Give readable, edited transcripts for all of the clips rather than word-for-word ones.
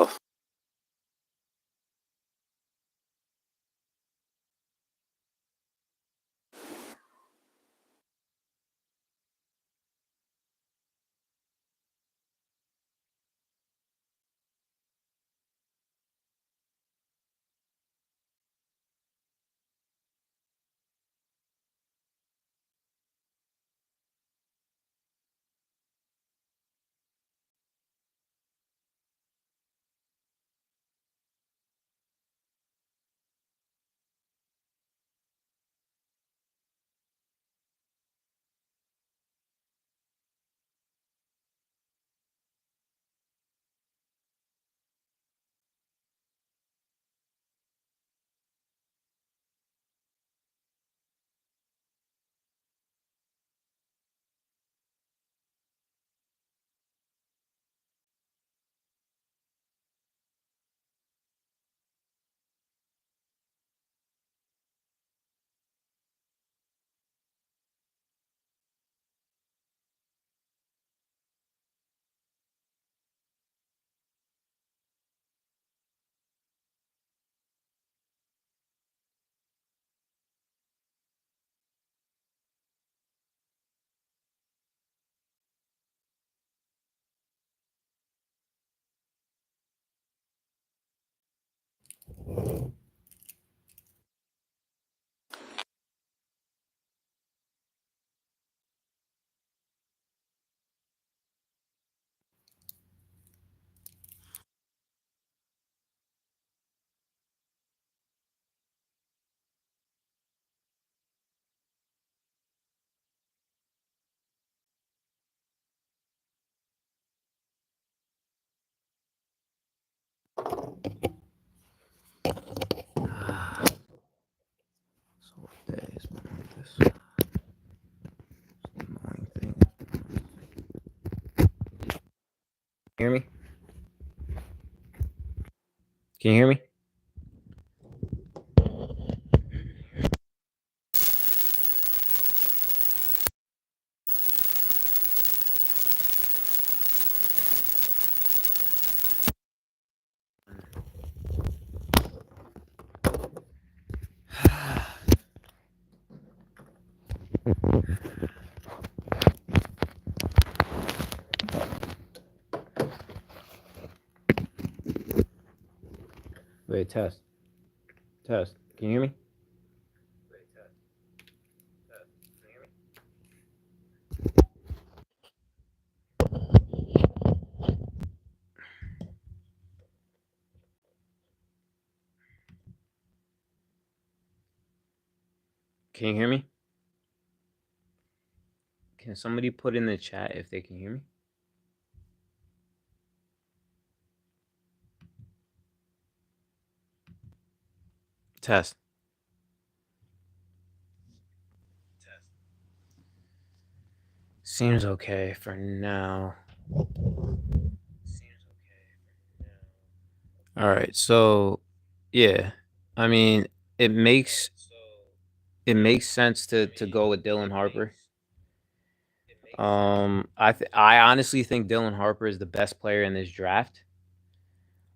Oh, so what day is this annoying thing? Hear me? Can you hear me? Wait, test. Test. Can you hear me? Can you hear me? Can somebody put in the chat if they can hear me? Test. Seems okay for now. All right. So, yeah. I mean, it makes it makes sense to go with Dylan Harper. I honestly think Dylan Harper is the best player in this draft.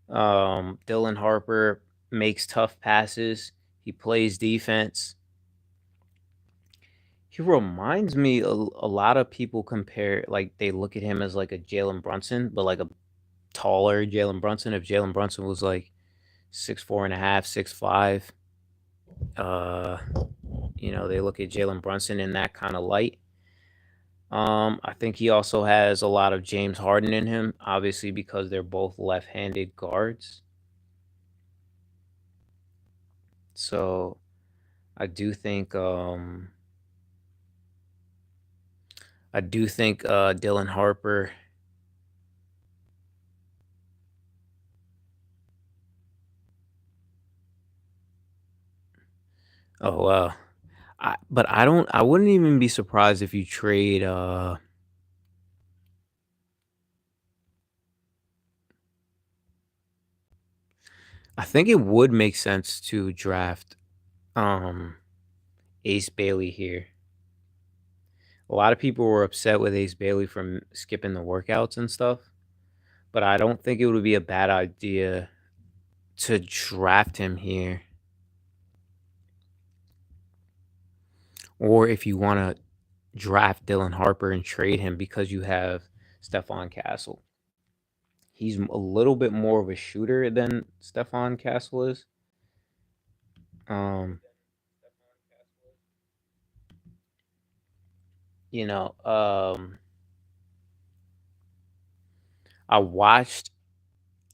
Dylan Harper makes tough passes. He plays defense. He reminds me a lot of people compare like they look at him as like a Jalen Brunson, but like a taller Jalen Brunson. If Jalen Brunson was like 6'4" and a half, 6'5", uh, they look at Jalen Brunson in that kind of light. I think he also has a lot of James Harden in him, obviously because they're both left-handed guards. So I do think Dylan Harper. Oh wow. I wouldn't even be surprised if you trade I think it would make sense to draft um Ace Bailey here. A lot of people were upset with Ace Bailey from skipping the workouts and stuff, but I don't think it would be a bad idea to draft him here. Or if you want to draft Dylan Harper and trade him because you have Stephon Castle. He's a little bit more of a shooter than Stephon Castle is. Um, you know, I watched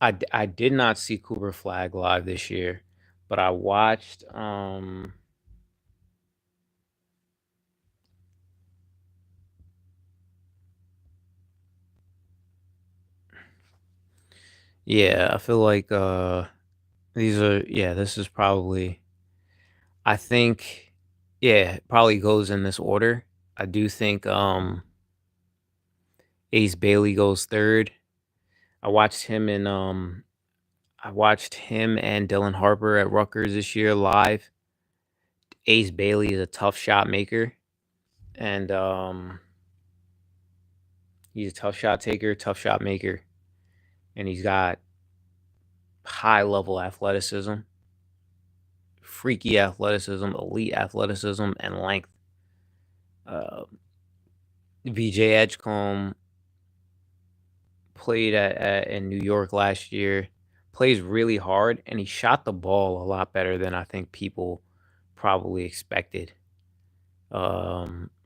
I did not see Cooper Flag live this year, but I watched yeah, I feel like these are yeah, this is probably I think yeah, it probably goes in this order. I do think Ace Bailey goes third. I watched him in I watched him and Dylan Harper at Rutgers this year live. Ace Bailey is a tough shot maker and he's a tough shot taker, tough shot maker, and he's got high level athleticism, freaky athleticism, elite athleticism, and length. Uh, VJ Edgecombe played in New York last year, plays really hard, and he shot the ball a lot better than I think people probably expected.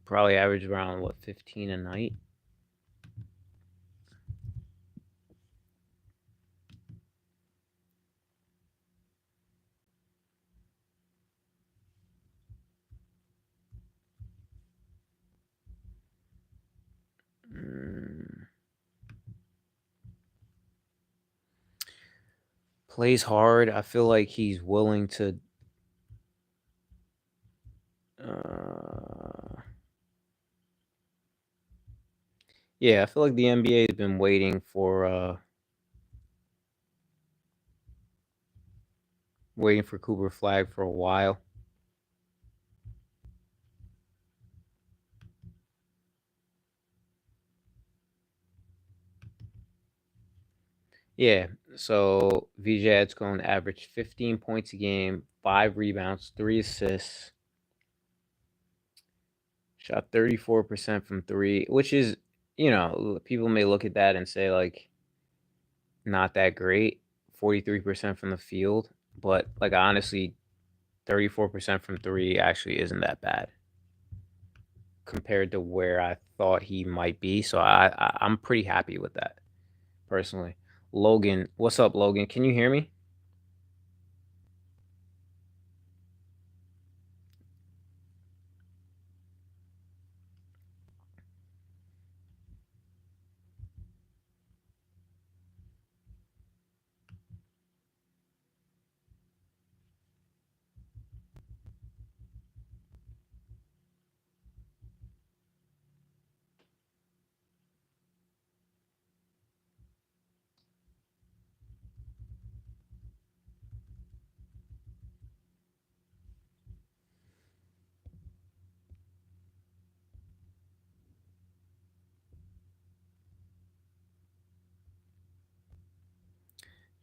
Probably averaged around what 15 a night. Mm, plays hard. I feel like he's willing to. Uh, yeah, I feel like the NBA has been waiting for Cooper Flag for a while. Yeah, so VJ Edgecombe averaged 15 points a game, 5 rebounds, 3 assists, shot 34% from three, which is, people may look at that and say, like, not that great. 43% from the field, but, like, honestly, 34% from three actually isn't that bad compared to where I thought he might be. So I'm pretty happy with that personally. Logan, what's up, Logan? Can you hear me?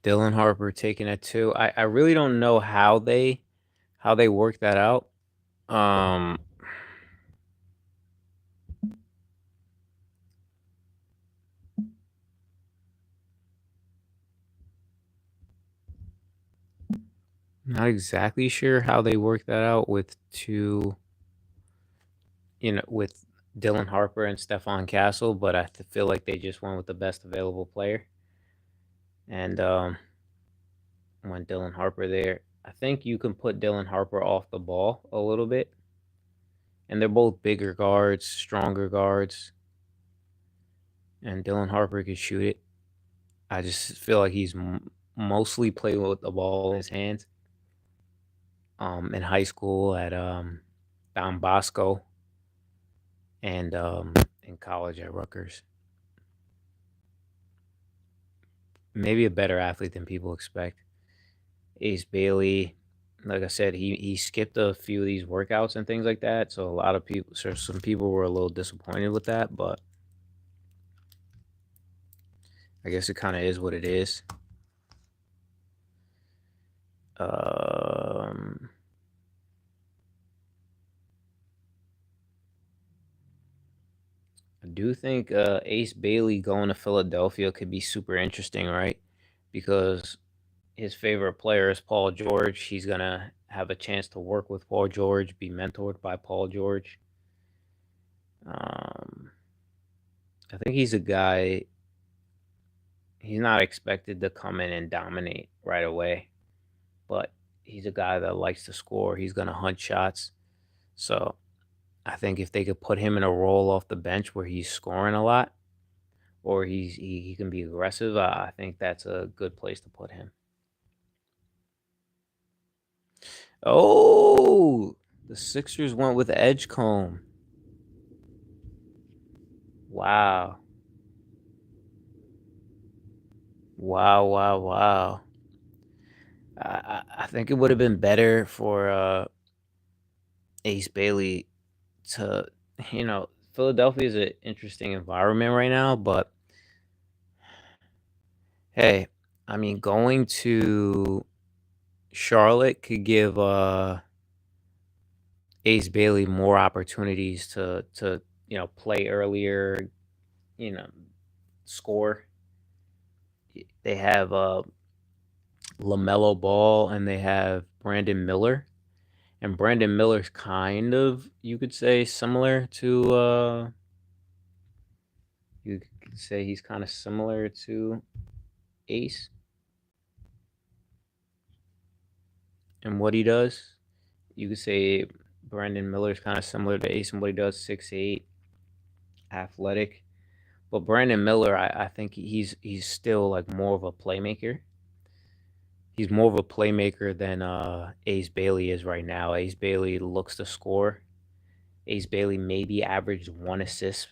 Dylan Harper taking it too. I really don't know how they work that out. Um, not exactly sure how they work that out with with Dylan Harper and Stephon Castle, but feel like they just went with the best available player and went Dylan Harper there. I think you can put Dylan Harper off the ball a little bit, and they're both bigger guards, stronger guards, and Dylan Harper can shoot it. I just feel like he's mostly playing with the ball in his hands. In high school at Don Bosco and in college at Rutgers. Maybe a better athlete than people expect. Ace Bailey, like I said, he skipped a few of these workouts and things like that. So a lot of people, so some people were a little disappointed with that, but I guess it kind of is what it is. Um, I do think Ace Bailey going to Philadelphia could be super interesting, right? Because his favorite player is Paul George. He's gonna have a chance to work with Paul George, be mentored by Paul George. Um, I think he's a guy. He's not expected to come in and dominate right away, but he's a guy that likes to score. He's gonna hunt shots. So I think if they could put him in a role off the bench where he's scoring a lot, or he can be aggressive, I think that's a good place to put him. Oh, the Sixers went with Edgecombe. Wow. Wow, wow, wow. I think it would have been better for Ace Bailey to, Philadelphia is an interesting environment right now, but hey, I mean, going to Charlotte could give Ace Bailey more opportunities to play earlier, you know, score. They have LaMelo Ball and they have Brandon Miller. And Brandon Miller's kind of, you could say, similar to you could say he's kind of similar to Ace and what he does. You could say Brandon Miller's kind of similar to Ace and what he does, 6'8", athletic. But Brandon Miller, I think he's still like more of a playmaker. He's more of a playmaker than Ace Bailey is right now. Ace Bailey looks to score. Ace Bailey maybe averaged 1 assist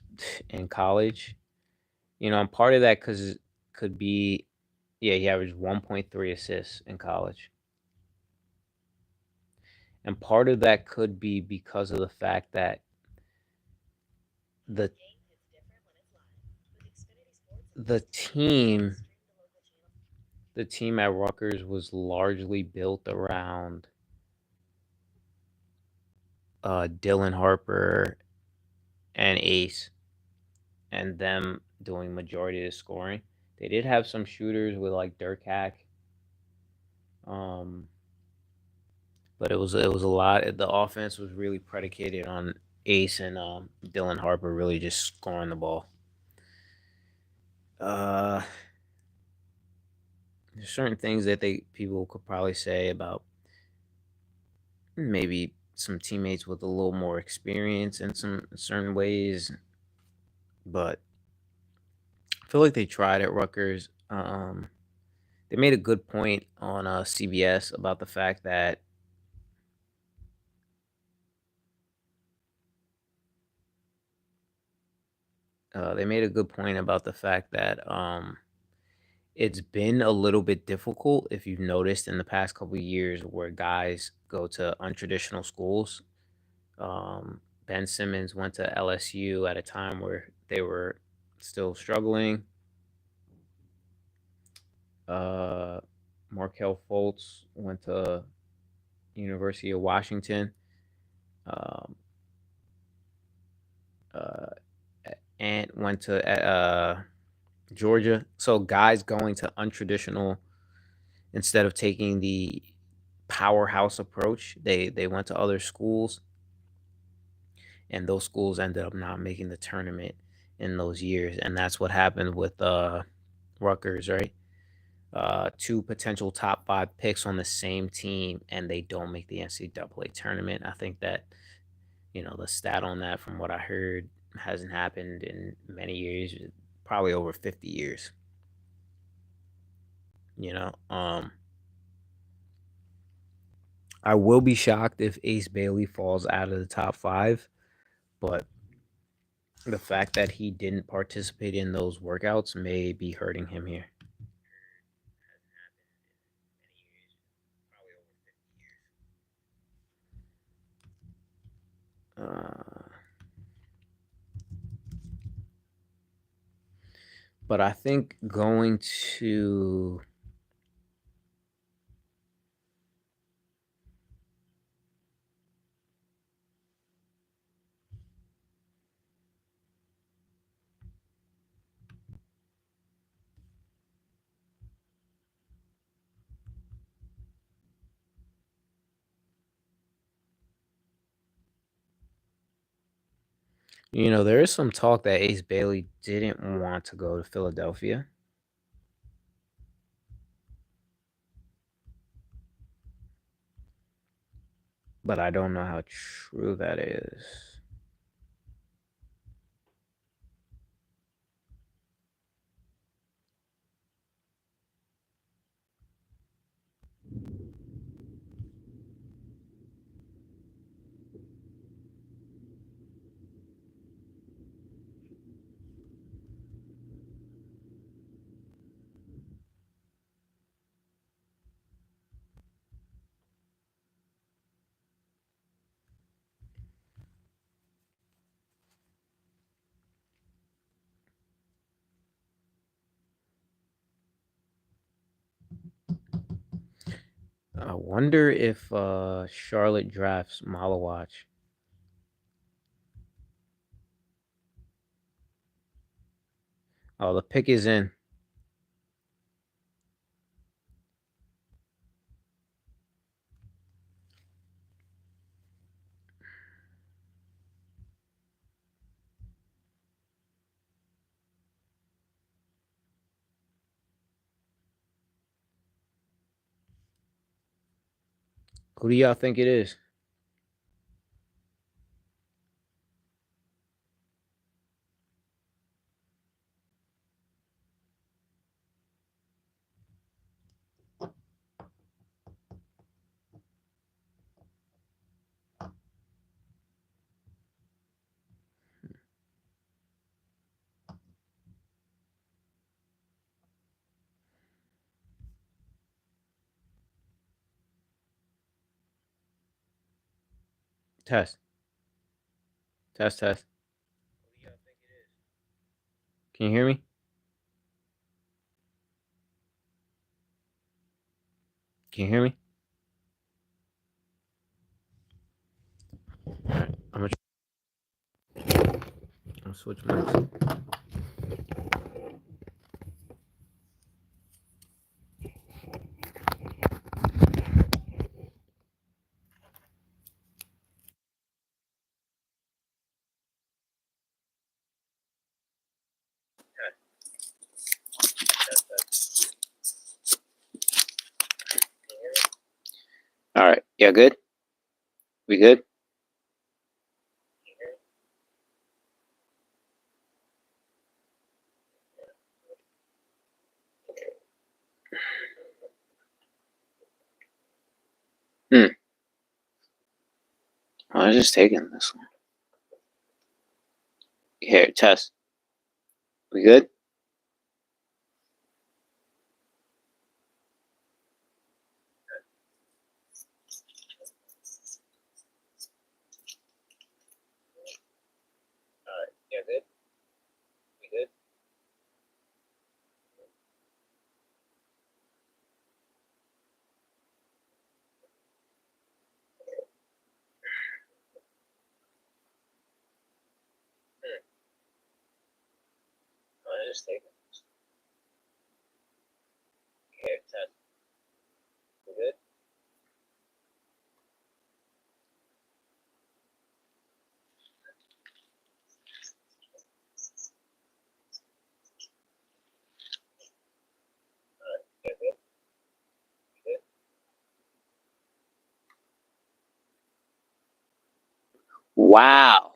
in college. And part of that because could be, yeah, he averaged 1.3 assists in college. And part of that could be because of the fact that the the team the team at Rutgers was largely built around Dylan Harper and Ace and them doing majority of the scoring. They did have some shooters with like Dirk Hack, um, but it was a lot. The offense was really predicated on Ace and Dylan Harper really just scoring the ball. Uh, there's certain things that they people could probably say about maybe some teammates with a little more experience in some certain ways, but I feel like they tried at Rutgers. They made a good point on CBS about the fact that they made a good point about the fact that it's been a little bit difficult if you've noticed in the past couple of years where guys go to untraditional schools. Ben Simmons went to LSU at a time where they were still struggling. Uh, Markel Fultz went to University of Washington. Um, uh, and went to Georgia. So guys going to untraditional instead of taking the powerhouse approach, they went to other schools, and those schools ended up not making the tournament in those years, and that's what happened with Rutgers, right? Two potential top five picks on the same team, and they don't make the NCAA tournament. I think that the stat on that, from what I heard, hasn't happened in many years, probably over 50 years. You know, I will be shocked if Ace Bailey falls out of the top five, but the fact that he didn't participate in those workouts may be hurting him here. Uh, But I think going to there is some talk that Ace Bailey didn't want to go to Philadelphia, but I don't know how true that is. I wonder if Charlotte drafts Malawach. Oh, the pick is in. Who do y'all think it is? Test. Test, test. Can you hear me? Can you hear me? All right, I'm gonna switch mics. All right. Yeah, good? We good? Hmm. I was just taking this one. Here, test. We good? Yeah, good. We good? I was just taking this. Here, test. We good? Yeah, good. We good? Wow.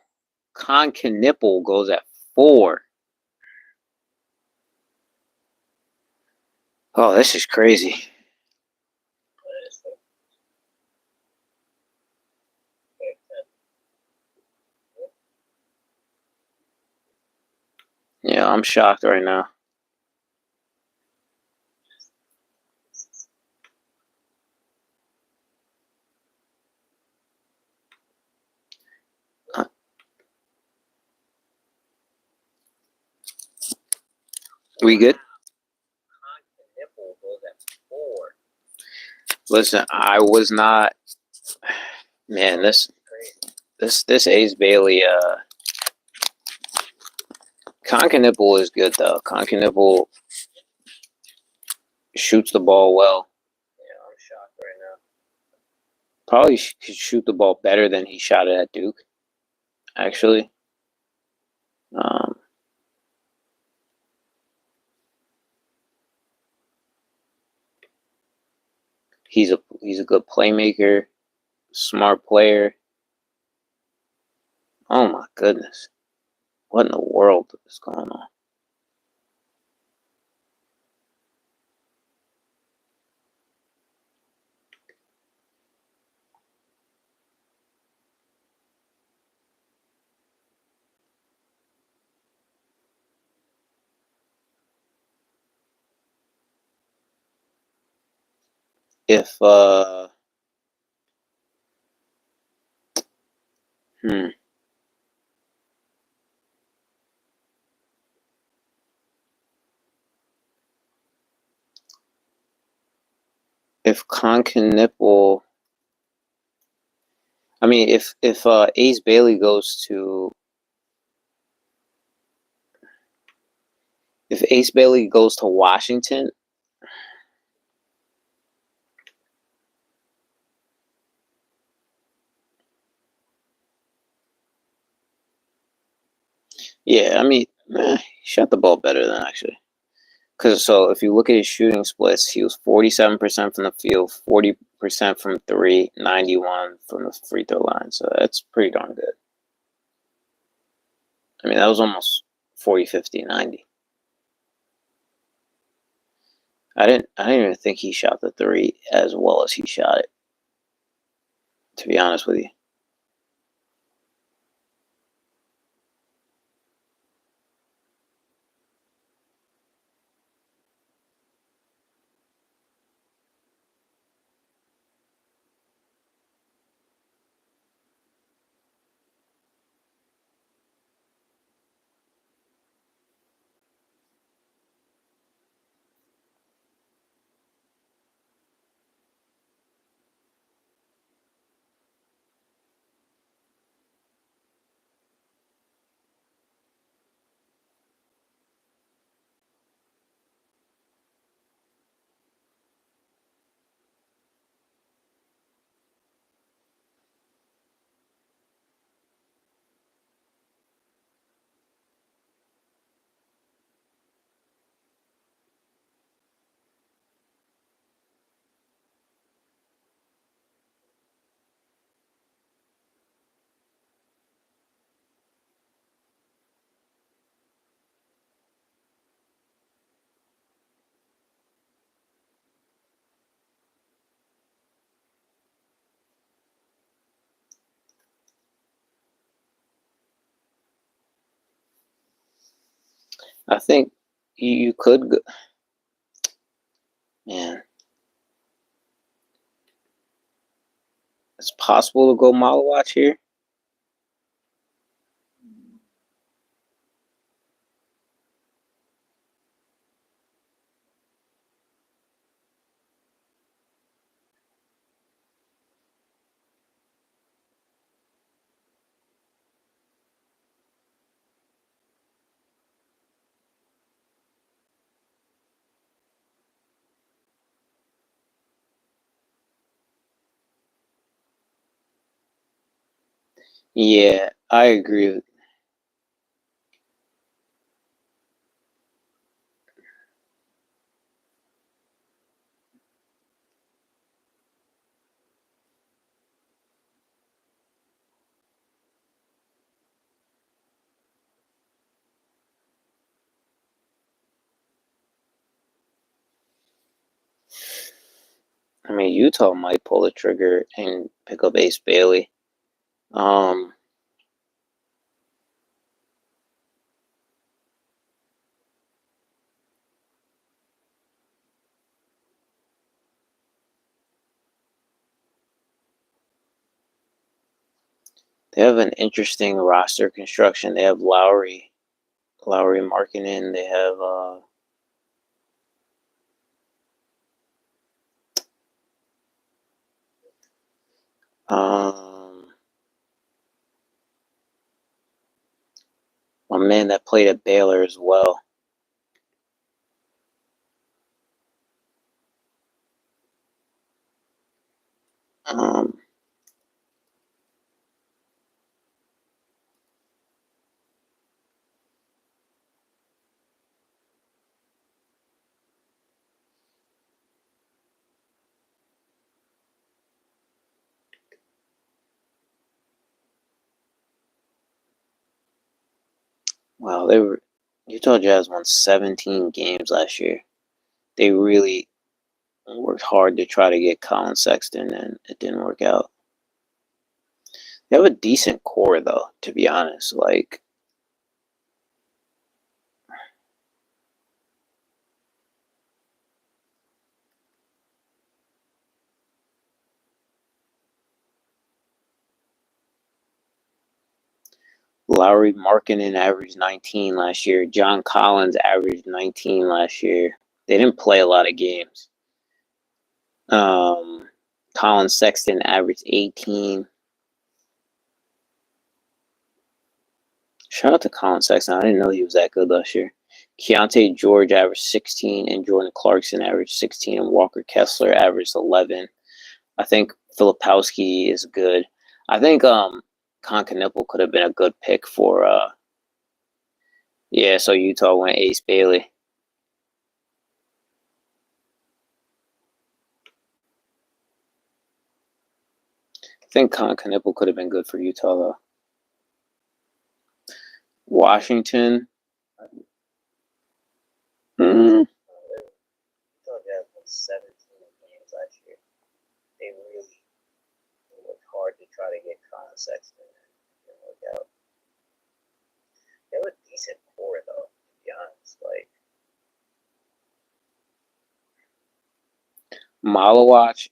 Concanipple goes at 4. Oh, this is crazy. Yeah, I'm shocked right now. We good? Listen, I was not. Man, this Ace Bailey Conkanipple is good though. Conkanipple shoots the ball well. Yeah, I'm shocked right now. Probably could shoot the ball better than he shot it at Duke. Actually, um, he's a good playmaker, smart player. Oh my goodness, what in the world is going on? If hmm, if Conkanipple, I mean, if Ace Bailey goes to, if Ace Bailey goes to Washington, yeah, I mean, he shot the ball better than actually. Because so if you look at his shooting splits, he was 47% from the field, 40% from three, 91 from the free throw line. So that's pretty darn good. I mean, that was almost 40, 50, 90. I didn't even think he shot the three as well as he shot it, to be honest with you. I think you could go, man. It's possible to go Malawatch here. Yeah, I agree. I mean, Utah might pull the trigger and pick up Ace Bailey. Um, they have an interesting roster construction. They have Lowry Markkinen. They have Um, my man that played at Baylor as well. Um, wow, they were Utah Jazz won 17 games last year. They really worked hard to try to get Colin Sexton, and it didn't work out. They have a decent core, though, to be honest. Like, Lauri Markkanen averaged 19 last year. John Collins averaged 19 last year. They didn't play a lot of games. Colin Sexton averaged 18. Shout out to Colin Sexton. I didn't know he was that good last year. Keontae George averaged 16, and Jordan Clarkson averaged 16, and Walker Kessler averaged 11. I think Filipowski is good. I think Concanipple could have been a good pick for yeah, so Utah went Ace Bailey. I think Concanipple could have been good for Utah though. Washington. Utah Jazz won 17 games last year. They really worked hard to try to get Colin Sexton, and it didn't work out. They have a decent core though, to be honest. Like Malawach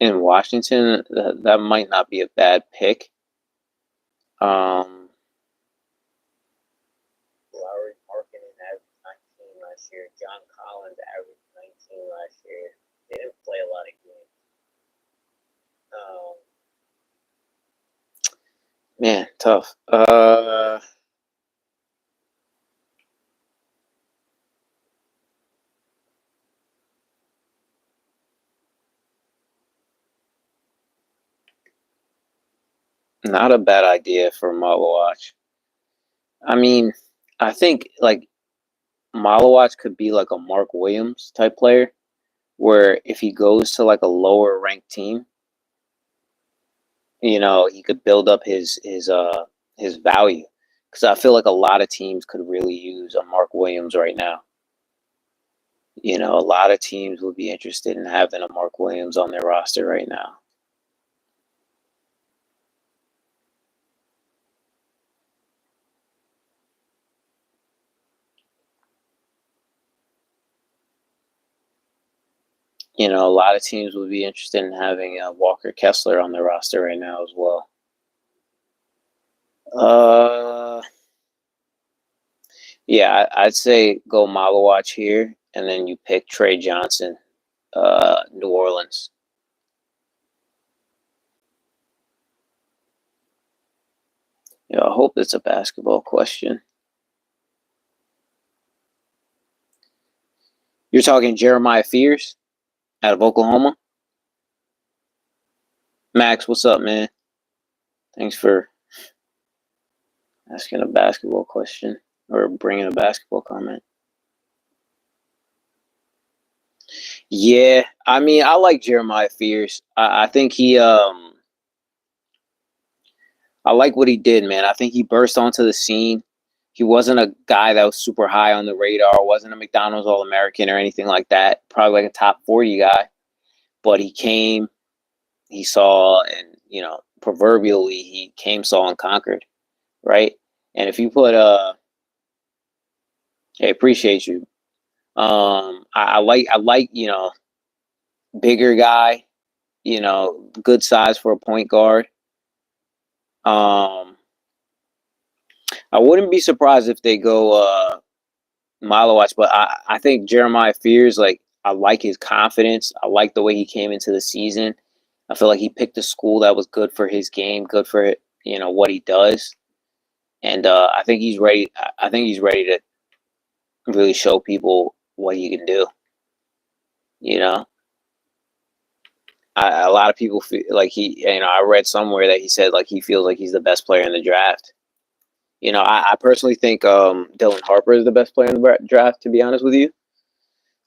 in Washington, that might not be a bad pick. Lauri Markkanen averaged 19 last year. John Collins averaged 19 last year. They didn't play a lot of games. Man, tough. Not a bad idea for Malawach. I mean, I think like Malawach could be like a Mark Williams type player, where if he goes to like a lower ranked team, he could build up his value. Because I feel like a lot of teams could really use a Mark Williams right now. A lot of teams would be interested in having a Mark Williams on their roster right now. A lot of teams would be interested in having Walker Kessler on their roster right now as well. Yeah, I'd say go Malawach here, and then you pick Trey Johnson, New Orleans. I hope it's a basketball question. You're talking Jeremiah Fears out of Oklahoma? Max, what's up, man? Thanks for asking a basketball question or bringing a basketball comment. Yeah, I mean, I like Jeremiah Fears. I think I like what he did, man. I think he burst onto the scene. He wasn't a guy that was super high on the radar, wasn't a McDonald's All-American or anything like that. Probably like a top 40 guy. But he came, he saw, and, proverbially, he came, saw, and conquered, right? And if you put, hey, appreciate you. I like, bigger guy, good size for a point guard. I wouldn't be surprised if they go Malawach, but I think Jeremiah Fears, like, I like his confidence. I like the way he came into the season. I feel like he picked a school that was good for his game, good for what he does, and I think he's ready. I think he's ready to really show people what he can do. You know, a lot of people feel like he. I read somewhere that he said like he feels like he's the best player in the draft. I personally think Dylan Harper is the best player in the draft. To be honest with you,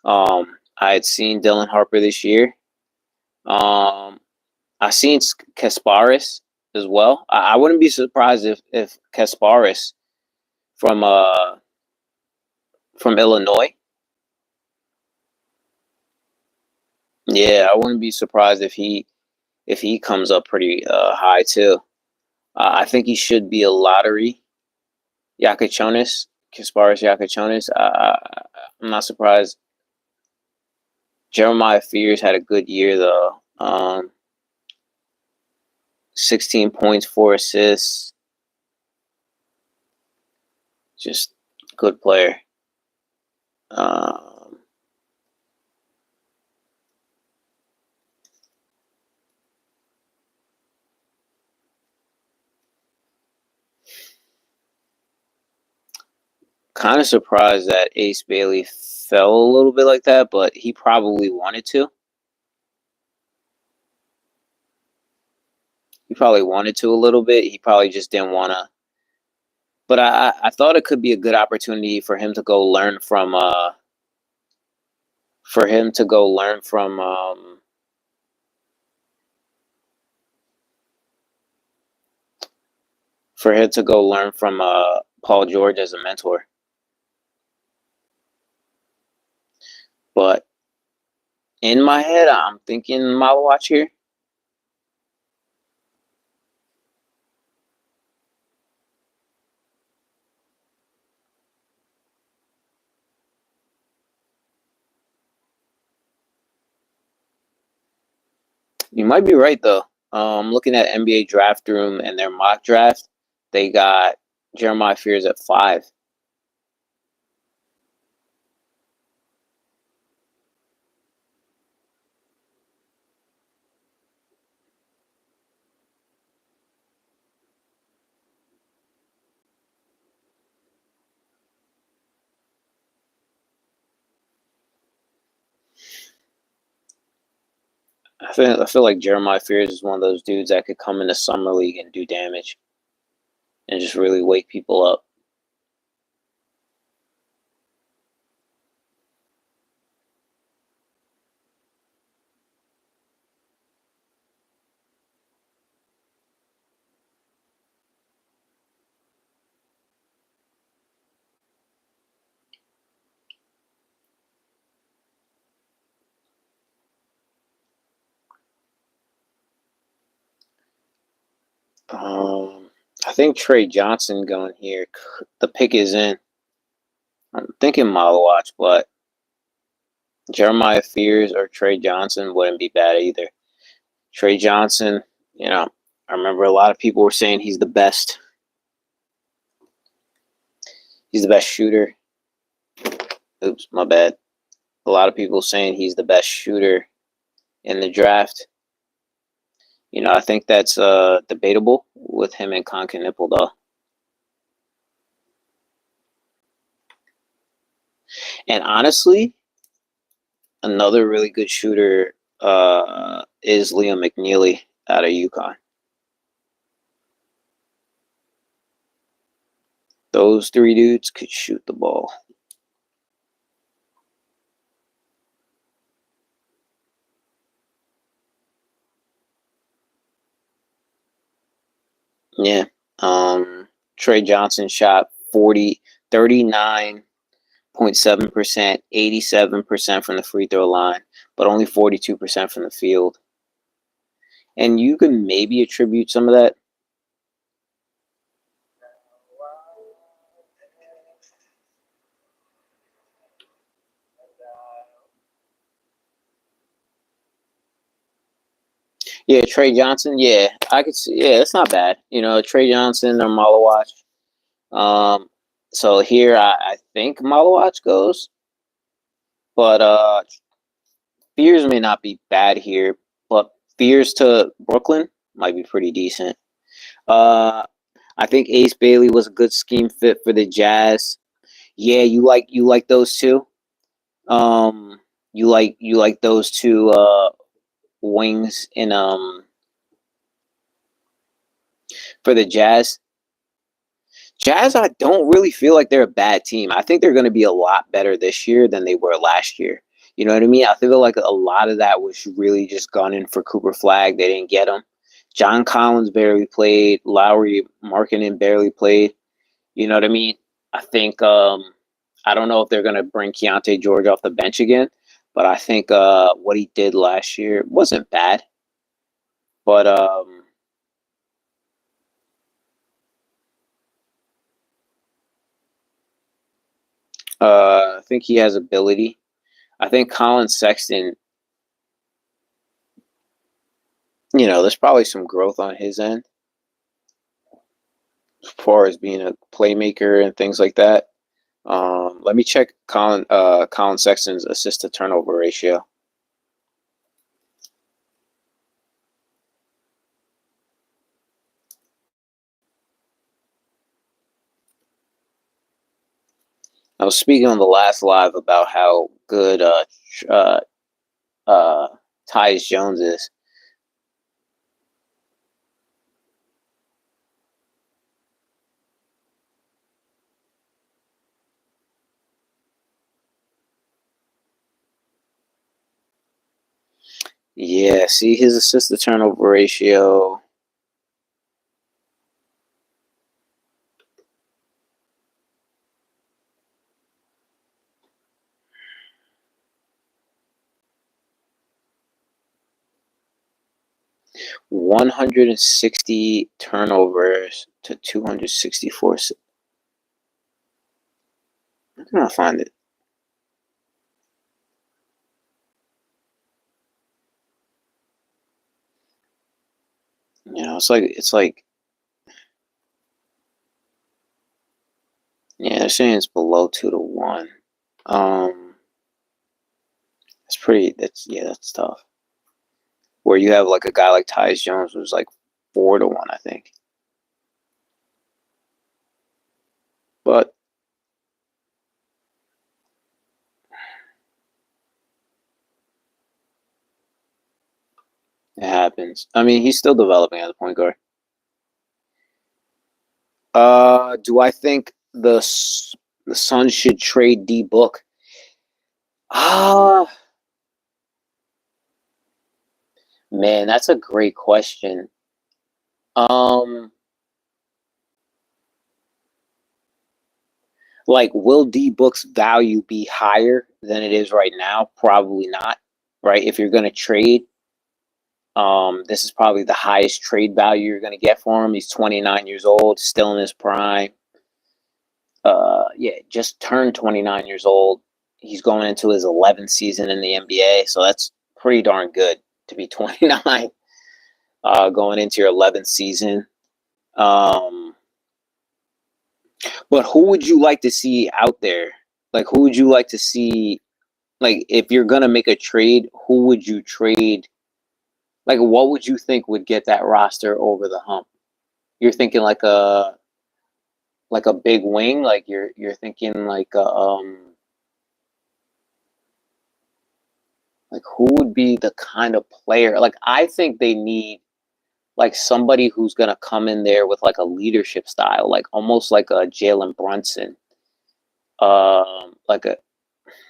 I had seen Dylan Harper this year. Um, I seen Kasparis as well. I wouldn't be surprised if Kasparis from from Illinois. Yeah, I wouldn't be surprised if he comes up pretty high too. I think he should be a lottery. Yakachonis, Kasparis Yakachonis. I'm not surprised. Jeremiah Fears had a good year though. 16 points, 4 assists. Just good player. Um, kind of surprised that Ace Bailey fell a little bit like that, but he probably wanted to. He probably wanted to a little bit. He probably just didn't want to. But I thought it could be a good opportunity for him to go learn from for him to go learn from for him to go learn from Paul George as a mentor. But in my head, I'm thinking Malawatch here. You might be right though. Looking at NBA Draft Room and their mock draft, they got Jeremiah Fears at 5. I feel like Jeremiah Fears is one of those dudes that could come into summer league and do damage and just really wake people up. I think Trey Johnson going here. The pick is in. I'm thinking Malawatch, but Jeremiah Fears or Trey Johnson wouldn't be bad either. Trey Johnson, I remember a lot of people were saying he's the best. He's the best shooter. Oops, my bad. A lot of people saying he's the best shooter in the draft. I think that's debatable with him and Concan though. And honestly, another really good shooter is Liam McNeely out of UConn. Those three dudes could shoot the ball. Yeah. Trey Johnson shot 39.7%, 87% from the free throw line, but only 42% from the field. And you can maybe attribute some of that. Yeah, Trey Johnson. Yeah, I could see. Yeah, it's not bad. Trey Johnson or Malawatch. So here I think Malawatch goes, but Fears may not be bad here, but Fears to Brooklyn might be pretty decent. Uh, I think Ace Bailey was a good scheme fit for the Jazz. Yeah, you like those two. Um, you like those two wings in for the Jazz. Jazz, I don't really feel like they're a bad team. I think they're going to be a lot better this year than they were last year. You know what I mean? I feel like a lot of that was really just gunning for Cooper Flag. They didn't get him. John Collins barely played. Lowry Markkinen barely played. You know what I mean? I think I don't know if they're going to bring Keontae George off the bench again, but I think what he did last year wasn't bad. But I think he has ability. I think Colin Sexton, there's probably some growth on his end as far as being a playmaker and things like that. Let me check Colin Sexton's assist to turnover ratio. I was speaking on the last live about how good uh, uh, Tyus Jones is. Yeah, see his assist to turnover ratio. $160 turnovers to 264. I cannot find it. It's like yeah, they're saying it's below 2 to 1. Um, it's pretty. That's tough. Where you have like a guy like Tyus Jones who's like 4 to 1, I think. But it happens. I mean, he's still developing as a point guard. Do I think the Suns should trade D Book? Ah, man, that's a great question. Um, like, will D Book's value be higher than it is right now? Probably not. Right? If you're going to trade, this is probably the highest trade value you're going to get for him. He's 29 years old, still in his prime. Yeah, just turned 29 years old. He's going into his 11th season in the NBA, so that's pretty darn good to be 29, going into your 11th season. Um, but who would you like to see out there? Like, who would you like to see? Like, if you're gonna make a trade, who would you trade? Like, what would you think would get that roster over the hump? You're thinking like a big wing, like you're thinking like who would be the kind of player? Like, I think they need like somebody who's gonna come in there with like a leadership style, like almost like a Jalen Brunson. Like a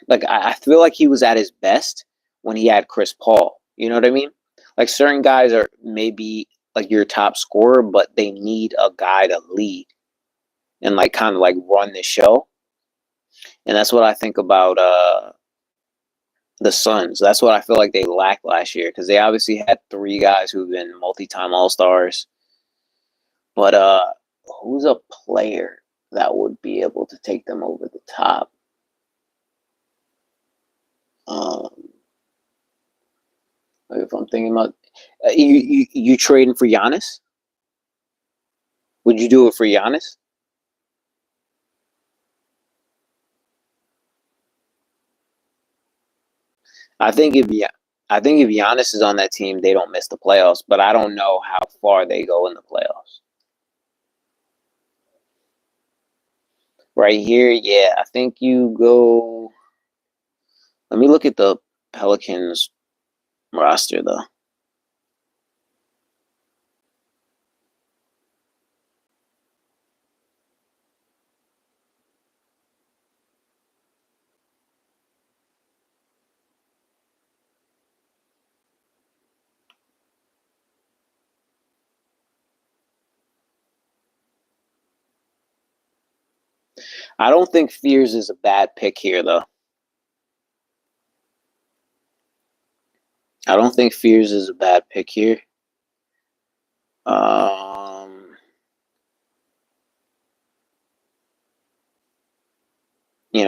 like I feel like he was at his best when he had Chris Paul. You know what I mean? Like certain guys are maybe like your top scorer, but they need a guy to lead and like kind of like run the show. And that's what I think about the Suns. That's what I feel like they lacked last year because they obviously had three guys who've been multi-time All Stars. But who's a player that would be able to take them over the top? Um, like if I'm thinking about you trading for Giannis, would you do it for Giannis? I think it'd be. I think if Giannis is on that team, they don't miss the playoffs, but I don't know how far they go in the playoffs. Right here, yeah, I think you go. Let me look at the Pelicans roster though. I don't think Fears is a bad pick here though. I don't think Fears is a bad pick here. Um,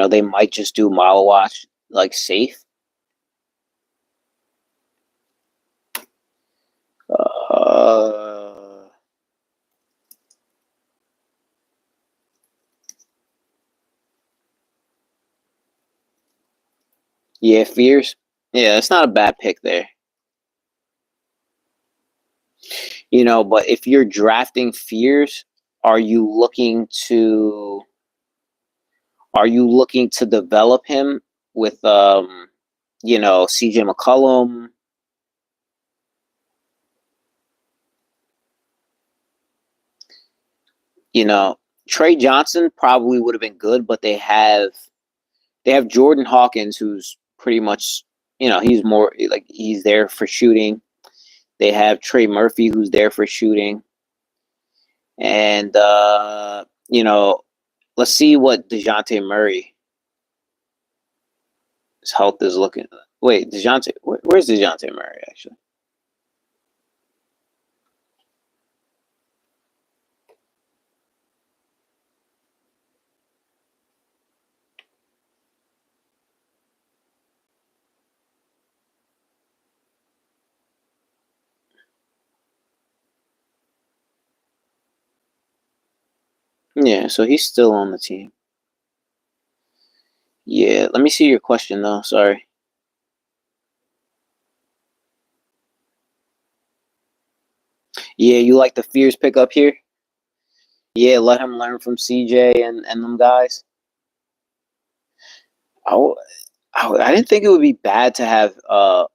they might just do Malawatch like safe. Uh, yeah, Fears. Yeah, it's not a bad pick there. But if you're drafting Fears, are you looking to are you looking to develop him with CJ McCollum? You know, Trey Johnson probably would have been good, but they have Jordan Hawkins, who's pretty much, he's more like he's there for shooting. They have Trey Murphy, who's there for shooting, and let's see what Dejounte Murray's health is looking. Wait, where's Dejounte Murray actually? Yeah, so he's still on the team. Yeah, let me see your question though. Sorry. Yeah, you like the Fears pick up here? Yeah, let him learn from CJ and them guys. I, I didn't think it would be bad to have uh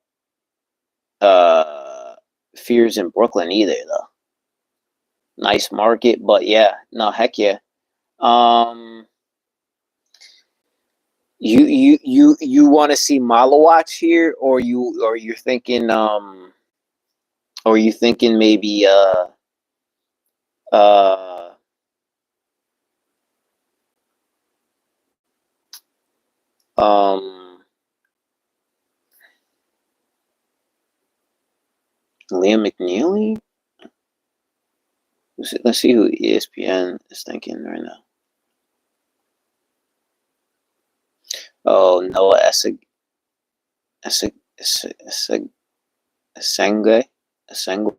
Fears in Brooklyn either though. Nice market, but yeah, no, heck yeah. Um, you want to see Malawatch here, or you're thinking or you thinking maybe uh um Liam McNeely? Let's see who ESPN is thinking right now. Oh, Noah Essig, Essig, Essengbe, Essengbe.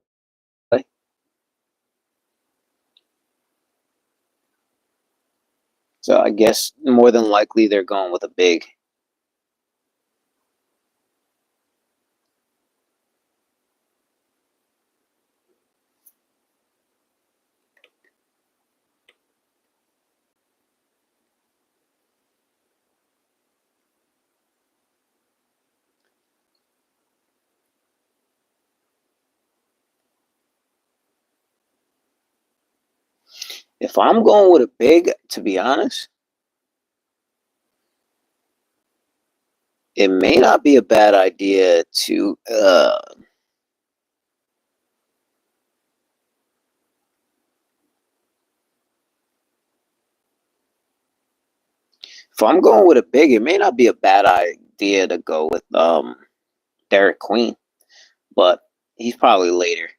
So I guess more than likely they're going with a big. If I'm going with a big, to be honest, it may not be a bad idea to if I'm going with a big, it may not be a bad idea to go with Derek Queen, but he's probably later.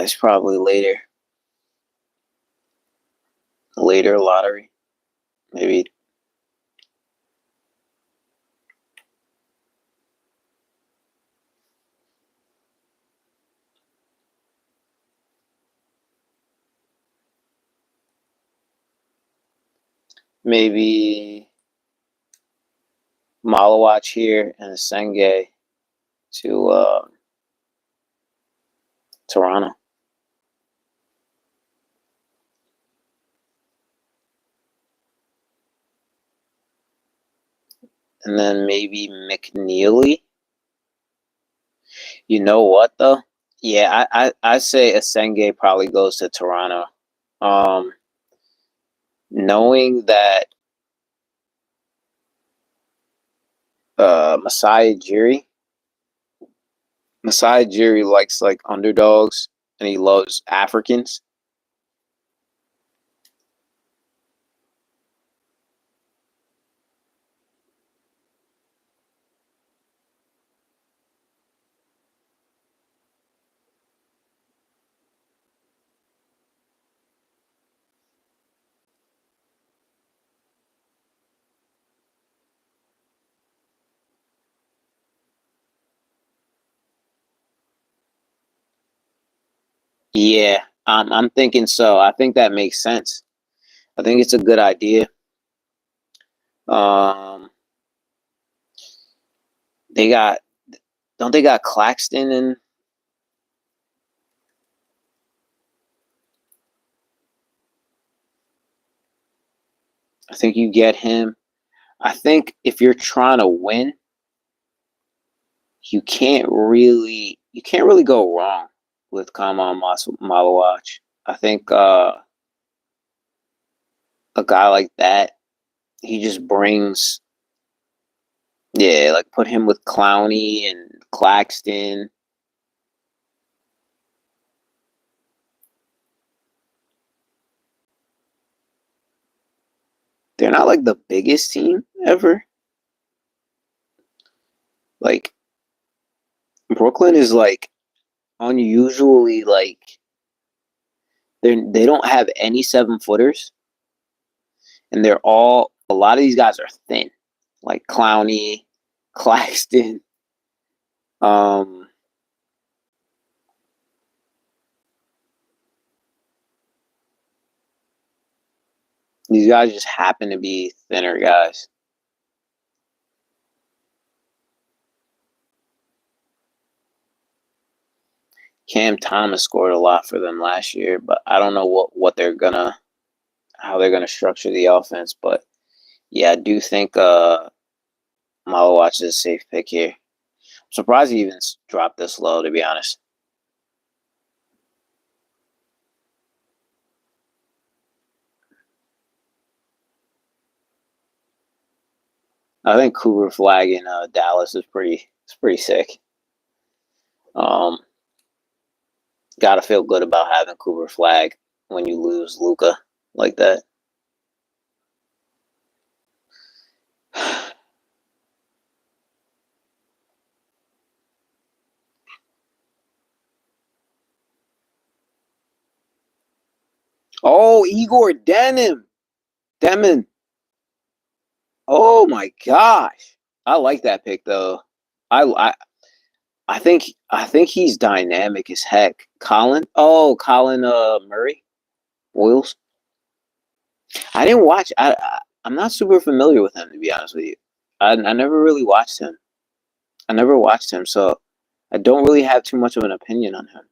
It's probably later lottery, maybe. maybe Malawach here and Senge to Toronto. And then maybe McNeely. You know what though? Yeah, I say Asenge probably goes to Toronto. Um, knowing that Masai Ujiri likes like underdogs and he loves Africans. Yeah, I'm thinking so. I think that makes sense. I think it's a good idea. Um, they got don't they got Claxton and I think you get him. I think if you're trying to win, you can't really go wrong with Kamal Malawach. I think a guy like that, he just brings yeah, like put him with Clowney and Claxton. They're not like the biggest team ever. Like Brooklyn is like unusually like they don't have any 7 footers, and they're all a lot of these guys are thin, like Clowney, Claxton. Um, these guys just happen to be thinner guys. Cam Thomas scored a lot for them last year, but I don't know what they're gonna how they're gonna structure the offense. But yeah, I do think Malawach is a safe pick here. I'm surprised he even dropped this low, to be honest. I think Cooper Flag in Dallas is pretty sick. Um, Gotta feel good about having Cooper Flag when you lose Luka like that. Oh, Igor Demon. Oh my gosh, I like that pick though. I I, I think he's dynamic as heck. Colin Murray Boyles. I didn't watch. I'm not super familiar with him to be honest with you. I never really watched him. I never watched him, so I don't really have too much of an opinion on him.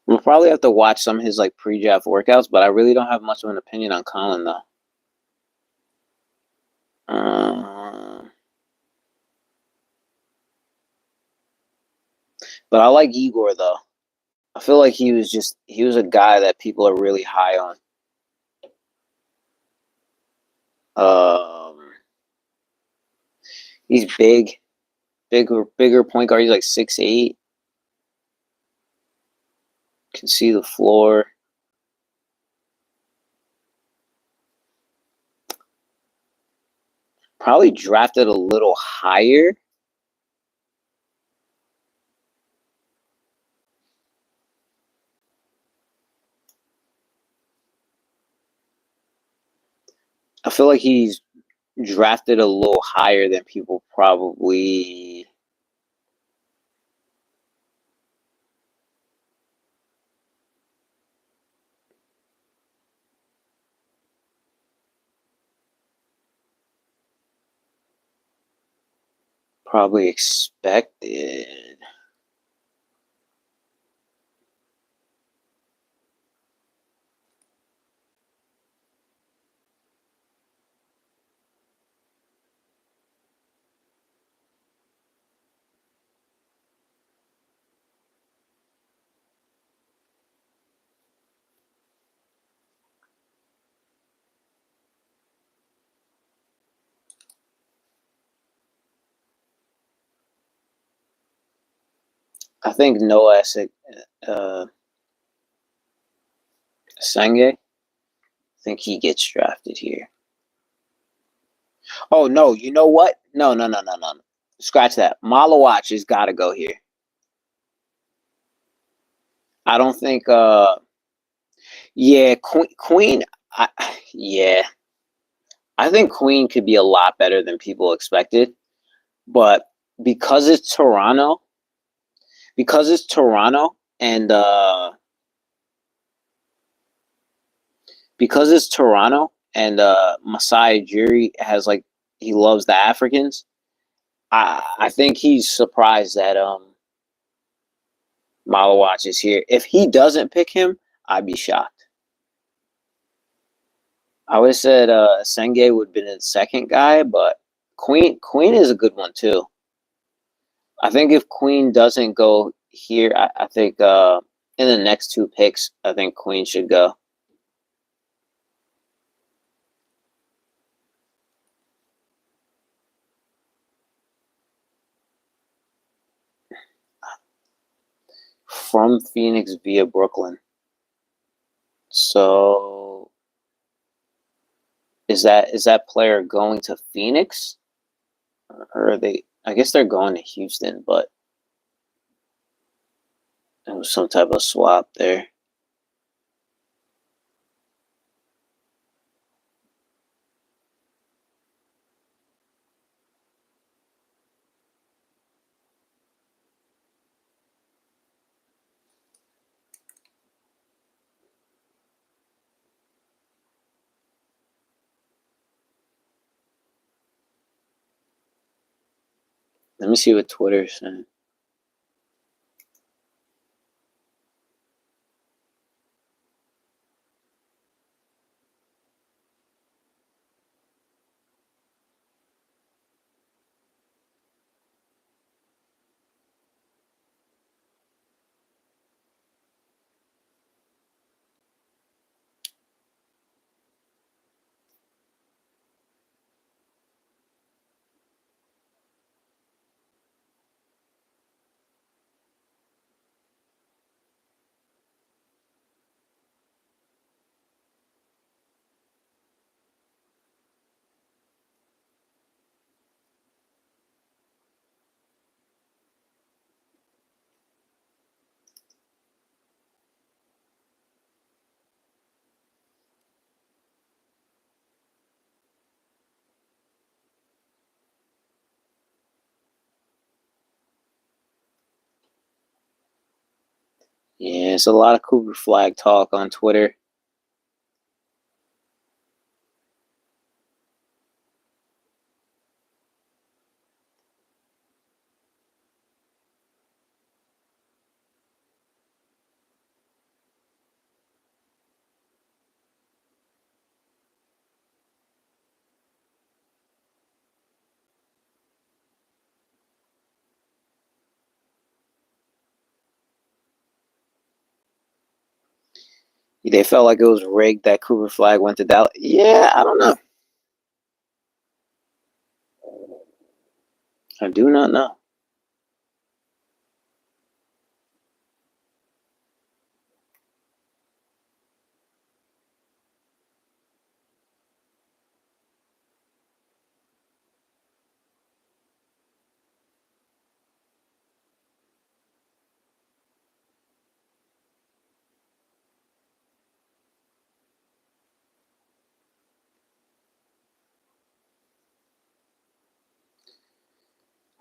We'll probably have to watch some of his like pre-draft workouts, but I really don't have much of an opinion on Colin though. Uh, but I like Igor though. I feel like he was a guy that people are really high on. Um, he's bigger point guard. He's like 6'8". Can see the floor. Probably drafted a little higher. I feel like he's drafted a little higher than people probably expected. I think Noah uh, Senge. I think he gets drafted here. Oh no! You know what? No, no, no, no, no. Scratch that. Malawach has got to go here. I don't think. Yeah, Queen. Yeah, I think Queen could be a lot better than people expected, but because it's Toronto, because it's Toronto, and because it's Toronto, and Masai Ujiri has like he loves the Africans. I think he's surprised that Malawach is here. If he doesn't pick him, I'd be shocked. I would have said Senge would have been the second guy, but Queen is a good one too. I think if Queen doesn't go here, I think in the next two picks, I think Queen should go. From Phoenix via Brooklyn. So is that player going to Phoenix, or are they? I guess they're going to Houston, but it was some type of swap there. Let me see what Twitter's saying. Yeah, it's a lot of Cooper Flag talk on Twitter. They felt like it was rigged that Cooper Flag went to Dallas. Yeah, I don't know. I do not know.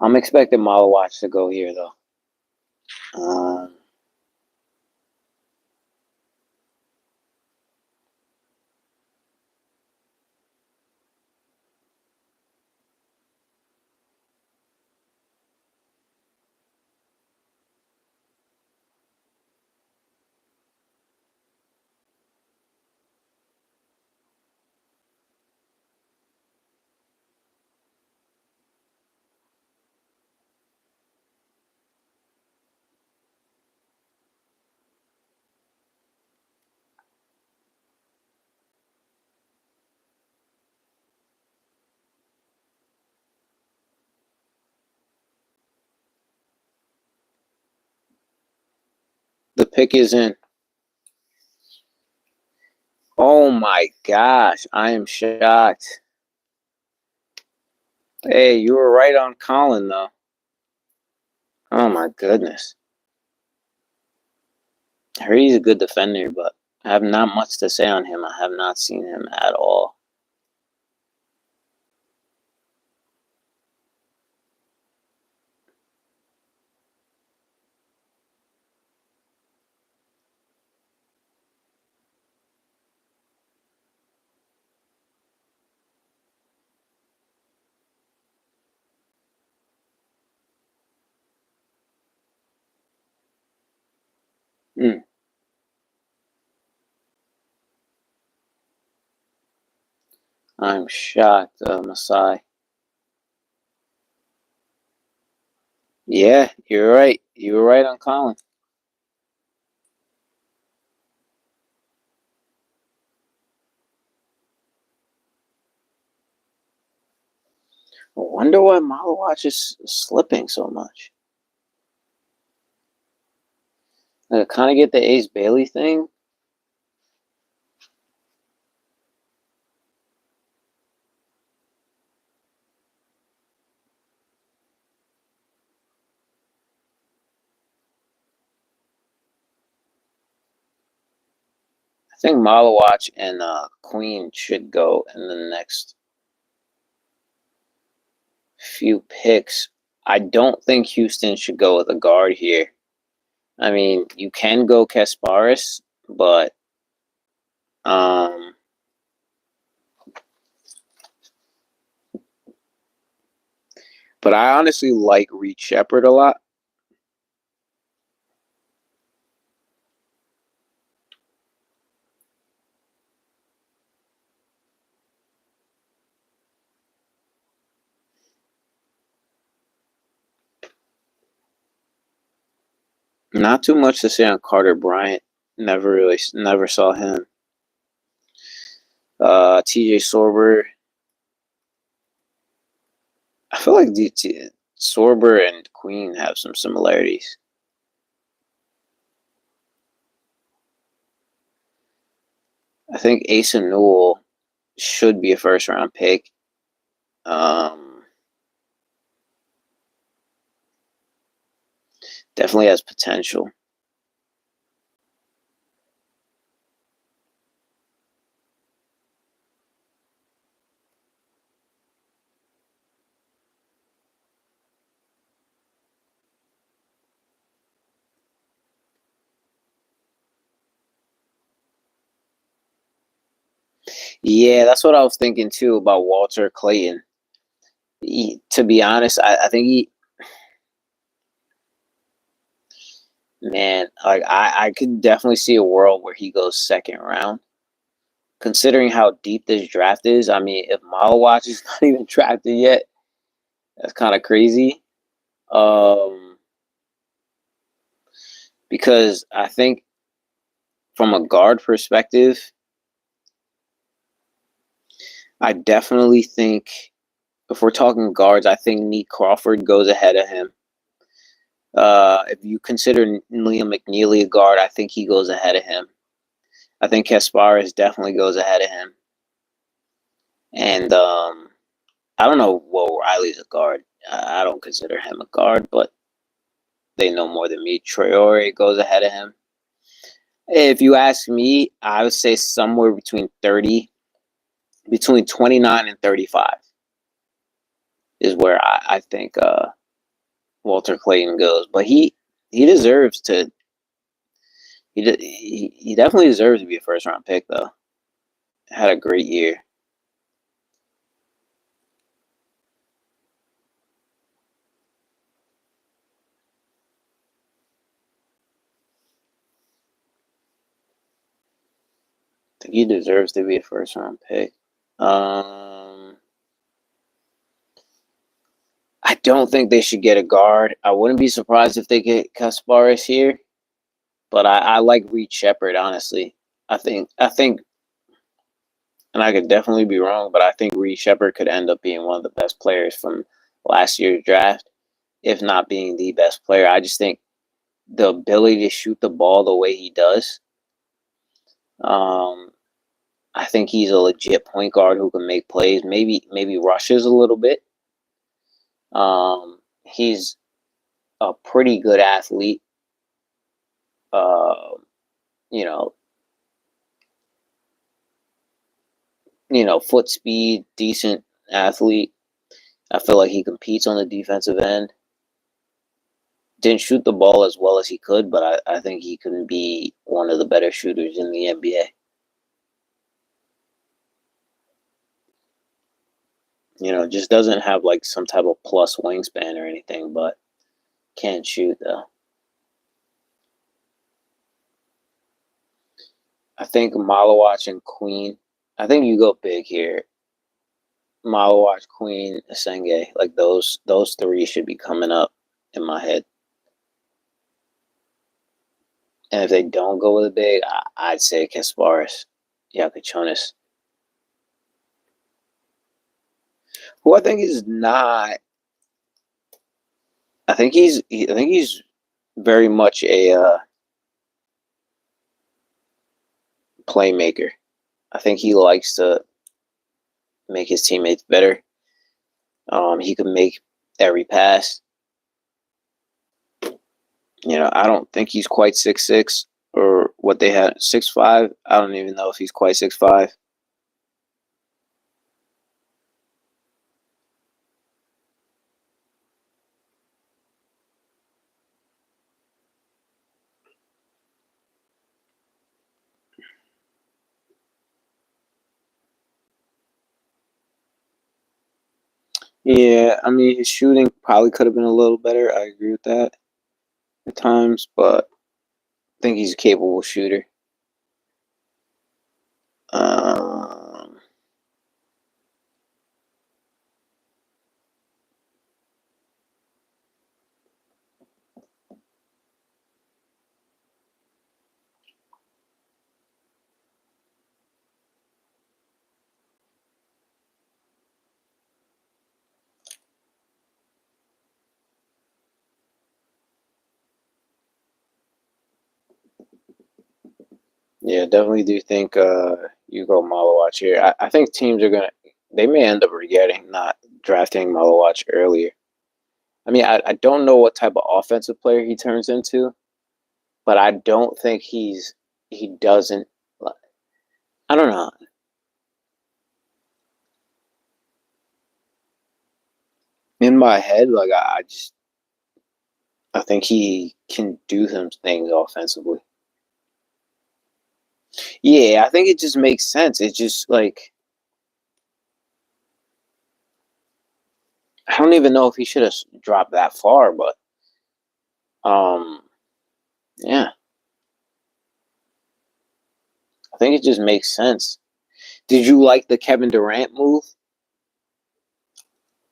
I'm expecting Malawatch to go here though. Um, the pick is in. Oh my gosh, I am shocked. Hey, you were right on Colin though. Oh my goodness. I heard he's a good defender, but I have not much to say on him. I have not seen him at all. Mm, I'm shocked, Masai. Yeah, you're right. You were right on Colin. I wonder why Malawatch is slipping so much. I kind of get the Ace Bailey thing. I think Malawatch and Queen should go in the next few picks. I don't think Houston should go with a guard here. I mean, you can go Kasparis, um, but I honestly like Reed Shepard a lot. Not too much to say on Carter Bryant. Never saw him. TJ Sorber. I feel like Sorber and Queen have some similarities. I think Asa Newell should be a first round pick. Um, Definitely has potential. Yeah, that's what I was thinking too about Walter Clayton. To be honest, I think man, like I could definitely see a world where he goes second round. Considering how deep this draft is, I mean, if Malawatch is not even drafted yet, that's kind of crazy. Um, because I think from a guard perspective, I definitely think if we're talking guards, I think Nick Crawford goes ahead of him. If you consider Liam McNeely a guard, I think he goes ahead of him. I think Kasparis definitely goes ahead of him. And I don't know Will Riley's a guard. I don't consider him a guard, but they know more than me. Traore goes ahead of him. If you ask me, I would say somewhere between 29 and 35 is where I think Walter Clayton goes, but he deserves to. He definitely deserves to be a first round pick though. Had a great year. I think he deserves to be a first round pick. Um, I don't think they should get a guard. I wouldn't be surprised if they get Kasparis here, but I like Reed Shepard honestly. I think, and I could definitely be wrong, but I think Reed Shepard could end up being one of the best players from last year's draft, if not being the best player. I just think the ability to shoot the ball the way he does. Um, I think he's a legit point guard who can make plays. Maybe rushes a little bit. He's a pretty good athlete. Uh, you know, foot speed, decent athlete. I feel like he competes on the defensive end. Didn't shoot the ball as well as he could, but I think he can be one of the better shooters in the NBA. Just doesn't have like some type of plus wingspan or anything, but can shoot though. I think Malawach and Queen. I think you go big here. Malawach, Queen, Senge, like those three should be coming up in my head. And if they don't go with a big, I'd say Kasparis, Yakachonis, who I think is not. I think he's very much a playmaker. I think he likes to make his teammates better. He can make every pass. I don't think he's quite 6'6" or what they had 6'5". I don't even know if he's quite 6'5". Yeah, I mean his shooting probably could have been a little better. I agree with that at times, but I think he's a capable shooter. Um, yeah, definitely do think you go Malawach here. I think teams are they may end up regretting not drafting Malawach earlier. I mean, I don't know what type of offensive player he turns into, but I don't think he doesn't. I don't know. In my head, like I think he can do some things offensively. Yeah, I think it just makes sense. It's just like I don't even know if he should have dropped that far, but um, yeah, I think it just makes sense. Did you like the Kevin Durant move?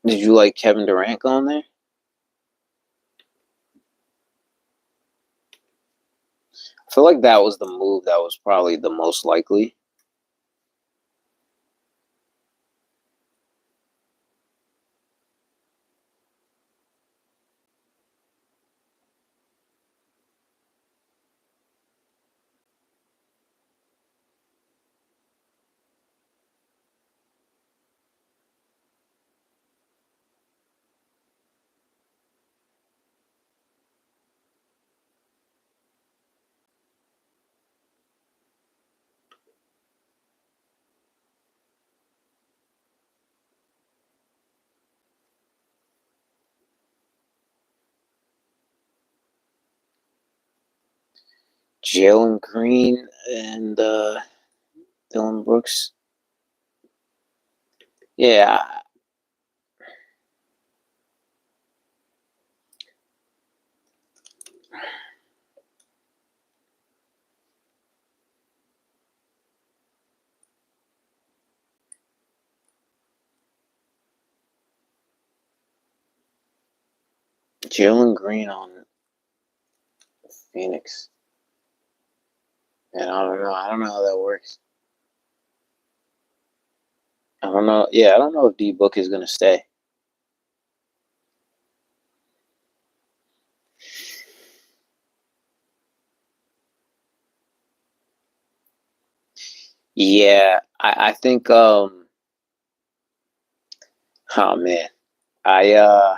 Did you like Kevin Durant going there? I feel like that was the move that was probably the most likely. Jalen Green and Dylan Brooks. Yeah, Jalen Green on Phoenix. And I don't know. I don't know how that works. I don't know. Yeah, I don't know if D Book is gonna stay. Yeah, I think oh man. I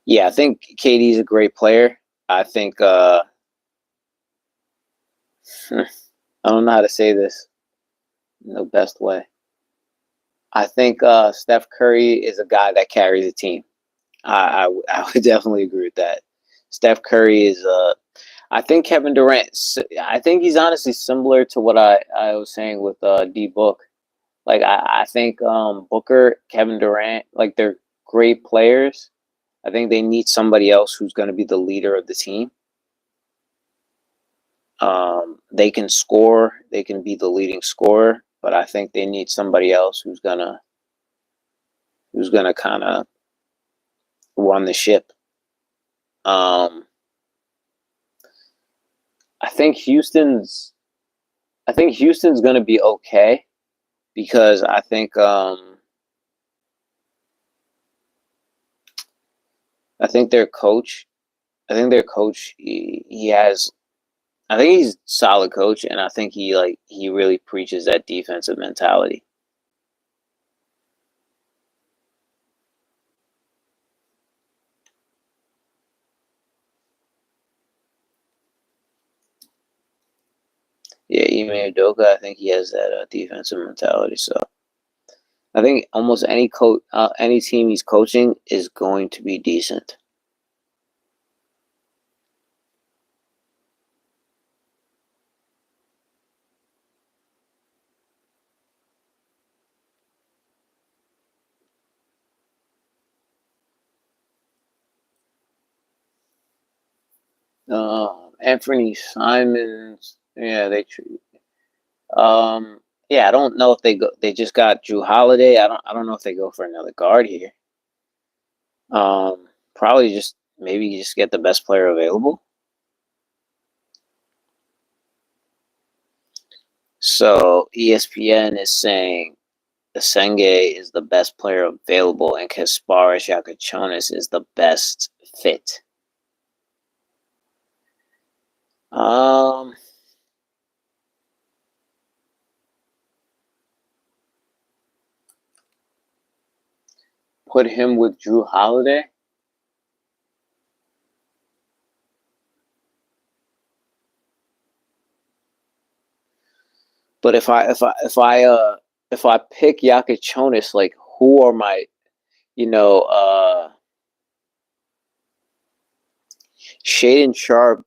Yeah, I think KD's a great player. I think I don't know how to say this in the best way. I think Steph Curry is a guy that carries a team. I would definitely agree with that. Steph Curry is I think Kevin Durant. I think he's honestly similar to what I was saying with D Book. Like I think Booker, Kevin Durant, like they're great players. I think they need somebody else who's going to be the leader of the team. They can score, they can be the leading scorer, but I think they need somebody else who's gonna kind of run the ship. Um, I think Houston's gonna be okay because I think their coach he has I think he's a solid coach, and I think he really preaches that defensive mentality. Yeah, Ime Udoka, I think he has that defensive mentality. So I think almost any team he's coaching is going to be decent. Anthony Simons, yeah, um, yeah, I don't know if they go. They just got Drew Holiday. I don't know if they go for another guard here. Probably just maybe just get the best player available. So ESPN is saying Senge is the best player available, and Kasparis Yakachonis is the best fit. Um, put him with Drew Holiday. But if I pick Yakachonis, like who are my you know Shaden Sharp.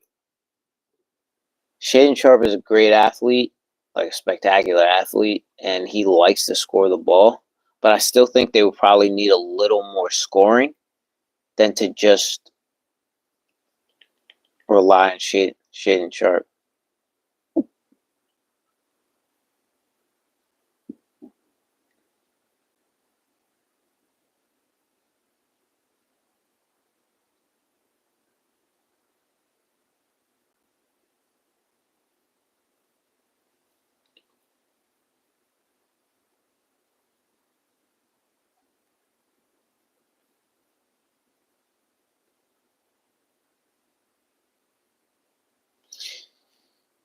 Shaden Sharp is a great athlete, like a spectacular athlete, and he likes to score the ball. But I still think they would probably need a little more scoring than to just rely on Shaden Sharp.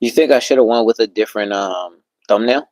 You think I should have went with a different thumbnail?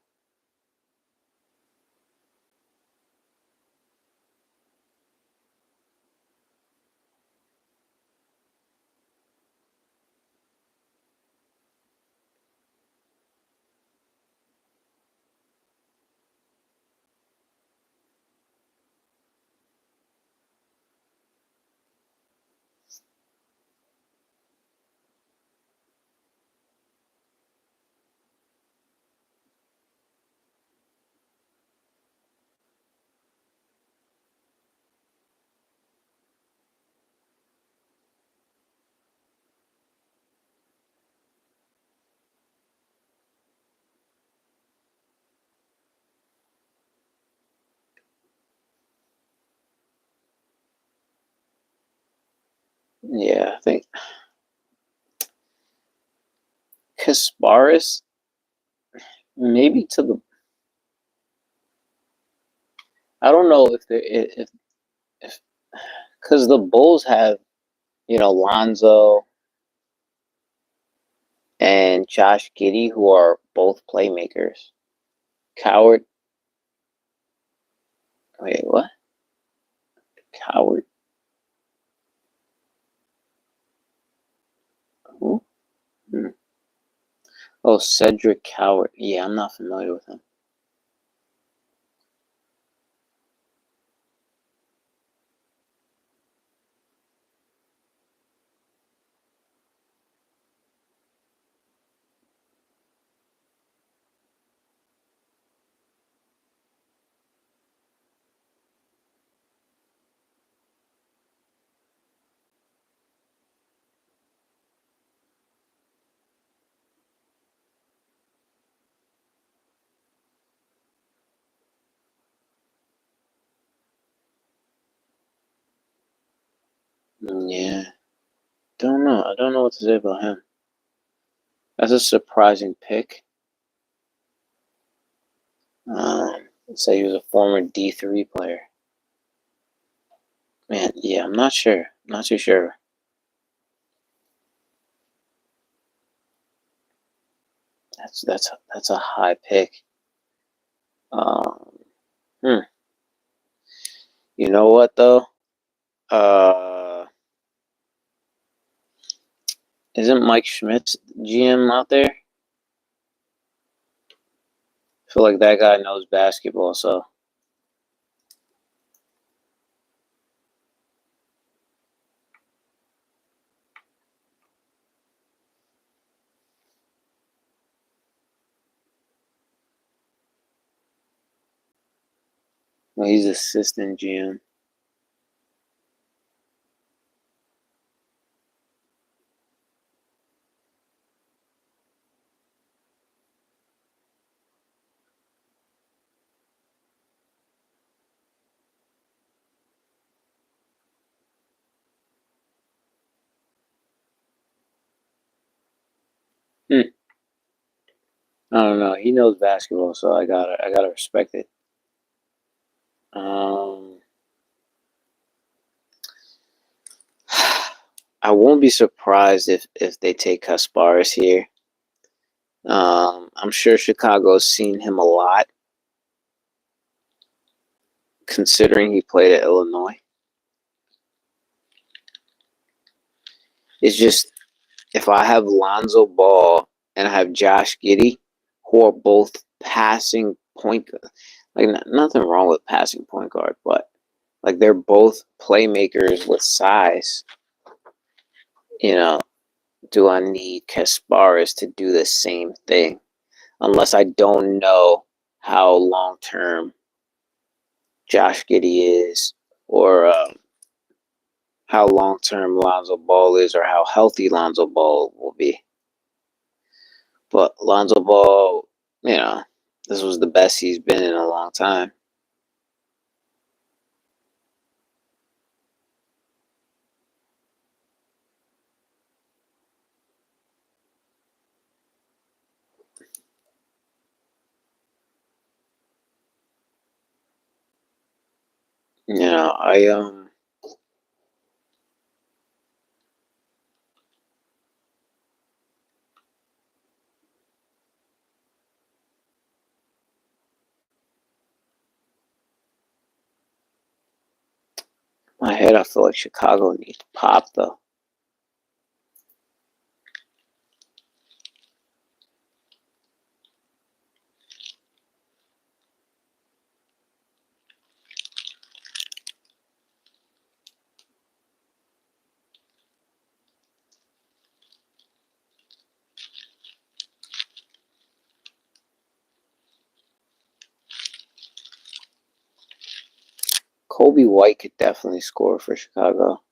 Yeah, I think Kasparis maybe to the. I don't know if they if because the Bulls have Lonzo and Josh Giddey who are both playmakers. Coward, wait, what? Coward? Who? Hmm. Oh, Cedric Coward. Yeah, I'm not familiar with him. Yeah, don't know. I don't know what to say about him. That's a surprising pick. Say he was a former D3 player. Man, yeah, I'm not sure. Not too sure. That's a high pick. Um, hmm. You know what though? Uh, isn't Mike Schmidt's GM out there? I feel like that guy knows basketball, so well, he's assistant GM. Hmm. I don't know. He knows basketball, so I gotta respect it. Um, I won't be surprised if they take Kasparis here. I'm sure Chicago's seen him a lot, considering he played at Illinois. It's just if I have Lonzo Ball and I have Josh Giddey, who are both passing point, like nothing wrong with passing point guard, but like they're both playmakers with size. You know, do I need Kasparis to do the same thing? Unless I don't know how long term Josh Giddey is, or how long term Lonzo Ball is, or how healthy Lonzo Ball will be. But Lonzo Ball, you know, this was the best he's been in a long time. I my head, I feel like Chicago needs pop though. Kobe White could definitely score for Chicago.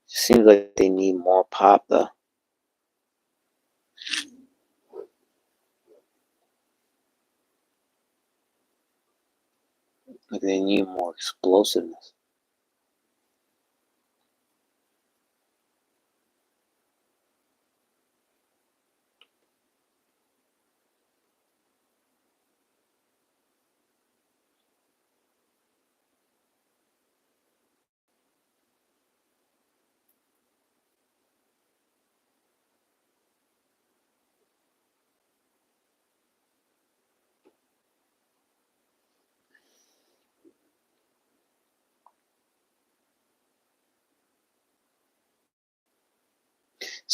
Seems like they need more pop though. Like they need more explosiveness.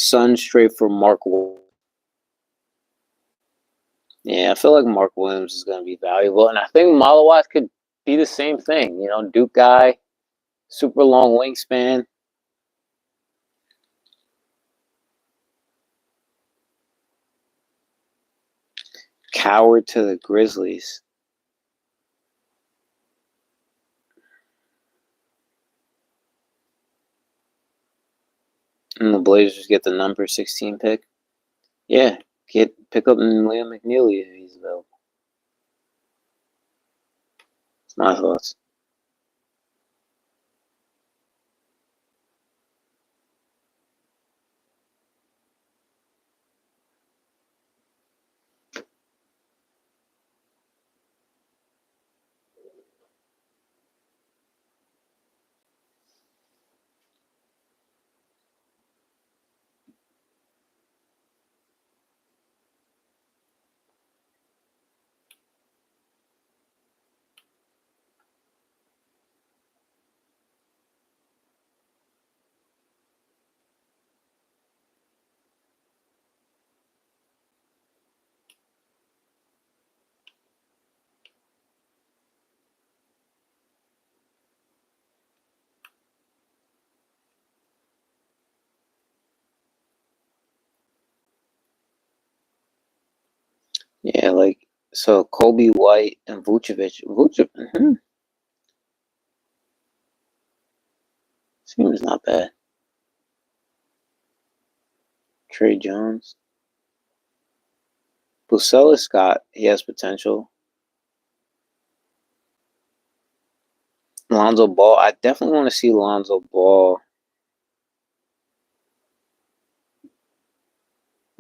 Sun straight for Mark. Yeah, I feel like Mark Williams is going to be valuable, and I think Malawat could be the same thing. Duke guy, super long wingspan. Coward to the Grizzlies. And the Blazers get the number 16 pick. Yeah, pick up Liam McNeely if he's available. That's my thoughts. Yeah, so Kobe White and Vucevic. Seems not bad. Trey Jones. Bucella's he has potential. Lonzo Ball. I definitely want to see Lonzo Ball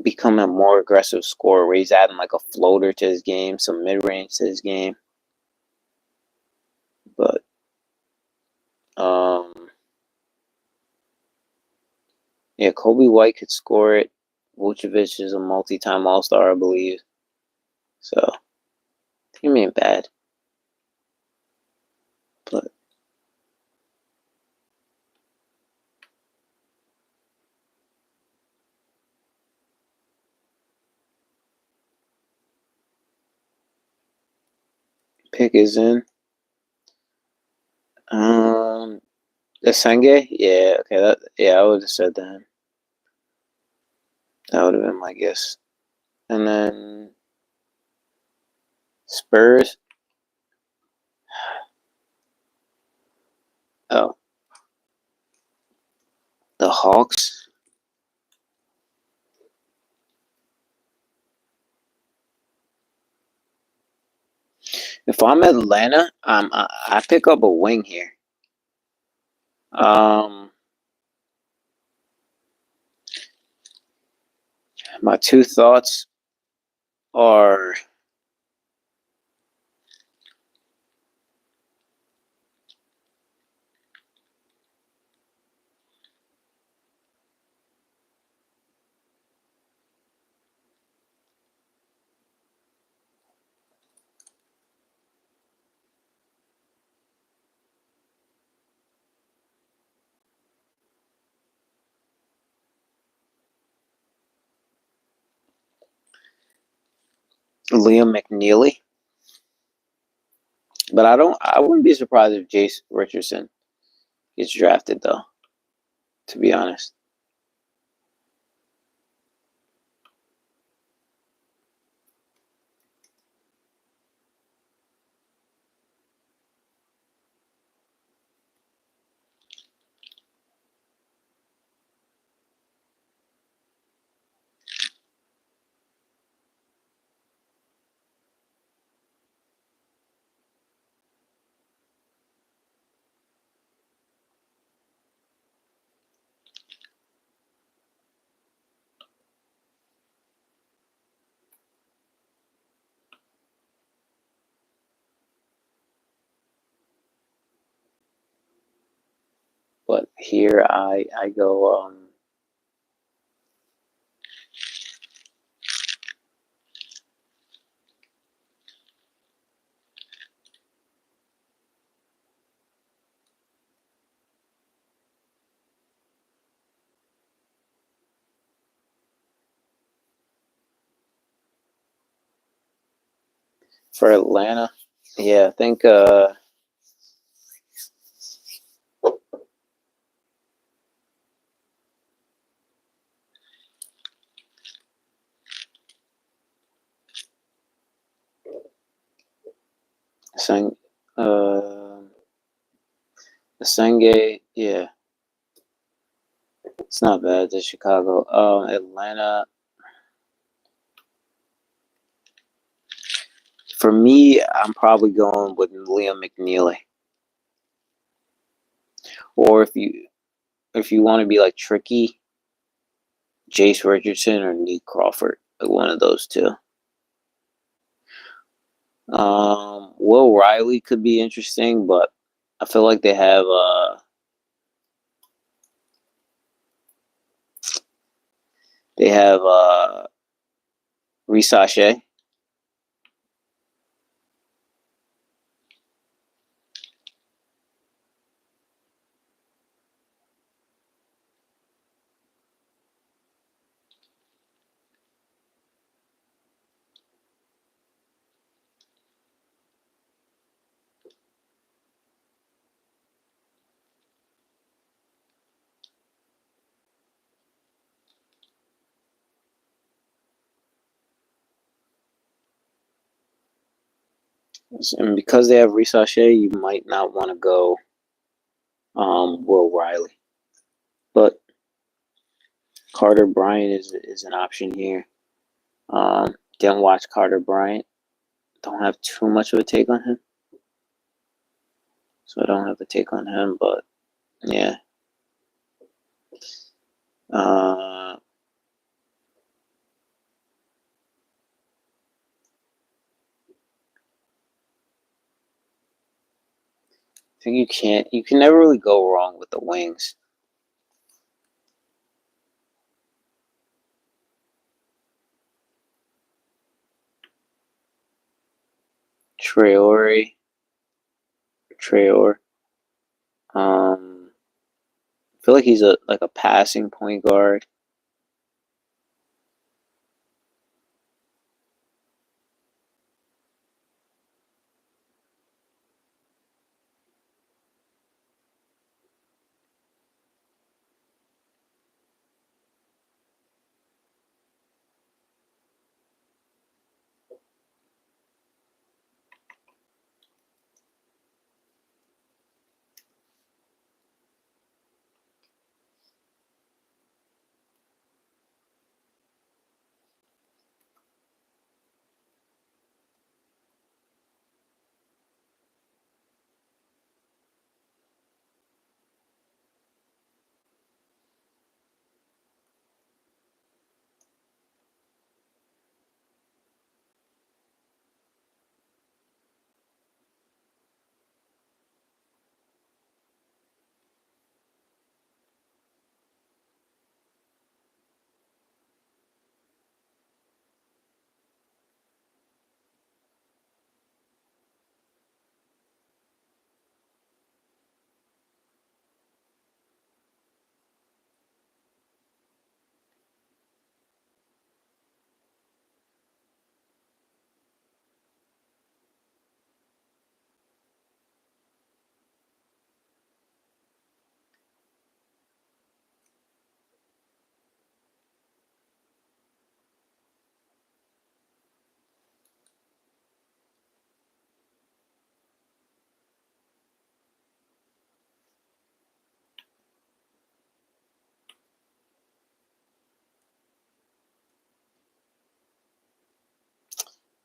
become a more aggressive scorer where he's adding like a floater to his game, some mid range to his game. But yeah, Kobe White could score it. Vucevic is a multi-time All-Star, I believe. So team ain't bad. But pick is in. Senge? Yeah, okay. I would have said that. That would have been my guess. And then Spurs. Oh, the Hawks. If I'm Atlanta, I pick up a wing here. My two thoughts are Liam McNeely, but I wouldn't be surprised if Jace Richardson gets drafted though, to be honest. But here I go For Atlanta, yeah, I think Sang uh Senge, yeah, it's not bad to Chicago. Atlanta, for me, I'm probably going with Liam McNeely. Or if you want to be like tricky, Jace Richardson or Nate Crawford, like one of those two. Will Riley could be interesting, but I feel like they have Reese. And because they have Reese, you might not want to go Will Riley. But Carter Bryant is an option here. Didn't watch Carter Bryant. Don't have too much of a take on him. So I don't have a take on him, but yeah. Uh, I think you can never really go wrong with the wings. Traore, Traore. I feel like he's a passing point guard.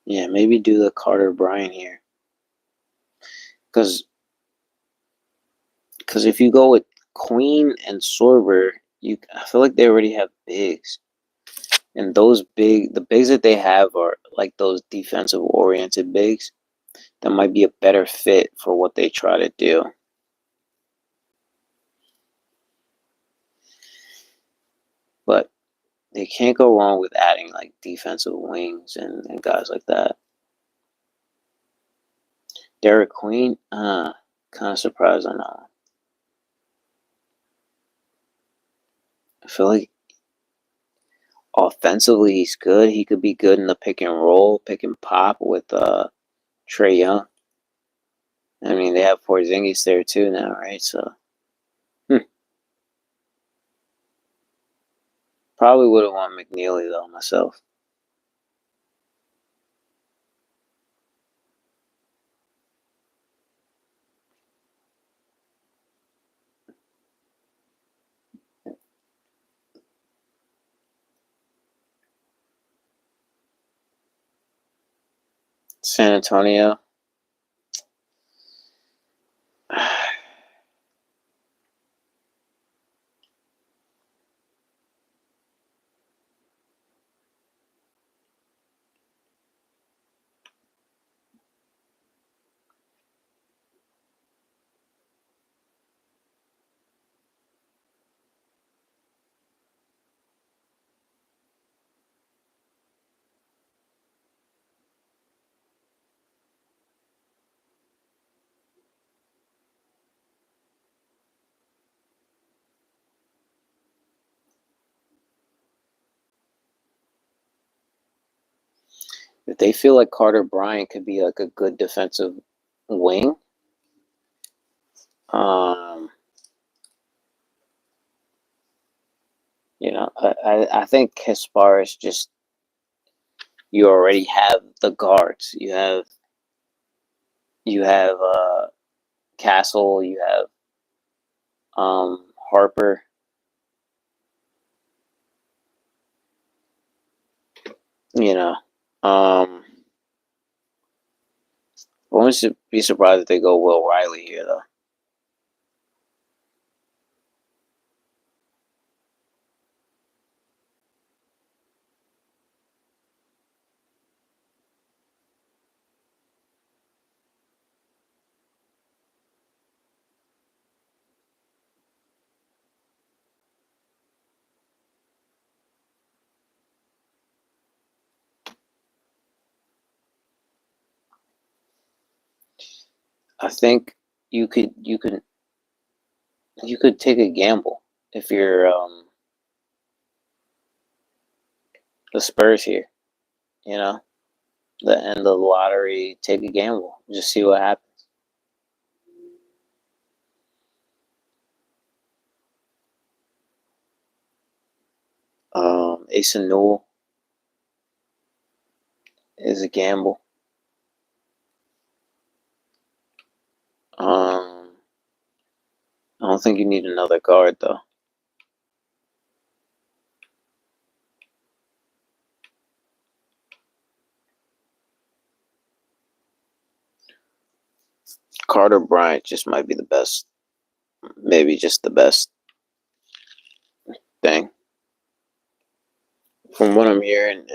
Yeah, maybe do the Carter Bryant here. Because if you go with Queen and Sorber, I feel like they already have bigs. And the bigs that they have are like those defensive oriented bigs that might be a better fit for what they try to do. But they can't go wrong with adding like defensive wings and guys like that. Derek Queen, kind of surprised on that. I feel like offensively he's good. He could be good in the pick and roll, pick and pop with Trae Young. I mean, they have Porzingis there too now, right? So probably would have won McNeely though myself. San Antonio. If they feel like Carter Bryant could be like a good defensive wing, um, I think Kasparis just you already have the guards. You have Castle. You have Harper. You know, um, I wouldn't be surprised if they go Will Riley here though. I think you could you could you could take a gamble if you're the Spurs here. You know, the end of the lottery, take a gamble, just see what happens. Asa Newell is a gamble. I don't think you need another guard though. Carter Bryant just might be the best, maybe just the best thing. From what I'm hearing,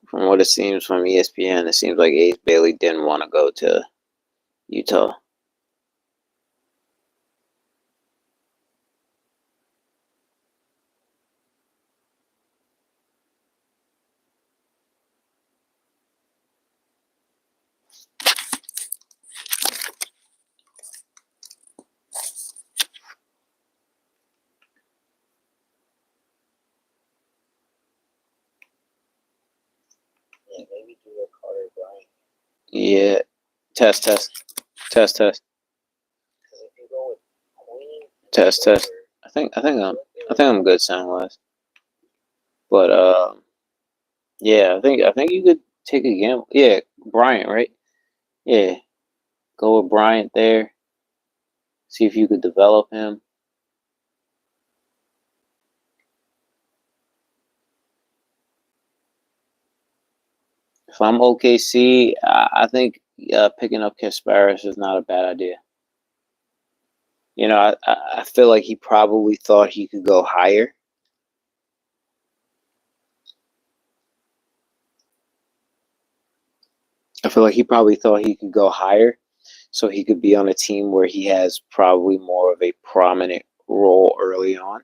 from what it seems from ESPN, it seems like Ace Bailey didn't want to go to Utah. Yeah, maybe do a Carter Bryant. Yeah, test. Test. I think I'm good sound wise. But yeah, I think you could take a gamble. Yeah, Bryant, right? Yeah, go with Bryant there. See if you could develop him. If I'm OKC, I think picking up Kasparis is not a bad idea. I feel like he probably thought he could go higher. I feel like he probably thought he could go higher, so he could be on a team where he has probably more of a prominent role early on.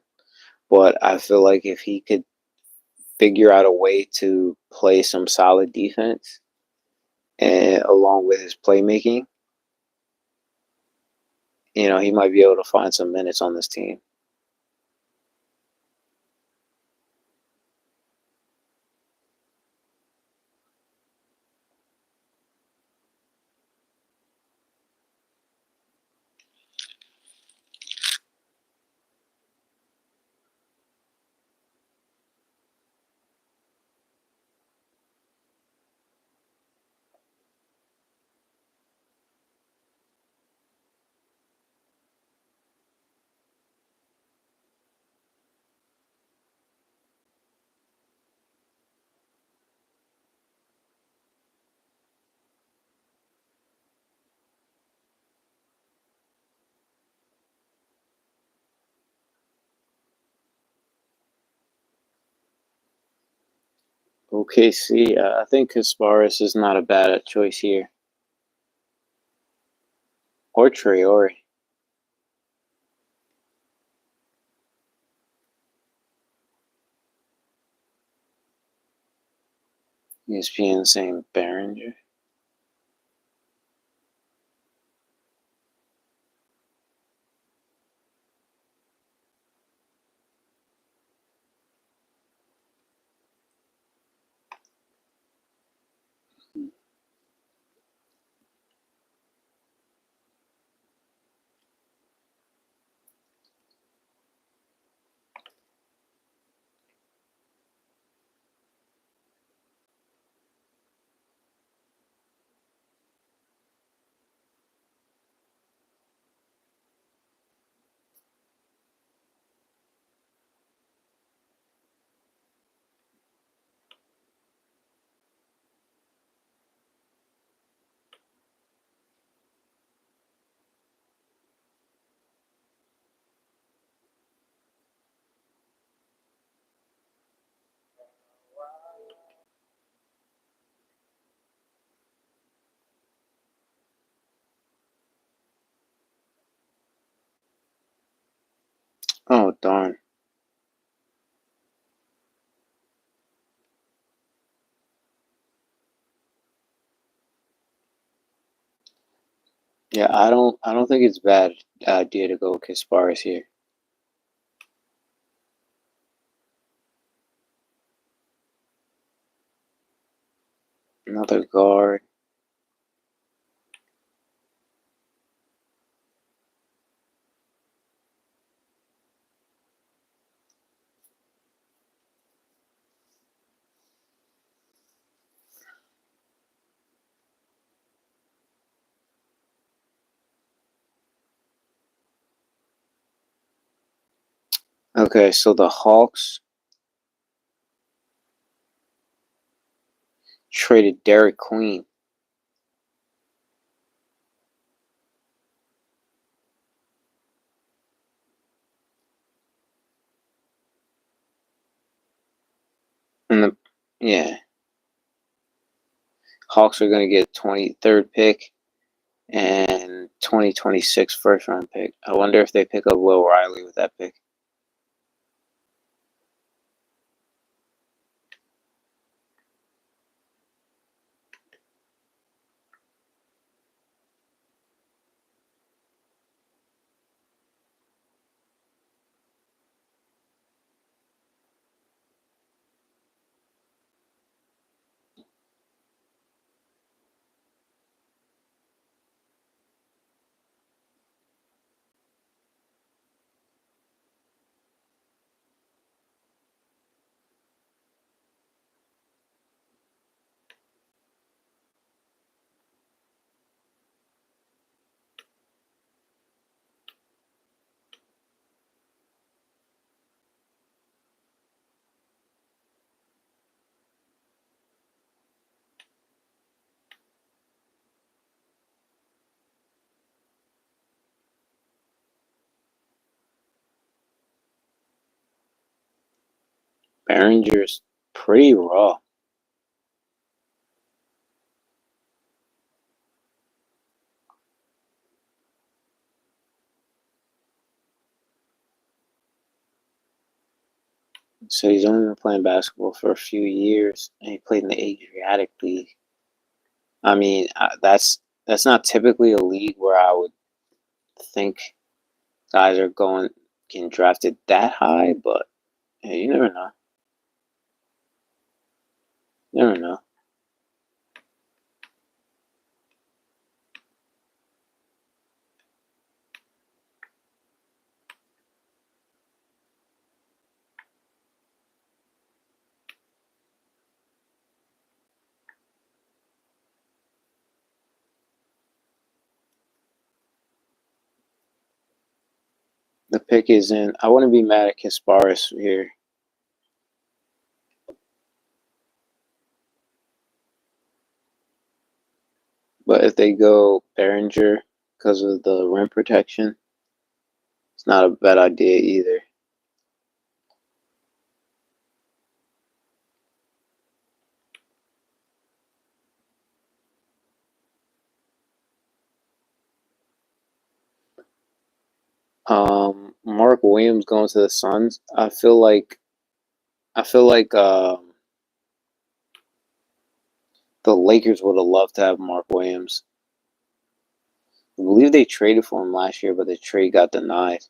But I feel like if he could figure out a way to play some solid defense and along with his playmaking, he might be able to find some minutes on this team. OKC, I think Kasparis is not a bad choice here. Or Traore. ESPN saying Behringer. Oh, darn. Yeah, I don't think it's a bad idea to go with Kasparis here. Another guard. Okay, so the Hawks traded Derek Queen. And yeah, Hawks are going to get 23rd pick and 2026 first round pick. I wonder if they pick up Will Riley with that pick. Behringer's pretty raw. So he's only been playing basketball for a few years, and he played in the Adriatic League. I mean, that's not typically a league where I would think guys are getting drafted that high, but hey, you never know. Never know. The pick is in. I wouldn't be mad at Kasparis here. But if they go Behringer because of the rim protection, it's not a bad idea either. Mark Williams going to the Suns. I feel like the Lakers would have loved to have Mark Williams. I believe they traded for him last year, but the trade got denied.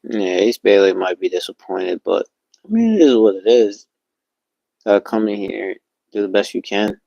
Yeah, Ace Bailey might be disappointed, but I mean, it is what it is. Come in here, do the best you can.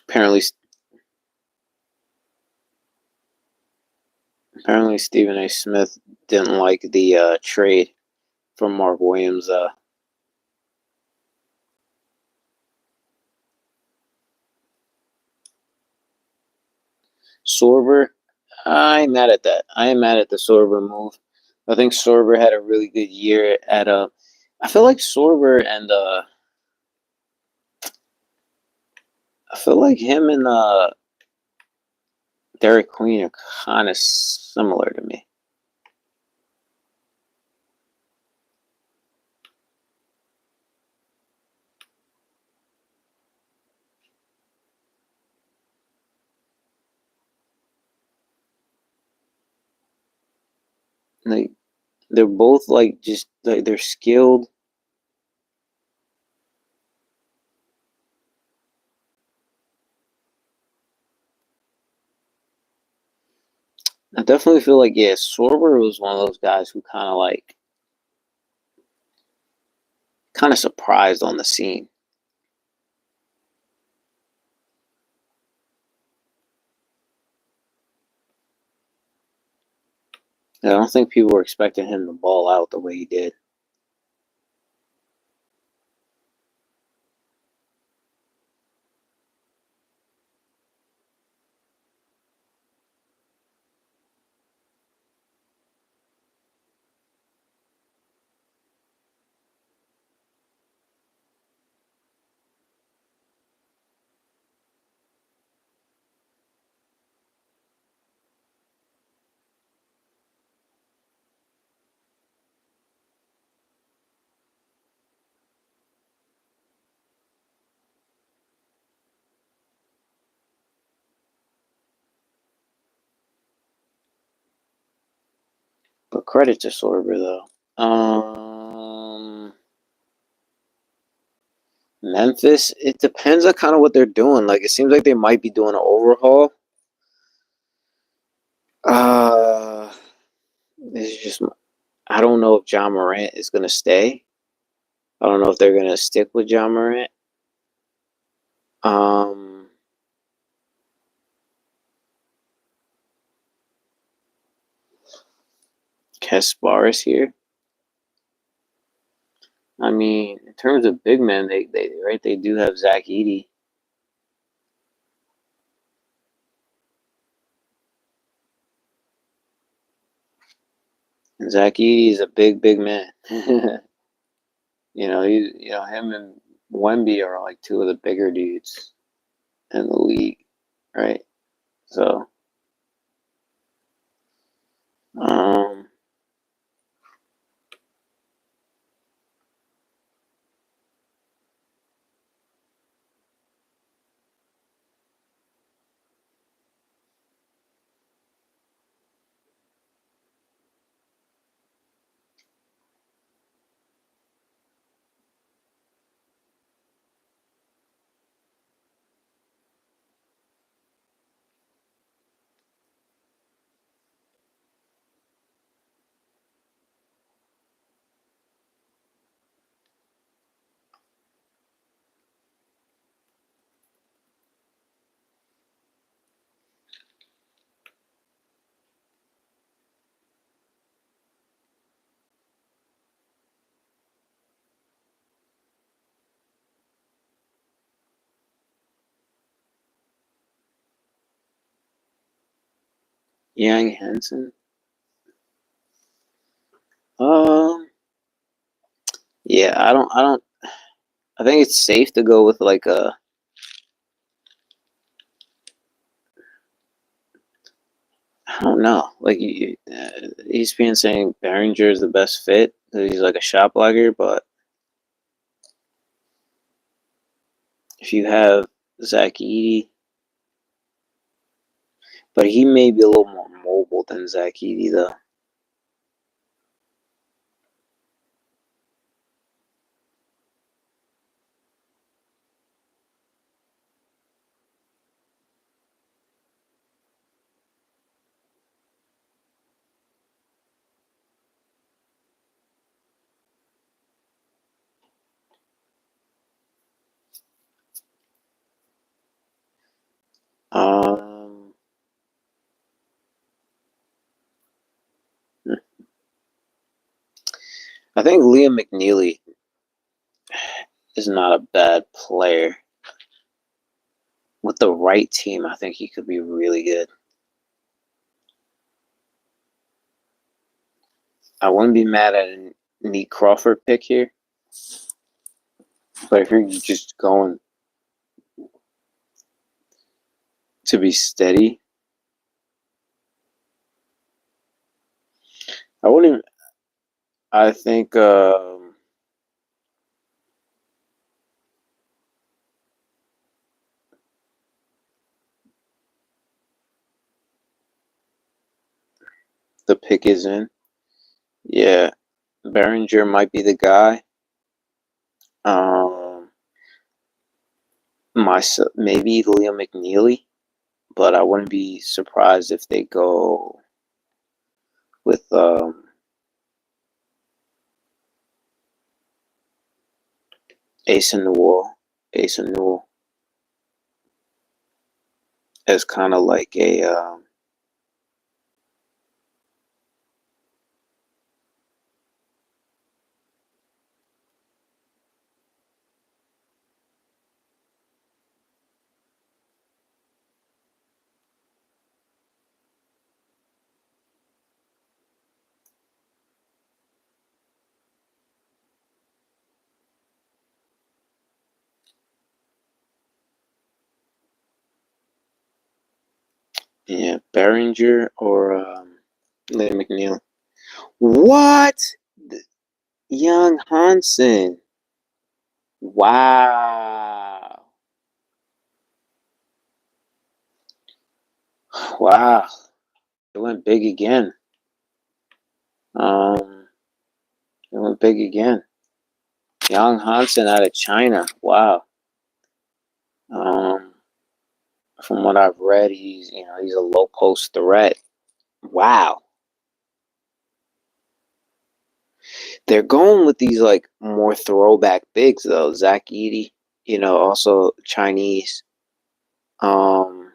Apparently, apparently Stephen A. Smith didn't like the trade from Mark Williams. Sorber, I ain't mad at that. I ain't mad at the Sorber move. I think Sorber had a really good year at I feel like Sorber and I feel like him and Derek Queen are kind of similar to me. Like they're both like just like they're skilled. I definitely feel like yeah, Sorber was one of those guys who kind of surprised on the scene. I don't think people were expecting him to ball out the way he did. But credit to Sorber though. Memphis, it depends on kind of what they're doing. Like it seems like they might be doing an overhaul. Uh, it's just I don't know if Ja Morant is gonna stay. I don't know if they're gonna stick with Ja Morant. Um, Kasparis here. I mean, in terms of big men, they do have Zach Edey. And Zach Edey is a big man. Him and Wemby are like two of the bigger dudes in the league, right? So, um, Yang Henson. Um, yeah, I think it's safe to go with like a. I don't know. Like ESPN saying Behringer is the best fit. He's like a shot blocker, but if you have Zach Edey, but he may be a little more mobile than Zach Edey, though. Um, I think Liam McNeely is not a bad player. With the right team, I think he could be really good. I wouldn't be mad at a Nate Crawford pick here, but if you're just going to be steady, I wouldn't. I think the pick is in. Yeah, Behringer might be the guy. Um, maybe Liam McNeely, but I wouldn't be surprised if they go with Ace Newell. Ace Newell as kind of like a yeah, Behringer or Liam McNeely. What? Young Hansen. Wow. Wow. It went big again. It went big again. Young Hansen out of China. Wow. Um, from what I've read, he's a low post threat. Wow. They're going with these like more throwback bigs though. Zach Edey, also Chinese. Um,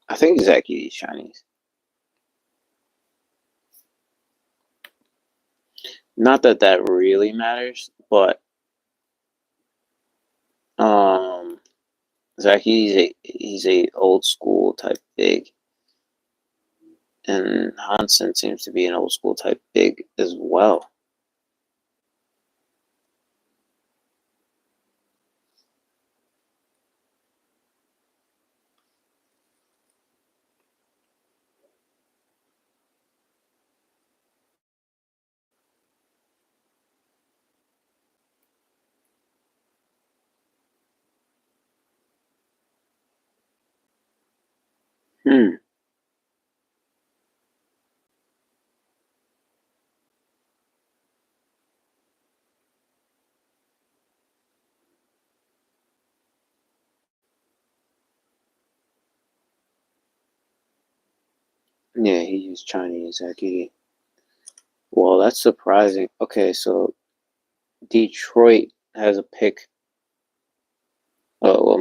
I think Zach Edey's Chinese. Not that that really matters, but um, Zach, he's a old school type big, and Hansen seems to be an old school type big as well. Hmm. Yeah, he's Chinese. Well, that's surprising. Okay, so Detroit has a pick. Oh, well,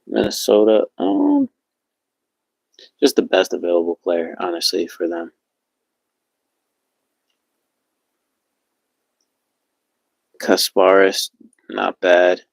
Minnesota. Just the best available player, honestly, for them. Kasparis, not bad.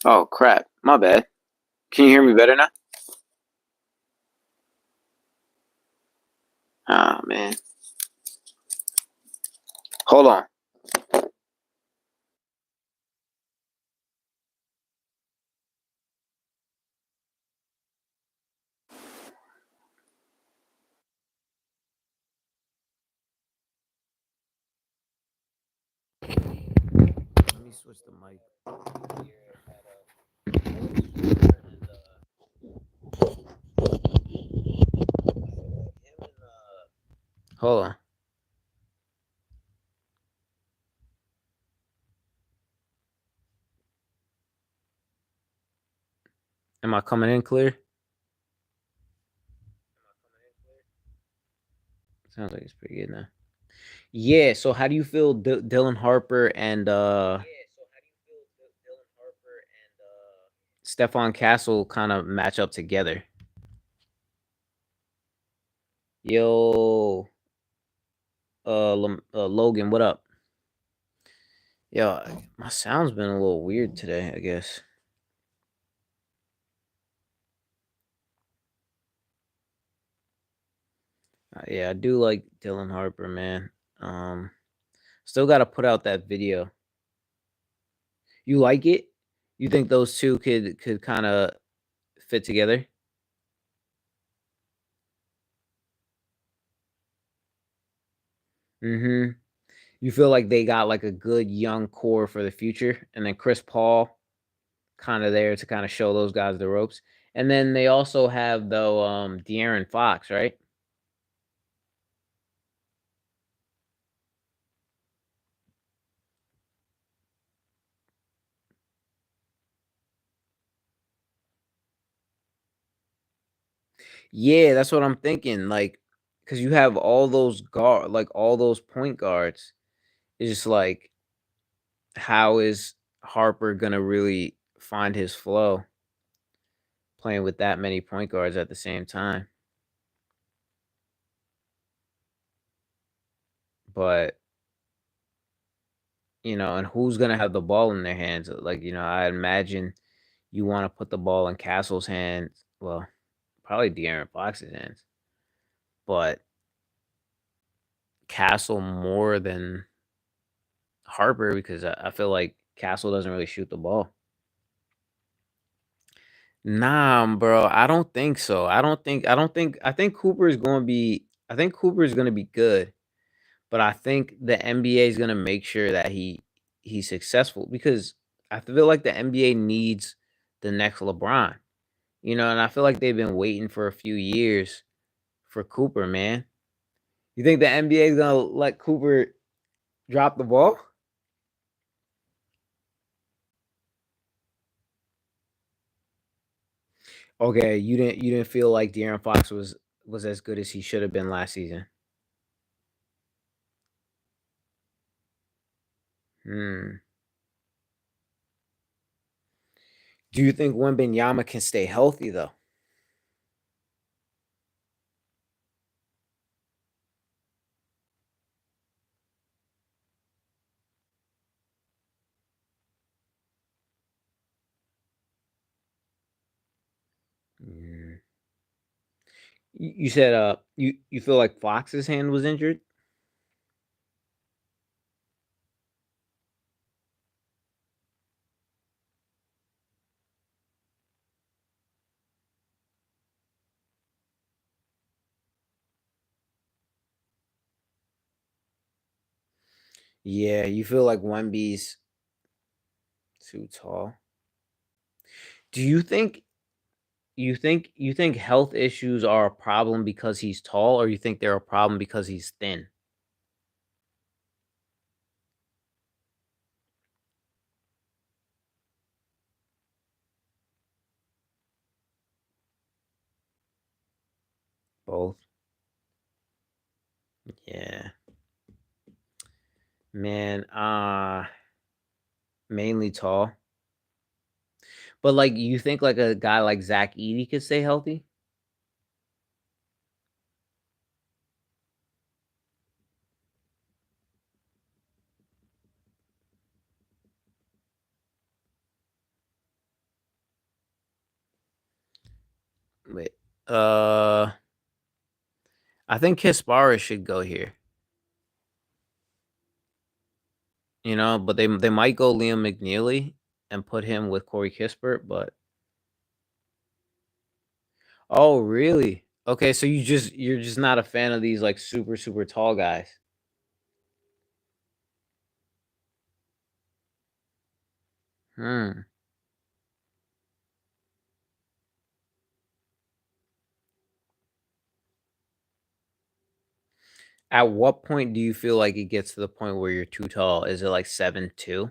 Oh crap. My bad. Can you hear me better now? Ah man. Hold on. Let me switch the mic. Hold on. Am I coming in clear? Sounds like it's pretty good now. Yeah, so how do you feel Dylan Harper and Stephon Castle kind of match up together? Yo, Logan, what up? Yo, my sound's been a little weird today, I guess. Yeah, I do like Dylan Harper, man. Um, Still got to put out that video. You like it? You think those two could kind of fit together? Mm-hmm. You feel like they got like a good young core for the future, and then Chris Paul kind of there to kind of show those guys the ropes. And then they also have though De'Aaron Fox, right? Yeah, that's what I'm thinking. Like, because you have all those guard, like all those point guards. It's just like, how is Harper gonna really find his flow playing with that many point guards at the same time? But and who's gonna have the ball in their hands? Like, I imagine you want to put the ball in Castle's hands. Well, probably De'Aaron Fox's hands, but Castle more than Harper because I feel like Castle doesn't really shoot the ball. Nah, bro, I don't think so. I think Cooper is going to be. I think Cooper is going to be good, but I think the NBA is going to make sure that he's successful because I feel like the NBA needs the next LeBron. And I feel like they've been waiting for a few years for Cooper, man. You think the NBA is gonna let Cooper drop the ball? Okay, you didn't feel like De'Aaron Fox was as good as he should have been last season. Hmm. Do you think Wembenyama can stay healthy though? Mm. You said you feel like Fox's hand was injured? Yeah, you feel like Wemby's too tall. Do you think health issues are a problem because he's tall, or you think they're a problem because he's thin? Both. Yeah. Man, mainly tall. But like you think like a guy like Zach Edey could stay healthy? Wait. Uh, I think Kasparov should go here. You know, but they might go Liam McNeely and put him with Corey Kispert, but oh, really? Okay, so you're just not a fan of these like super tall guys. Hmm. At what point do you feel like it gets to the point where you're too tall? Is it like 7'2"?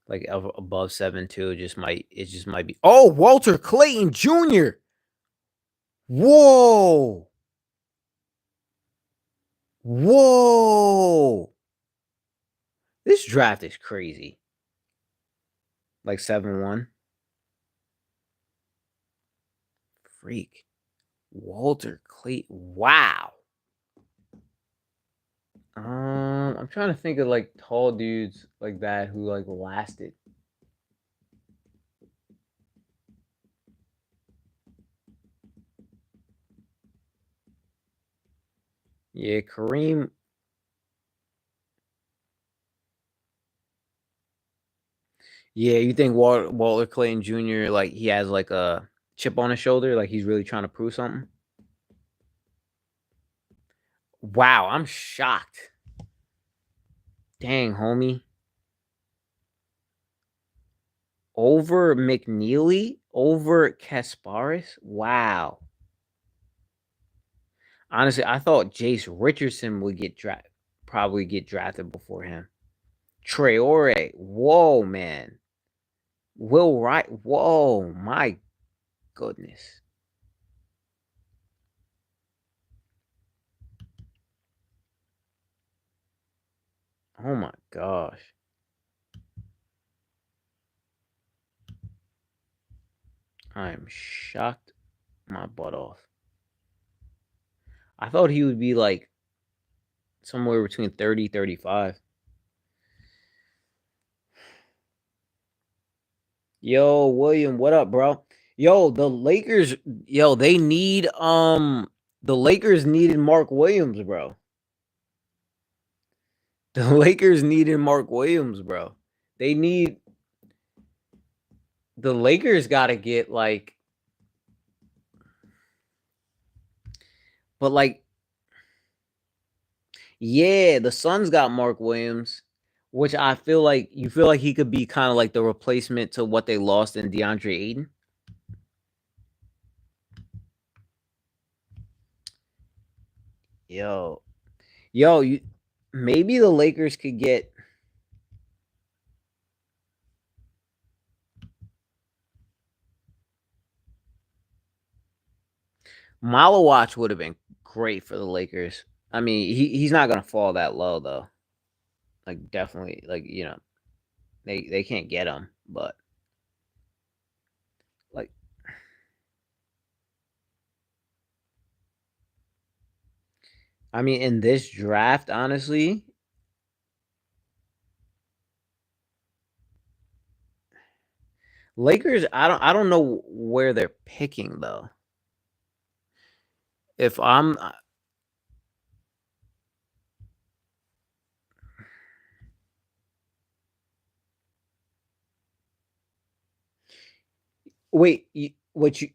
Like above 7'2", it just might be. Oh, Walter Clayton Jr. Whoa. Whoa. This draft is crazy. Like 7'1". Freak. Walter Clayton. Wow. I'm trying to think of like tall dudes like that who like lasted. Yeah, Kareem. Yeah, you think Walter Clayton Jr. like he has like a chip on his shoulder, like he's really trying to prove something? Wow, I'm shocked. Dang, homie. Over McNeely? Over Kasparis? Wow. Honestly, I thought Jace Richardson would probably get drafted before him. Traore. Whoa, man. Will Wright. Whoa, my goodness. Oh my gosh. I am shocked my butt off. I thought he would be like somewhere between 30, 35. Yo, William, what up, bro? Yo, the Lakers, yo, the Lakers needed Mark Williams, bro. The Lakers needed Mark Williams, bro. They need the Lakers got to get like but like yeah, the Suns got Mark Williams, which I feel like you feel like he could be kind of like the replacement to what they lost in DeAndre Ayton. Yo, yo, you maybe the Lakers could get Malawatch would have been great for the Lakers. I mean, he's not gonna fall that low though. Like definitely, like they can't get him, but like I mean, in this draft, honestly, Lakers. I don't know where they're picking though. If I'm wait, what you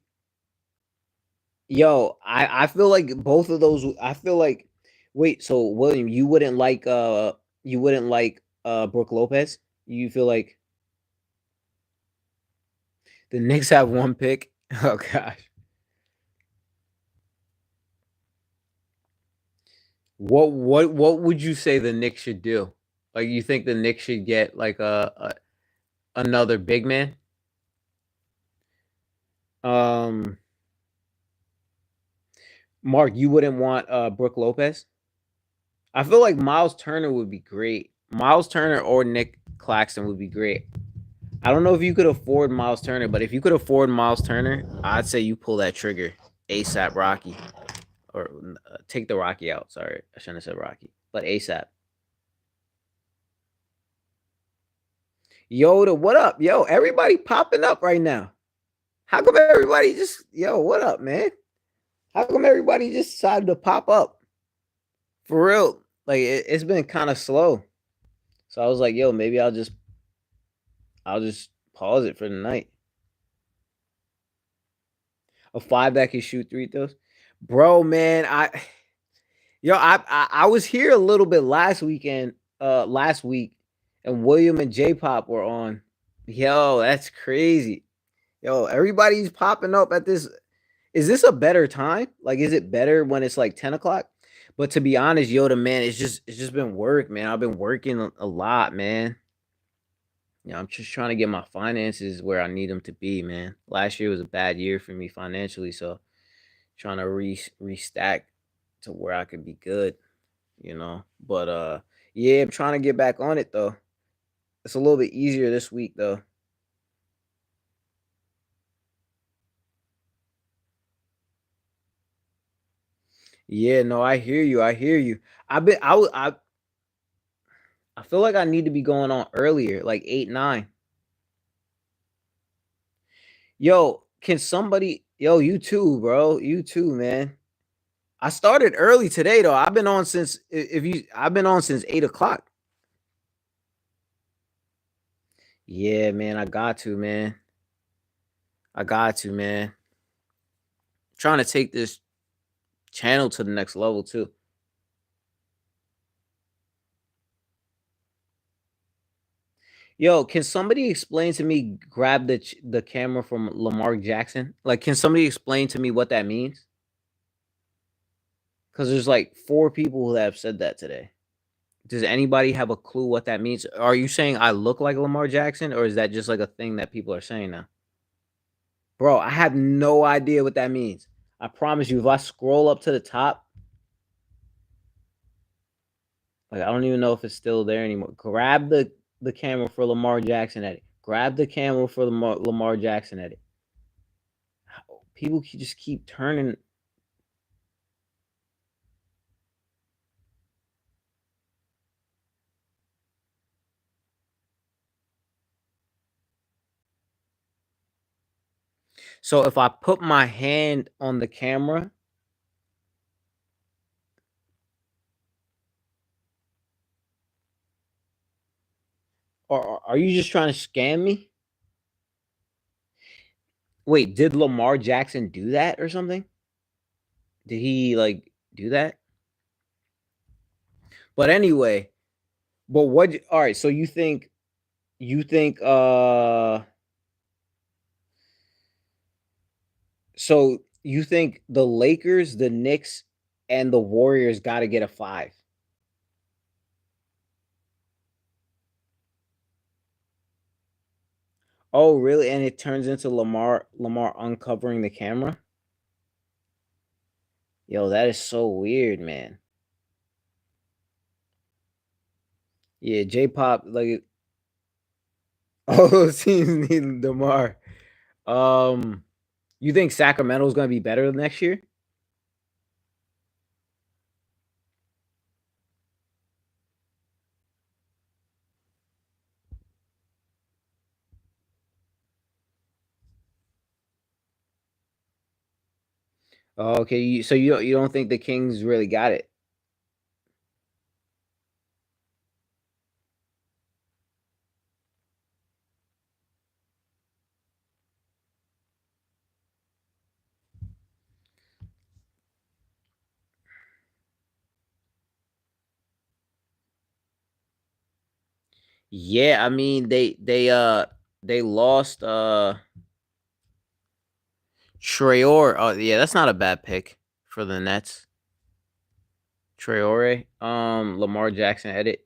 yo, I feel like both of those. I feel like wait, so William, you wouldn't like Brooke Lopez. You feel like the Knicks have one pick. Oh gosh. What would you say the Knicks should do? Like you think the Knicks should get like a another big man? Um Mark, you wouldn't want Brooke Lopez? I feel like Miles Turner would be great. Miles Turner or Nick Claxton would be great. I don't know if you could afford Miles Turner, but if you could afford Miles Turner, I'd say you pull that trigger ASAP Rocky or take the Rocky out. Sorry, I shouldn't have said Rocky, but ASAP. Yoda, what up? Yo, everybody popping up right now. How come everybody just yo, what up, man? How come everybody just decided to pop up? For real. Like it's been kind of slow. So I was like, yo, maybe I'll just pause it for the night. A five that can shoot three throws. Bro, man, I was here a little bit last week, and William and J Pop were on. Yo, that's crazy. Yo, everybody's popping up at this. Is this a better time? Like, is it better when it's like 10 o'clock? But to be honest, Yoda, man, it's just been work, man. I've been working a lot, man. I'm just trying to get my finances where I need them to be, man. Last year was a bad year for me financially, so trying to restack to where I could be good. But yeah, I'm trying to get back on it though. It's a little bit easier this week though. Yeah, no, I hear you. I hear you. I've been I feel like I need to be going on earlier, like 8, 9. Yo, can somebody yo, you too, bro. You too, man. I started early today though. I've been on since if you I've been on since 8 o'clock. Yeah, man. I got to, man. I got to, man. Trying to take this channel to the next level too. Yo, can somebody explain to me grab the camera from Lamar Jackson? Like, can somebody explain to me what that means? Because there's like four people that have said that today. Does anybody have a clue what that means? Are you saying I look like Lamar Jackson, or is that just like a thing that people are saying now? Bro, I have no idea what that means. I promise you, if I scroll up to the top, like I don't even know if it's still there anymore. Grab the camera for Lamar Jackson edit. Grab the camera for Lamar Jackson edit. People just keep turning. So if I put my hand on the camera, or are you just trying to scam me? Wait, did Lamar Jackson do that or something? Did he like do that? But anyway, but what all right, so you think so you think the Lakers, the Knicks, and the Warriors gotta get a 5. Oh, really? And it turns into Lamar uncovering the camera? Yo, that is so weird, man. Yeah, J-pop, like all those teams need Lamar. Um, you think Sacramento's gonna be better next year? Oh, okay. So you don't think the Kings really got it? Yeah, I mean they lost Traore. Oh yeah, that's not a bad pick for the Nets. Traore, Lamar Jackson edit.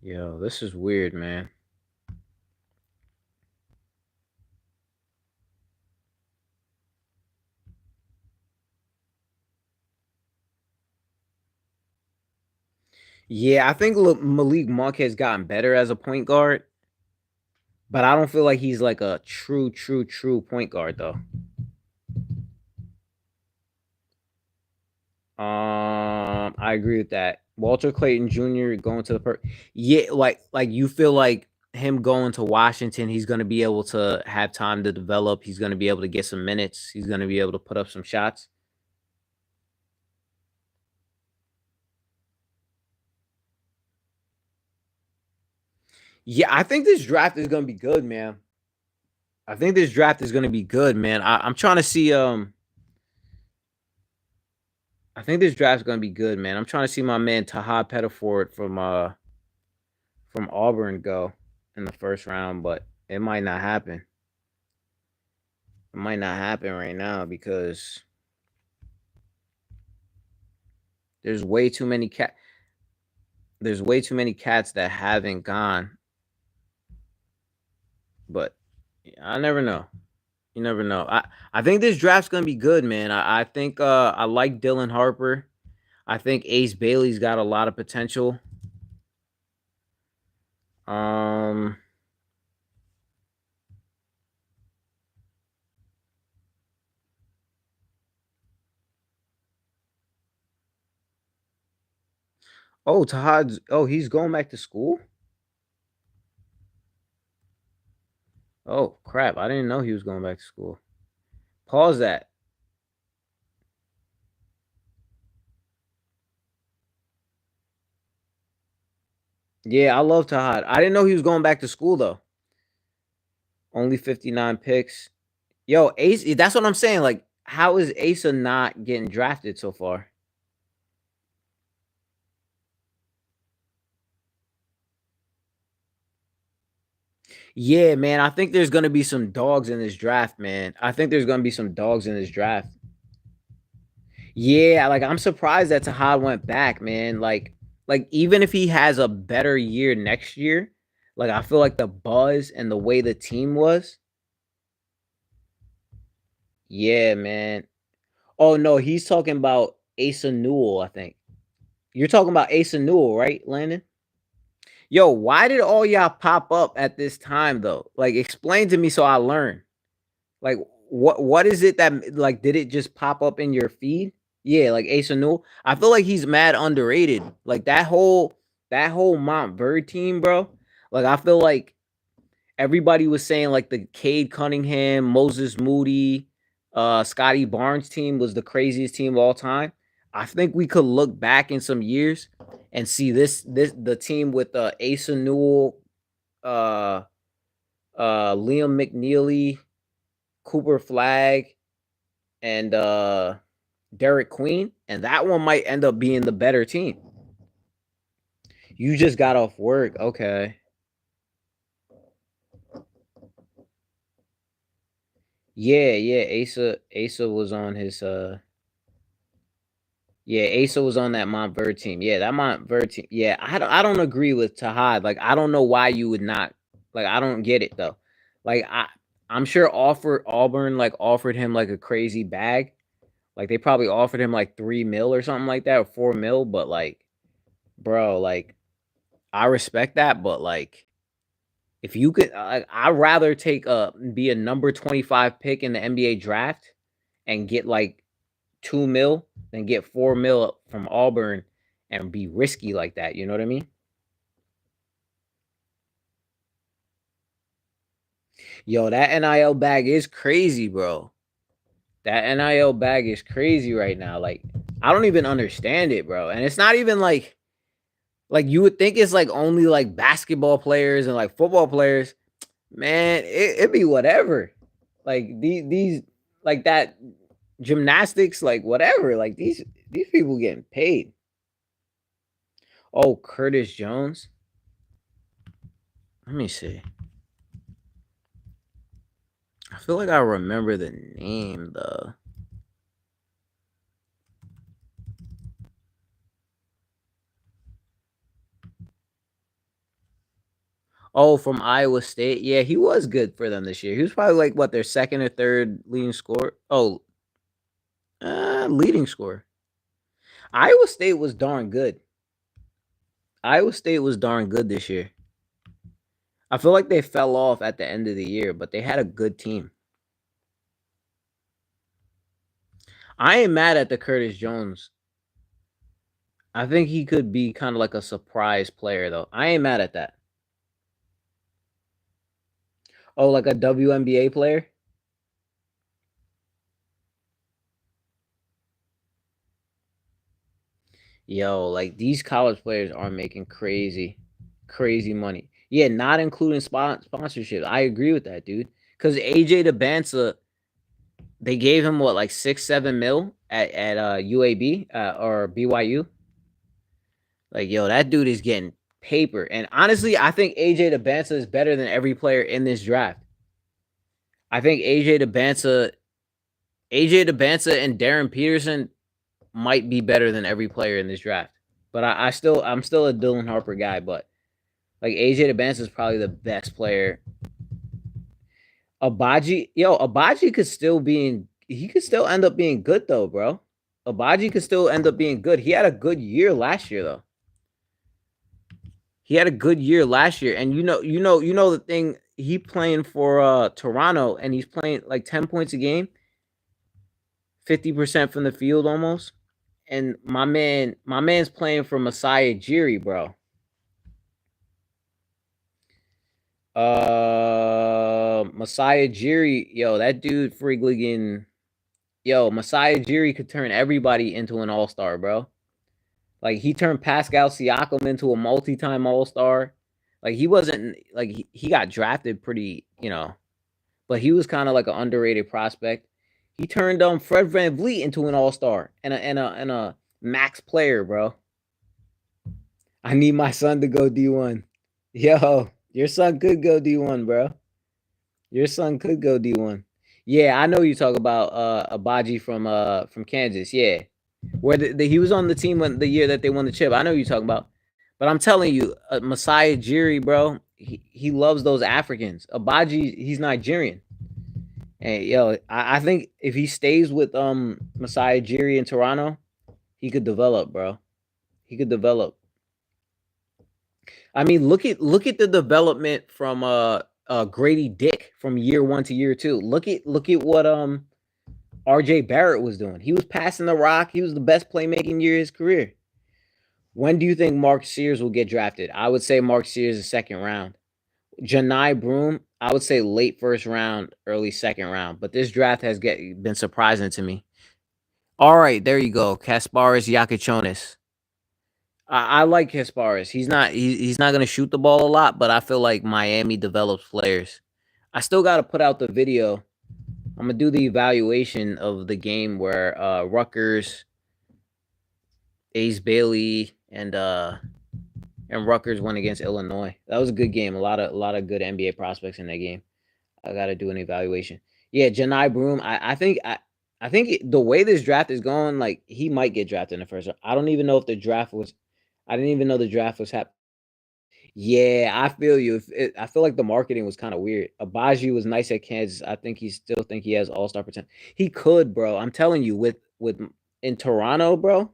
Yo, this is weird, man. Yeah, I think Malik Monk has gotten better as a point guard, but I don't feel like he's like a true point guard though. I agree with that. Walter Clayton Jr. going to the yeah, like you feel like him going to Washington, he's going to be able to have time to develop. He's going to be able to get some minutes. He's going to be able to put up some shots. Yeah, I think this draft is going to be good, man. I think this draft is going to be good, man. I'm trying to see. I think this draft is going to be good, man. I'm trying to see my man Tahad Pettiford from Auburn go in the first round, but it might not happen. It might not happen right now because there's way too many there's way too many cats that haven't gone. But I never know. You never know. I think this draft's gonna be good, man. I think I like Dylan Harper. I think Ace Bailey's got a lot of potential. Um oh Tahad's he's going back to school? Oh crap. I didn't know he was going back to school. Pause that. Yeah, I love Tahad. I didn't know he was going back to school though. Only 59 picks. Yo, Ace, that's what I'm saying. Like, how is Asa not getting drafted so far? Yeah, man. I think there's gonna be some dogs in this draft, man. I think there's gonna be some dogs in this draft. Yeah, like I'm surprised that Tahad went back, man. Like even if he has a better year next year, like I feel like the buzz and the way the team was, yeah, man. Oh no, he's talking about Asa Newell, I think. You're talking about Asa Newell, right, Landon? Yo, why did all y'all pop up at this time though? Like explain to me so I learn. Like what is it that like did it just pop up in your feed? Yeah, like Asa Newell. I feel like he's mad underrated. Like that whole Montverde team, bro. Like I feel like everybody was saying like the Cade Cunningham, Moses Moody, Scotty Barnes team was the craziest team of all time. I think we could look back in some years and see this the team with Asa Newell, uh Liam McNeely, Cooper Flag, and Derek Queen, and that one might end up being the better team. You just got off work, okay? Yeah, yeah. Asa was on his yeah, Asa was on that Montverde team. Yeah, that Montverde team. Yeah, I don't agree with Tahad. Like I don't know why you would not like I don't get it though. Like I'm sure offered Auburn like offered him like a crazy bag. Like they probably offered him like 3 mil or something like that or 4 mil, but like bro, like I respect that, but like if you could I'd rather take a be a number 25 pick in the NBA draft and get like 2 mil than get 4 mil from Auburn and be risky like that. You know what I mean? Yo, that NIL bag is crazy, bro. That NIL bag is crazy right now. Like, I don't even understand it, bro. And it's not even like you would think it's like only like basketball players and like football players. Man, it be whatever. Like these like that gymnastics, like whatever. Like these people getting paid. Oh, Curtis Jones. Let me see. I feel like I remember the name though. Oh, from Iowa State. Yeah, he was good for them this year. He was probably like what their second or third leading score. Oh, leading score. Iowa State was darn good. Iowa State was darn good this year. I feel like they fell off at the end of the year, but they had a good team. I ain't mad at the Curtis Jones. I think he could be kind of like a surprise player, though. I ain't mad at that. Oh, like a WNBA player? Yo, like these college players are making crazy money. Yeah, not including sponsorship. I agree with that, dude. Because AJ DeBanza, they gave him what, like 6-7 mil at UAB or BYU. Like, yo, that dude is getting paper. And honestly, I think AJ DeBanza is better than every player in this draft. I think AJ DeBanza and Darren Peterson might be better than every player in this draft. But I'm still a Dylan Harper guy. But like AJ DeBanza is probably the best player. Abaji could still he could still end up being good though, bro. Abaji could still end up being good. He had a good year last year though. He had a good year last year, and you know the thing. He playing for Toronto, and he's playing like 10 points a game, 50% from the field almost. And my man's playing for Masai Ujiri, bro. Masai Ujiri, yo, that dude freaking, yo, Masai Ujiri could turn everybody into an all-star, bro. Like he turned Pascal Siakam into a multi-time all-star. Like he wasn't like he got drafted pretty, but he was kind of like an underrated prospect. He turned Fred VanVleet into an all-star and a max player, bro. I need my son to go D1. Yo, your son could go D1, bro. Your son could go D1. Yeah, I know you talk about Abaji from Kansas. Yeah, where he was on the team when the year that they won the chip. I know you talking about. But I'm telling you, Masai Ujiri, bro, he loves those Africans. Abaji, he's Nigerian. And yo, I think if he stays with Masai Ujiri in Toronto, he could develop, bro. He could develop. I mean, look at the development from Grady Dick from year 1 to year 2. Look at what RJ Barrett was doing. He was passing the rock. He was the best playmaking year of his career. When do you think Mark Sears will get drafted? I would say Mark Sears is second round. Janai Broom, I would say late first round, early second round. But this draft has been surprising to me. All right, there you go. Kasparis Yakichonis. I like Kasparis. He's not gonna shoot the ball a lot, but I feel like Miami develops players. I still gotta put out the video. I'm gonna do the evaluation of the game where Rutgers, Ace Bailey, and Rutgers went against Illinois. That was a good game. A lot of good NBA prospects in that game. I gotta do an evaluation. Yeah, Janai Broom. I think the way this draft is going, like he might get drafted in the first round. I don't even know if the draft was. I didn't even know the draft was happening. Yeah, I feel you. I feel like the marketing was kind of weird. Abaji was nice at Kansas. I think he has all-star potential. He could, bro. I'm telling you, with in Toronto, bro.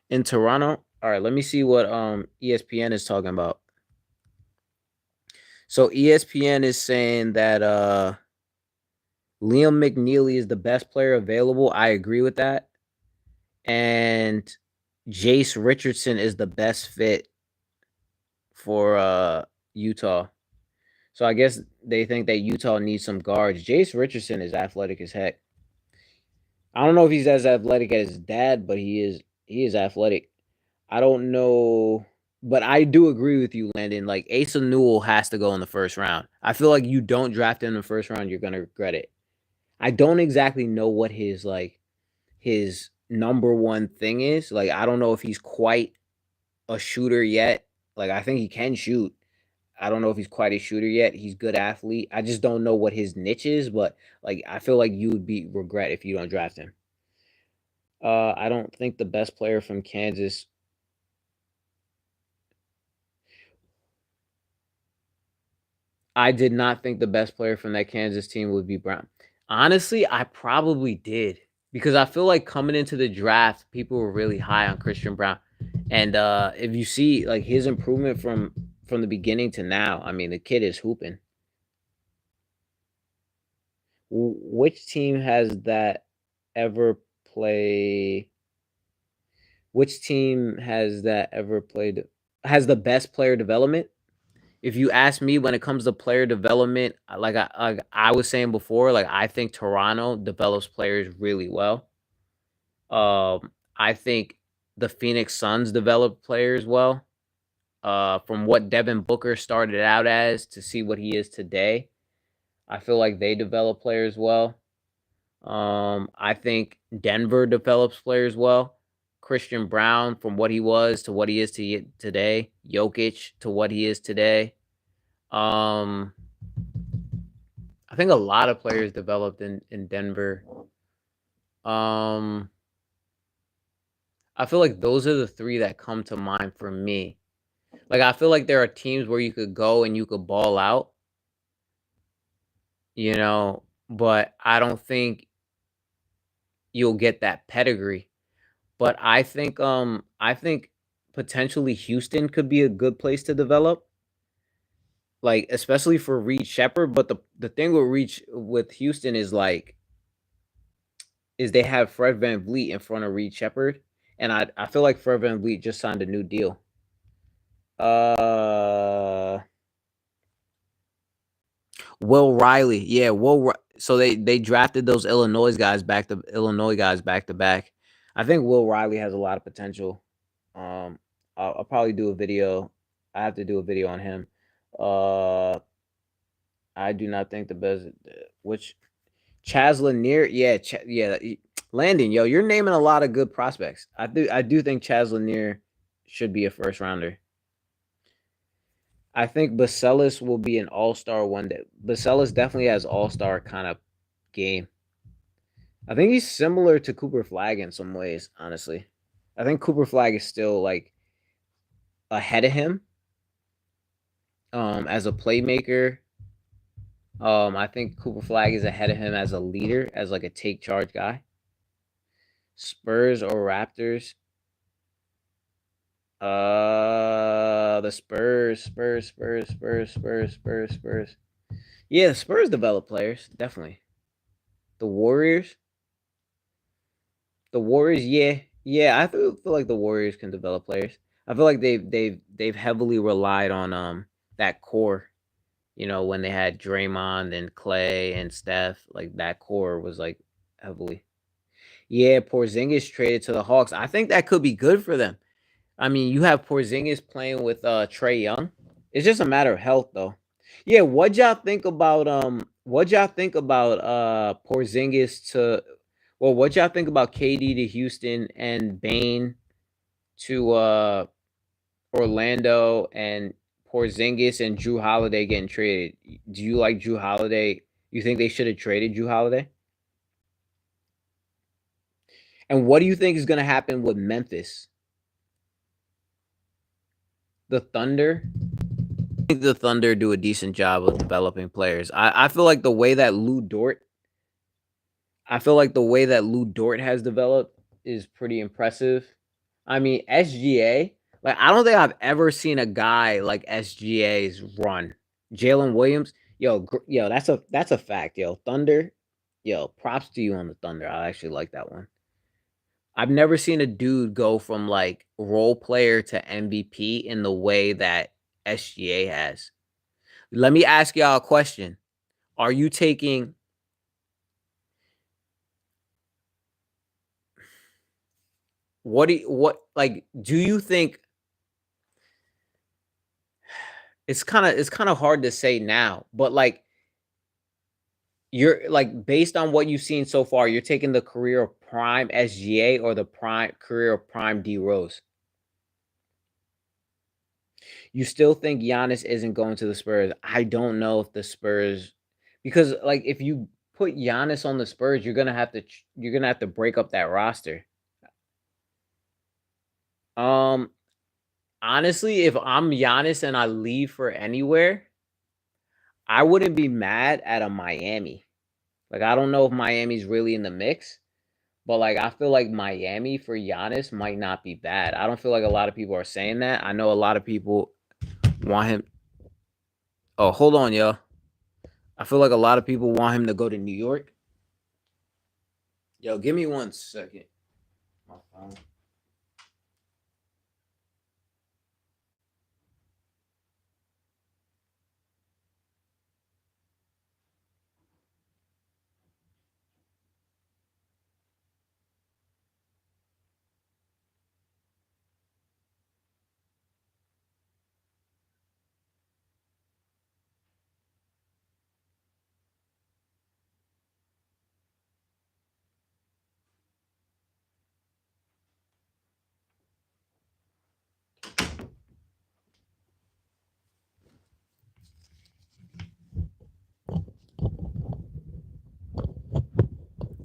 In Toronto. All right, let me see what ESPN is talking about. So ESPN is saying that Liam McNeely is the best player available. I agree with that. And Jace Richardson is the best fit for Utah. So I guess they think that Utah needs some guards. Jace Richardson is athletic as heck. I don't know if he's as athletic as his dad, but he is athletic. I don't know, but I do agree with you, Landon. Like Asa Newell has to go in the first round. I feel like you don't draft him in the first round, you're gonna regret it. I don't exactly know what his number one thing is. Like I don't know if he's quite a shooter yet. Like I think he can shoot. I don't know if he's quite a shooter yet. He's a good athlete. I just don't know what his niche is, but like I feel like you would be regret if you don't draft him. I don't think the best player from Kansas. I did not think the best player from that Kansas team would be Brown. Honestly, I probably did because I feel like coming into the draft, people were really high on Christian Brown. And if you see like his improvement from the beginning to now, I mean, the kid is hooping. Which team has that ever play? Which team has that ever played? Has the best player development? If you ask me, when it comes to player development, like I was saying before, like I think Toronto develops players really well. I think the Phoenix Suns develop players well. From what Devin Booker started out as to see what he is today, I feel like they develop players well. I think Denver develops players well. Christian Brown, from what he was to what he is today. Jokic to what he is today. Um, I think a lot of players developed in Denver. Um, I feel like those are the three that come to mind for me. Like I feel like there are teams where you could go and you could ball out, you know, but I don't think you'll get that pedigree. But I think potentially Houston could be a good place to develop, like especially for Reed Shepard. But the thing with Houston is like is they have Fred Van Vliet in front of Reed Shepard, and I feel like Fred Van Vliet just signed a new deal. Uh, Will Riley, yeah, so they drafted those Illinois guys back to back. I think Will Riley has a lot of potential. Um, I'll probably do a video. I have to do a video on him. Uh, I do not think the best. Which Chaz Lanier, yeah, Landon, yo, you're naming a lot of good prospects. I do think Chaz Lanier should be a first rounder. I think Basellis will be an all-star one day. Basellis definitely has all-star kind of game. I think he's similar to Cooper Flag in some ways, honestly. I think Cooper Flag is still like ahead of him as a playmaker. I think Cooper Flag is ahead of him as a leader, as like a take charge guy. Spurs or Raptors? The Spurs. Yeah, the Spurs develop players, definitely. The Warriors? The Warriors, yeah. Yeah, I feel like the Warriors can develop players. I feel like they've heavily relied on that core. You know, when they had Draymond and Clay and Steph, like that core was like heavily. Yeah, Porzingis traded to the Hawks. I think that could be good for them. I mean, you have Porzingis playing with Trey Young. It's just a matter of health though. Yeah, what y'all think about Porzingis to what y'all think about KD to Houston and Bane to Orlando and Porzingis and Drew Holiday getting traded? Do you like Drew Holiday? You think they should have traded Drew Holiday? And what do you think is going to happen with Memphis? The Thunder? I think the Thunder do a decent job of developing players. I feel like the way that Lou Dort has developed is pretty impressive. I mean, SGA, like I don't think I've ever seen a guy like SGA's run. Jalen Williams, yo, that's a fact, yo. Thunder, yo, props to you on the Thunder. I actually like that one. I've never seen a dude go from like role player to MVP in the way that SGA has. Let me ask y'all a question. Are you taking do you think it's kind of hard to say now, but like you're like based on what you've seen so far, you're taking the career of prime SGA or the prime career of prime D Rose. You still think Giannis isn't going to the Spurs? I don't know if the Spurs, because like if you put Giannis on the Spurs, you're gonna have to break up that roster. Um, Honestly, if I'm Giannis and I leave for anywhere, I wouldn't be mad at a Miami. Like I don't know if Miami's really in the mix, But like I feel like Miami for Giannis might not be bad. I don't feel like a lot of people are saying that. I know a lot of people want him. Oh, hold on, yo. I feel like a lot of people want him to go to New York. Yo, give me 1 second. My phone.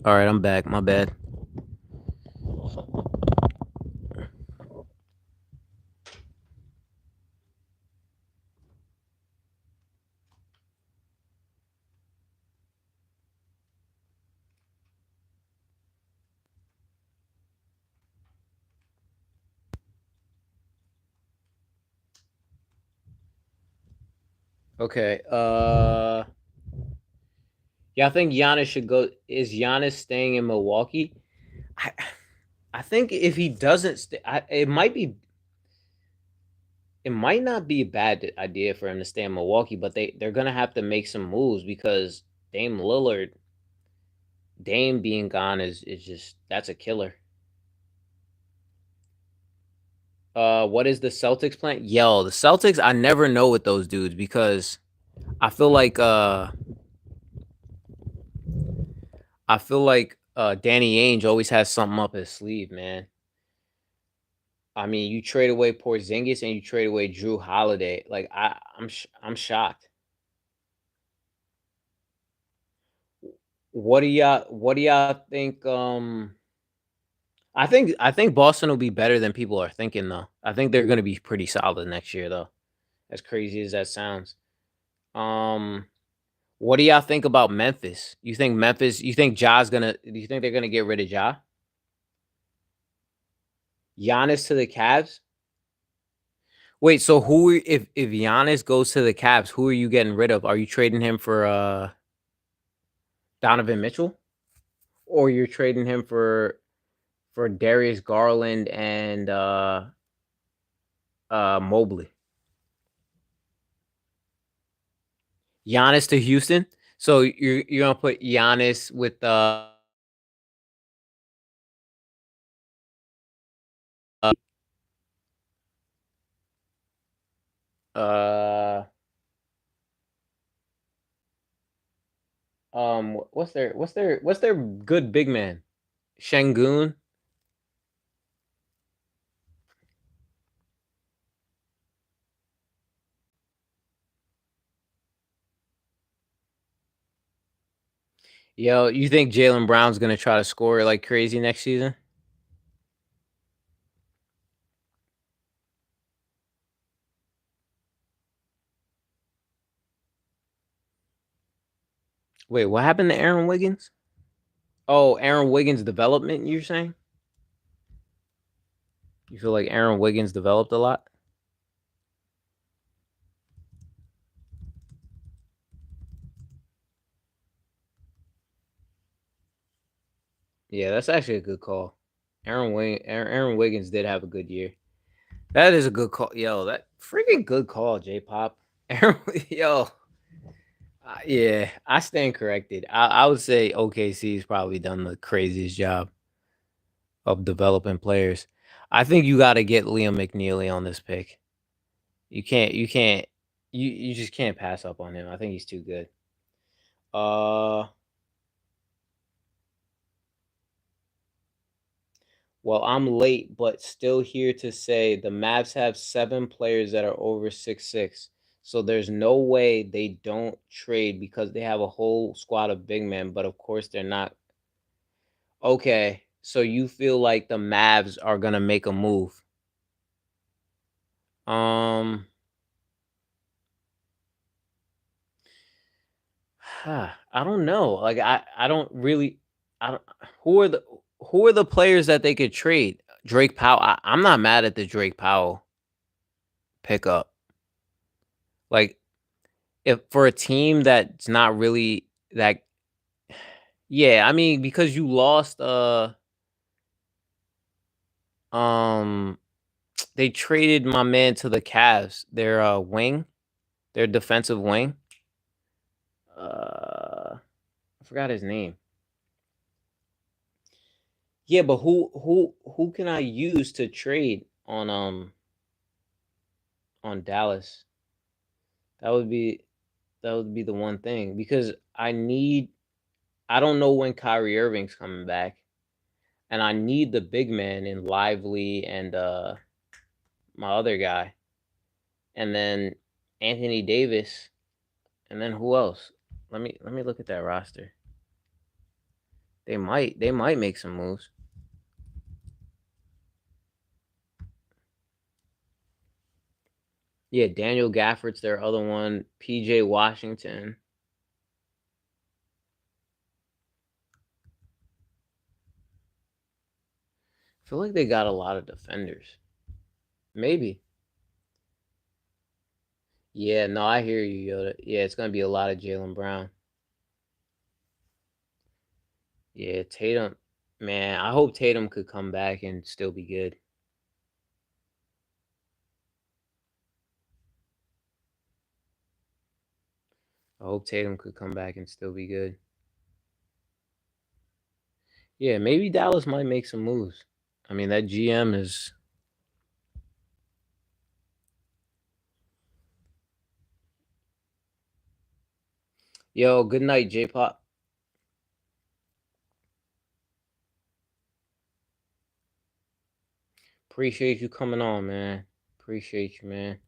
All right, I'm back. My bad. Okay. Yeah, I think Giannis should go. Is Giannis staying in Milwaukee? I, I think if he doesn't stay, it might be. It might not be a bad idea for him to stay in Milwaukee, but they're gonna have to make some moves because Dame Lillard, Dame being gone is just that's a killer. What is the Celtics plan? Yo, the Celtics. I never know with those dudes because I feel like Danny Ainge always has something up his sleeve, man. I mean, you trade away Porzingis and you trade away Drew Holiday. Like I'm shocked. What do y'all think? I think Boston will be better than people are thinking though. I think they're gonna be pretty solid next year though. As crazy as that sounds. Um, what do y'all think about Memphis? You think Memphis? You think Ja's gonna? Do you think they're gonna get rid of Ja? Giannis to the Cavs? Wait, so if Giannis goes to the Cavs, who are you getting rid of? Are you trading him for Donovan Mitchell, or you're trading him for Darius Garland and Mobley? Giannis to Houston. So you're gonna put Giannis with uh what's their good big man? Shengun. Yo, you think Jalen Brown's gonna try to score like crazy next season? Wait, what happened to Aaron Wiggins? Oh, Aaron Wiggins development, you're saying? You feel like Aaron Wiggins developed a lot? Yeah, that's actually a good call. Aaron Wiggins did have a good year. That is a good call. Yo, that freaking good call, J Pop. Aaron, yo, yeah, I stand corrected. I would say OKC's probably done the craziest job of developing players. I think you got to get Liam McNeely on this pick. You just can't pass up on him. I think he's too good. Uh, well, I'm late, but still here to say the Mavs have 7 players that are over 6'6". So there's no way they don't trade because they have a whole squad of big men, but of course they're not. Okay, so you feel like the Mavs are gonna make a move? Um, I don't know. Like I don't really. I don't. Who are the who are the players that they could trade? Drake Powell. I'm not mad at the Drake Powell pickup. Like, if for a team that's not really that, yeah, I mean, because you lost um they traded my man to the Cavs, their wing, their defensive wing. I forgot his name. Yeah, but who can I use to trade on Dallas? That would be that would be the one thing, because I don't know when Kyrie Irving's coming back, and I need the big man in Lively and my other guy, and then Anthony Davis, and then who else? Let me look at that roster. They might make some moves. Yeah, Daniel Gafford's their other one. PJ Washington. I feel like they got a lot of defenders. Maybe. Yeah, no, I hear you, Yoda. Yeah, it's gonna be a lot of Jalen Brown. Yeah, Tatum. Man, I hope Tatum could come back and still be good. I hope Tatum could come back and still be good. Yeah, maybe Dallas might make some moves. I mean, that GM is. Yo, good night, J Pop. Appreciate you coming on, man. Appreciate you, man.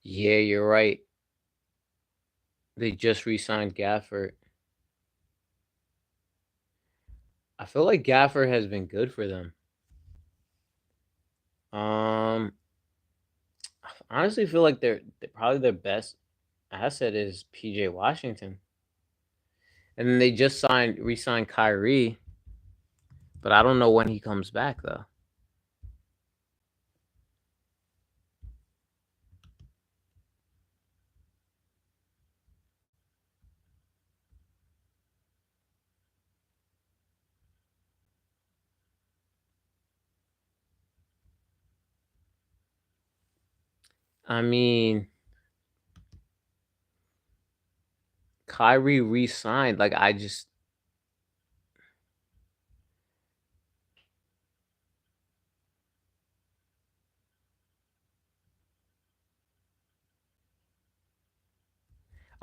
Yeah, you're right. They just re-signed Gafford. I feel like Gafford has been good for them. Um, I honestly feel like they're probably their best asset is PJ Washington. And then they just re-signed Kyrie, but I don't know when he comes back though. I mean, Kyrie re-signed. Like, I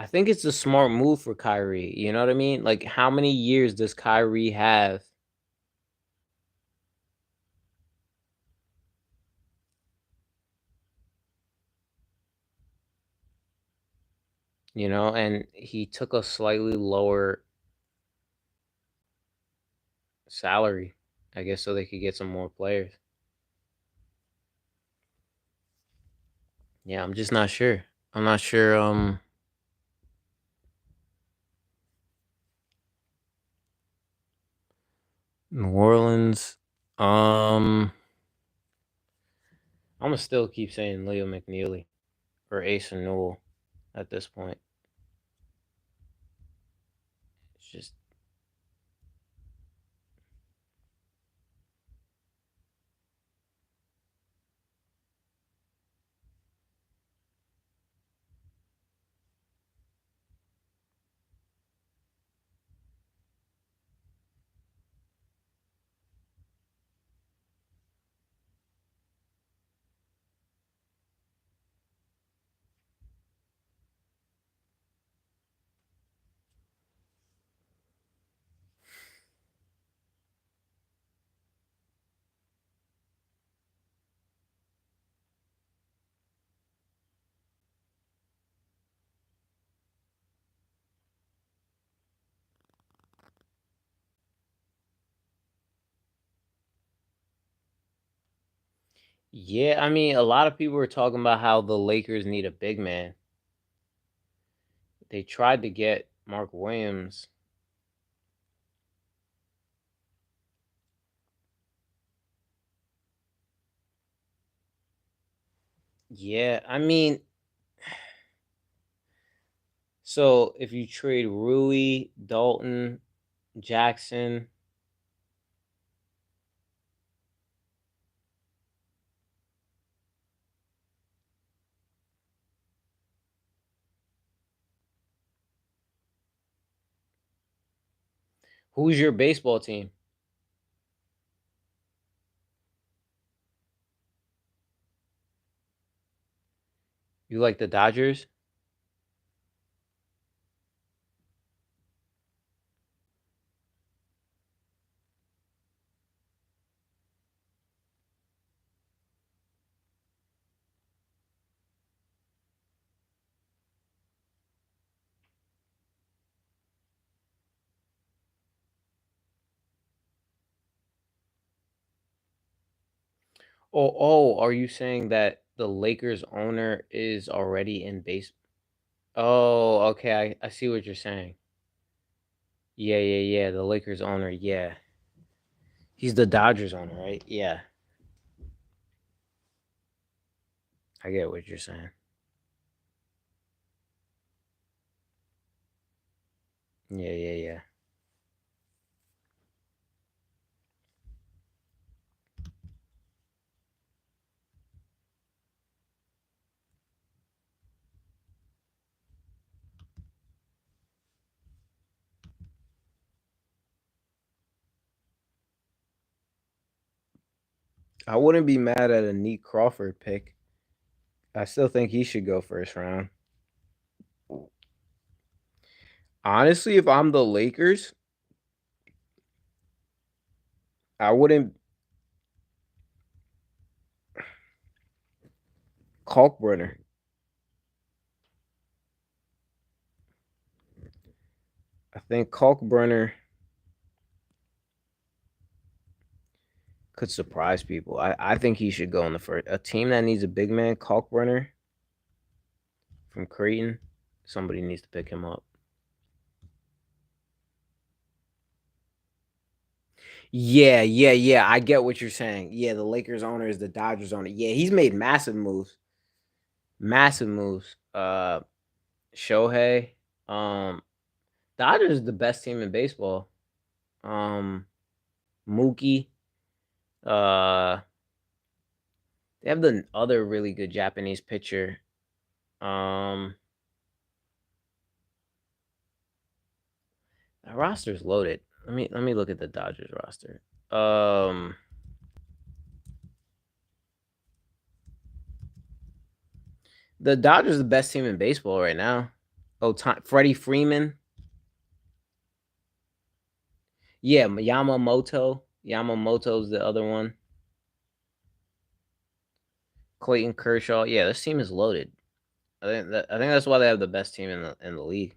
think it's a smart move for Kyrie. You know what I mean? Like, how many years does Kyrie have? And he took a slightly lower salary, I guess, so they could get some more players. Yeah, I'm just not sure. I'm not sure. New Orleans. I'm gonna still keep saying Leo McNeely or Ace and Newell at this point. It's just Yeah, I mean, a lot of people were talking about how the Lakers need a big man. They tried to get Mark Williams. Yeah, I mean, so if you trade Rui, Dalton, Jackson, who's your baseball team? You like the Dodgers? Are you saying that the Lakers owner is already in base? Oh, okay. I see what you're saying. Yeah, yeah, yeah. The Lakers owner. Yeah. He's the Dodgers owner, right? Yeah. I get what you're saying. Yeah, yeah, yeah. I wouldn't be mad at a Neat Crawford pick. I still think he should go first round. Honestly, if I'm the Lakers, I wouldn't. Kalkbrenner. I think Kalkbrenner could surprise people. I think he should go in the first. A team that needs a big man, Kalkbrenner from Creighton, somebody needs to pick him up. Yeah, yeah, yeah. I get what you're saying. Yeah, the Lakers owner is the Dodgers owner. Yeah, he's made massive moves. Massive moves. Shohei. Um, Dodgers is the best team in baseball. Um, Mookie. Uh, they have the other really good Japanese pitcher. Um, that roster's loaded. Let me look at the Dodgers roster. Um, the Dodgers are the best team in baseball right now. Oh, Freddie Freeman. Yeah, Yamamoto. Yamamoto's the other one. Clayton Kershaw. Yeah, this team is loaded. I think that's why they have the best team in the league.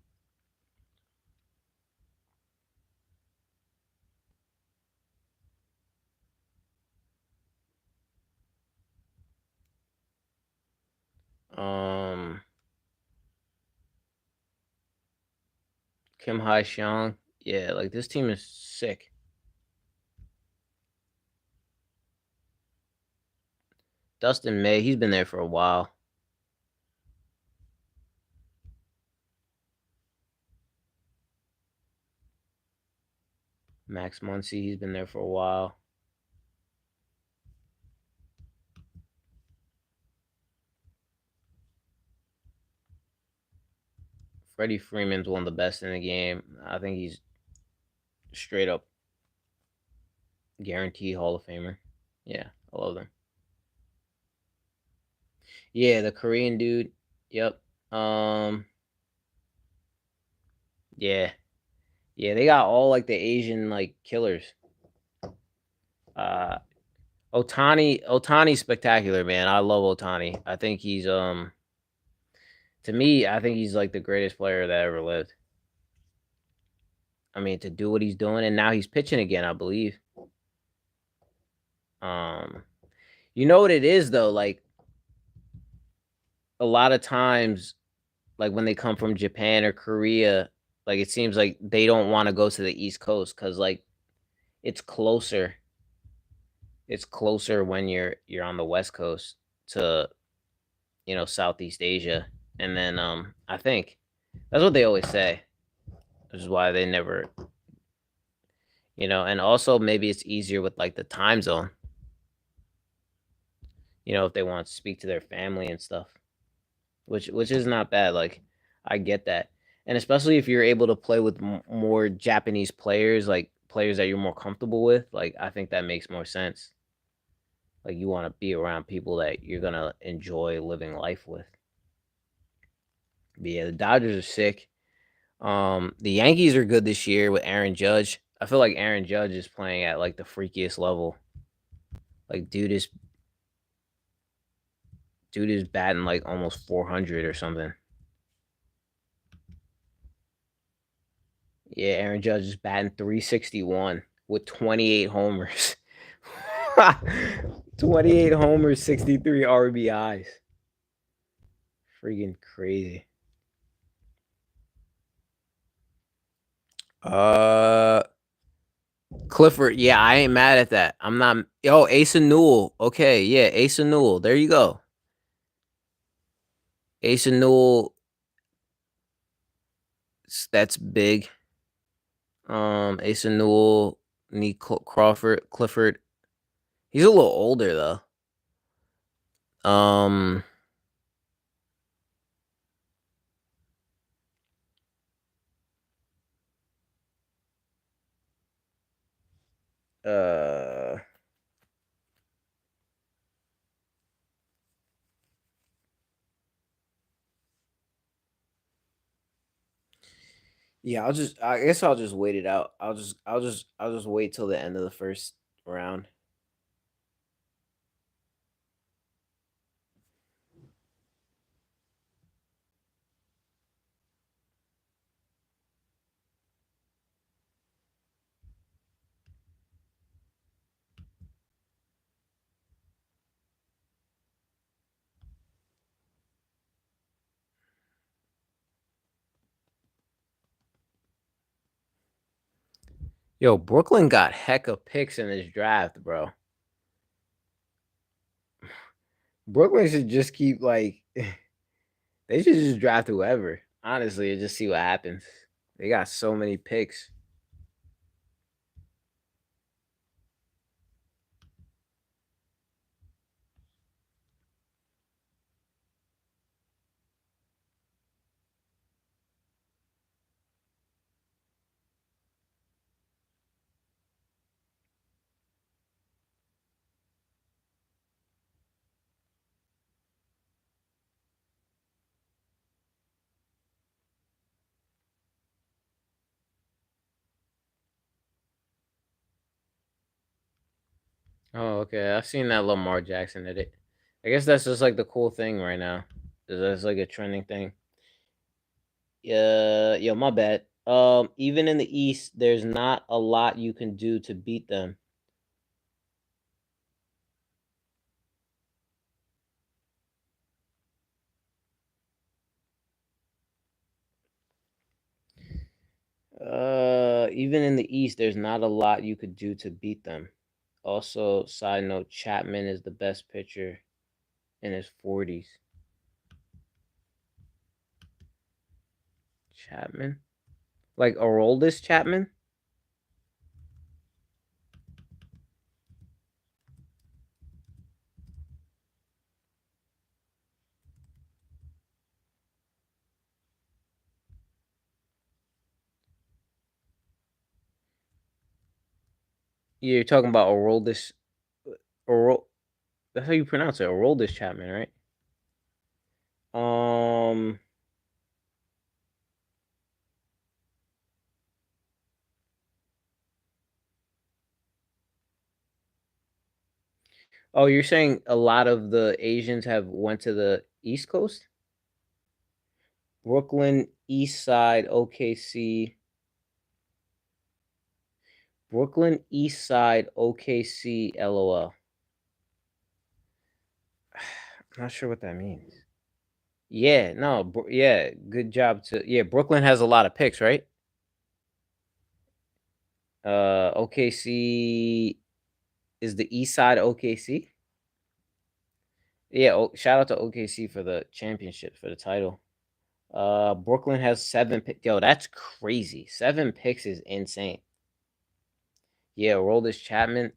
Um, Kim Hai Xiang. Yeah, like this team is sick. Dustin May, he's been there for a while. Max Muncy, he's been there for a while. Freddie Freeman's one of the best in the game. I think he's straight up guaranteed Hall of Famer. Yeah, I love them. Yeah, the Korean dude. Yep. Um. Yeah. Yeah. They got all like the Asian like killers. Uh. Otani's spectacular, man. I love Otani. I think he's to me, I think he's like the greatest player that ever lived. I mean, to do what he's doing, and now he's pitching again, I believe. Um. You know what it is though? Like a lot of times, like when they come from Japan or Korea, like it seems like they don't want to go to the East Coast because like it's closer. It's closer when you're on the West Coast to Southeast Asia, and then I think that's what they always say. Which is why they never, and also maybe it's easier with like the time zone. If they want to speak to their family and stuff, which is not bad. Like I get that, and especially if you're able to play with more Japanese players, like players that you're more comfortable with, like I think that makes more sense. Like you want to be around people that you're gonna enjoy living life with. But yeah, the Dodgers are sick. The Yankees are good this year with Aaron Judge. I feel like Aaron Judge is playing at like the freakiest level. Like dude is batting like almost 400 or something. Yeah, Aaron Judge is batting 361 with 28 homers. 28 homers, 63 RBIs. Freaking crazy. Uh Clifford, yeah, I ain't mad at that. I'm not. Yo, Asa Newell. Okay, yeah, Asa Newell. There you go. Asa Newell, that's big. Asa Newell, Nick Crawford, Clifford. He's a little older though. Uh, yeah, I guess I'll just wait it out. I'll just wait till the end of the first round. Yo, Brooklyn got heck of picks in this draft, bro. Brooklyn should just keep like they should just draft whoever, honestly, and just see what happens. They got so many picks. Oh, okay. I've seen that Lamar Jackson did it. I guess that's just like the cool thing right now. That's like a trending thing. Yeah, yo, my bad. Even in the East, there's not a lot you can do to beat them. Even in the East, there's not a lot you could do to beat them. Also, side note, Chapman is the best pitcher in his 40s. Chapman? Like Aroldis Chapman? Yeah, you're talking about Aroldis. Arol- that's how you pronounce it. Aroldis Chapman, right? Um. Oh, you're saying a lot of the Asians have went to the East Coast? Brooklyn, East Side, OKC. Brooklyn, East Side, OKC, LOL. Not sure what that means. Yeah, no, yeah, good job to yeah. Brooklyn has a lot of picks, right? OKC is the East Side OKC. Yeah, shout out to OKC for the championship for the title. Brooklyn has 7 picks. Yo, that's crazy. 7 picks is insane. Yeah, Roldis Chapman.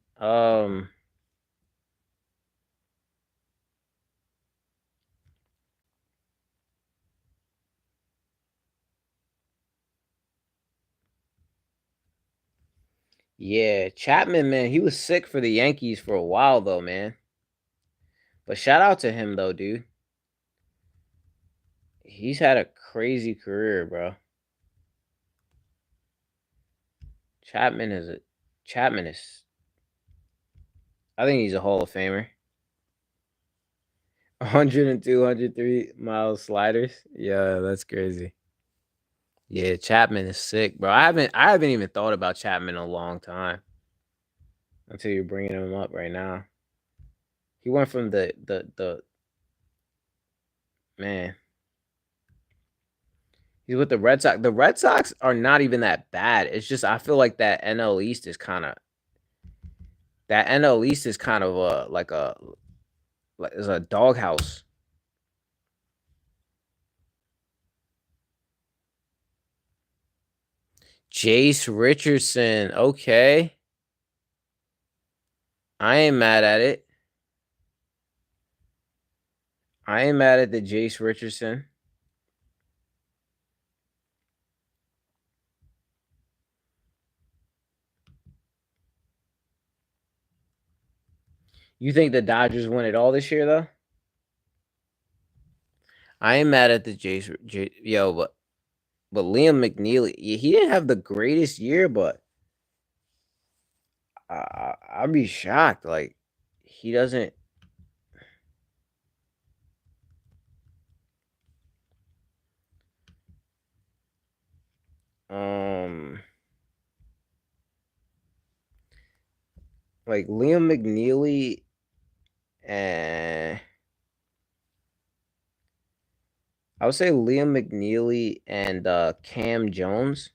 Yeah, Chapman, man, he was sick for the Yankees for a while though, man. But shout out to him though, dude. He's had a crazy career, bro. Chapman is a Chapman is. I think he's a Hall of Famer. 102, 103 mile sliders. Yeah, that's crazy. Yeah, Chapman is sick, bro. I haven't even thought about Chapman in a long time until you're bringing him up right now. He went from the man. He's with the Red Sox. The Red Sox are not even that bad. It's just I feel like that NL East is kind of like a like is a doghouse. Jace Richardson. Okay. I ain't mad at it. I ain't mad at the Jace Richardson. You think the Dodgers win it all this year though? I ain't mad at the yo, but Liam McNeely, he didn't have the greatest year, but I'd be shocked. Like he doesn't. Um, like Liam McNeely and I would say Liam McNeely and Cam Jones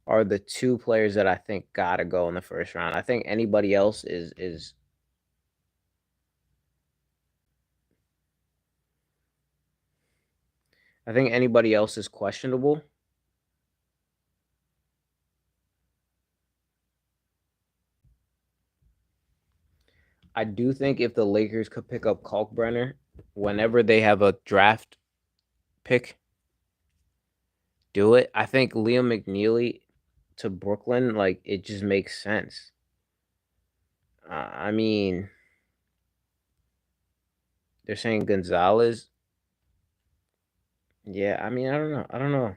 are the two players that I think gotta go in the first round. I think anybody else is. I think anybody else is questionable. I do think if the Lakers could pick up Kalkbrenner whenever they have a draft pick, do it. I think Liam McNeely to Brooklyn, like it just makes sense. I mean, they're saying Gonzalez. Yeah, I mean, I don't know. I don't know.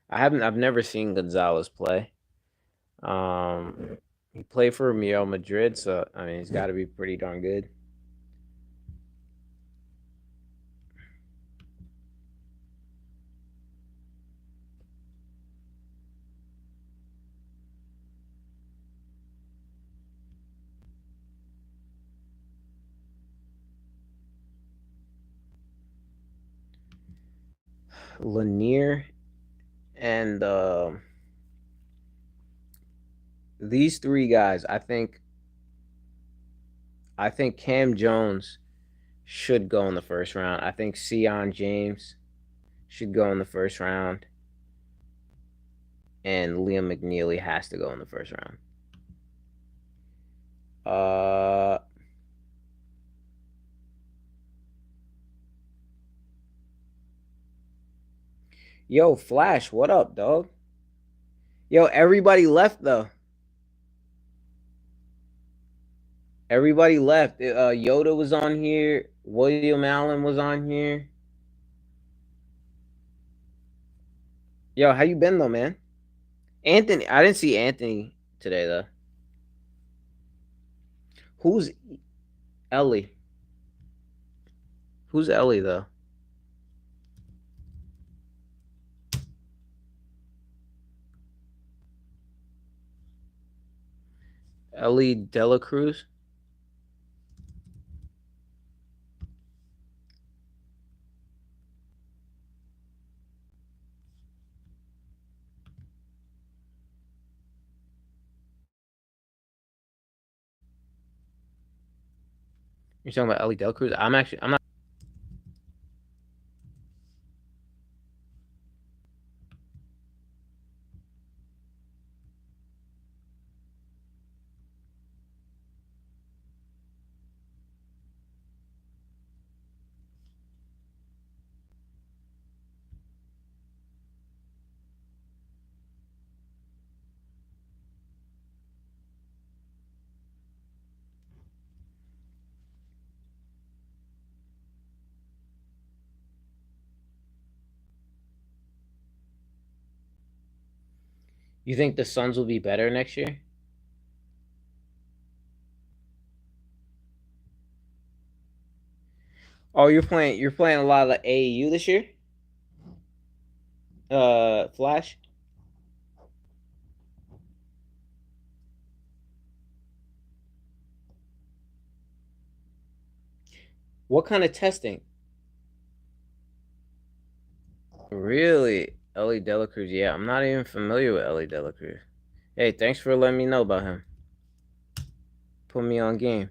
I've never seen Gonzalez play. He played for Real Madrid, so I mean, he's got to be pretty darn good. Lanier and these three guys, I think Cam Jones should go in the first round. I think Sion James should go in the first round, and Liam McNeely has to go in the first round. Uh, yo, Flash, what up, dog? Yo, everybody left though. Everybody left. Yoda was on here. William Allen was on here. Yo, how you been though, man? Anthony, I didn't see Anthony today though. Who's Ellie? Who's Ellie though? Ellie Dela Cruz. You're talking about Ellie Delacruz? I'm not. You think the Suns will be better next year? Oh, you're playing a lot of AAU this year? Flash. What kind of testing? Really? Ellie Delacruz. Yeah, I'm not even familiar with Ellie Delacruz. Hey, thanks for letting me know about him. Put me on game.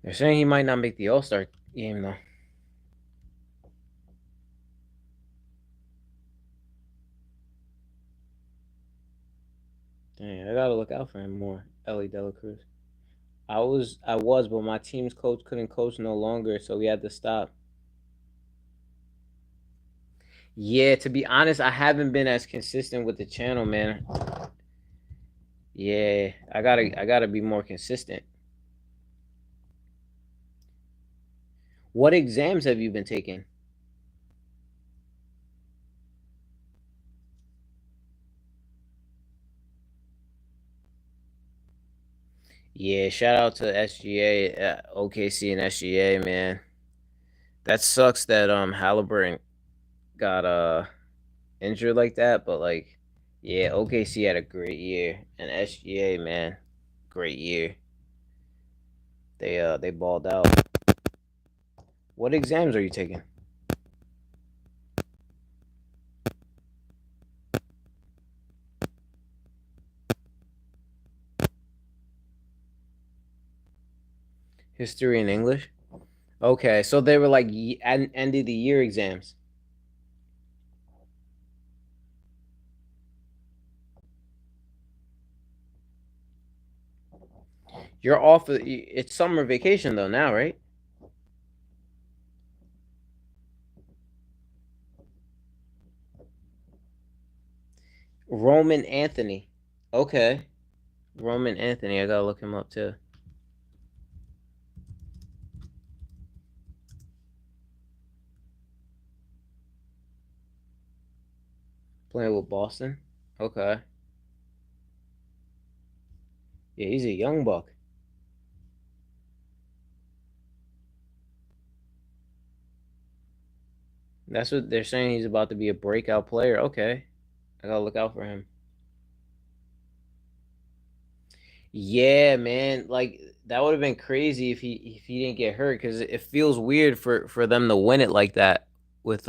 They're saying he might not make the All Star game though. Dang, I gotta look out for him more. Ellie Delacruz. I was, but my team's coach couldn't coach no longer, so we had to stop. Yeah, to be honest, I haven't been as consistent with the channel, man. Yeah, I gotta be more consistent. What exams have you been taking? Yeah, shout out to SGA, OKC, and SGA, man. That sucks that Halliburton got injured like that, but like, yeah, OKC had a great year, and SGA, man, great year. They balled out. What exams are you taking? History and English. Okay, so they were like end of the year exams. You're off. It's summer vacation though now, right? Roman Anthony. Okay, Roman Anthony. I gotta look him up too. Playing with Boston. Okay. Yeah, he's a young buck. That's what they're saying. He's about to be a breakout player. Okay, I gotta look out for him. Yeah, man. Like that would have been crazy if he didn't get hurt because it feels weird for them to win it like that with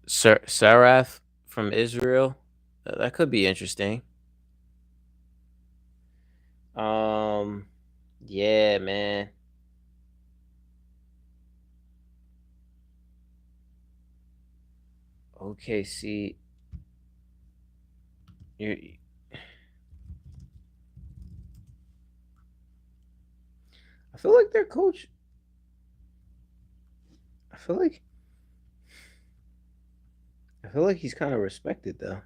Saraf from Israel. That could be interesting. Um, yeah, man. OKC. You, I feel like their coach. I feel like I feel like he's kind of respected though.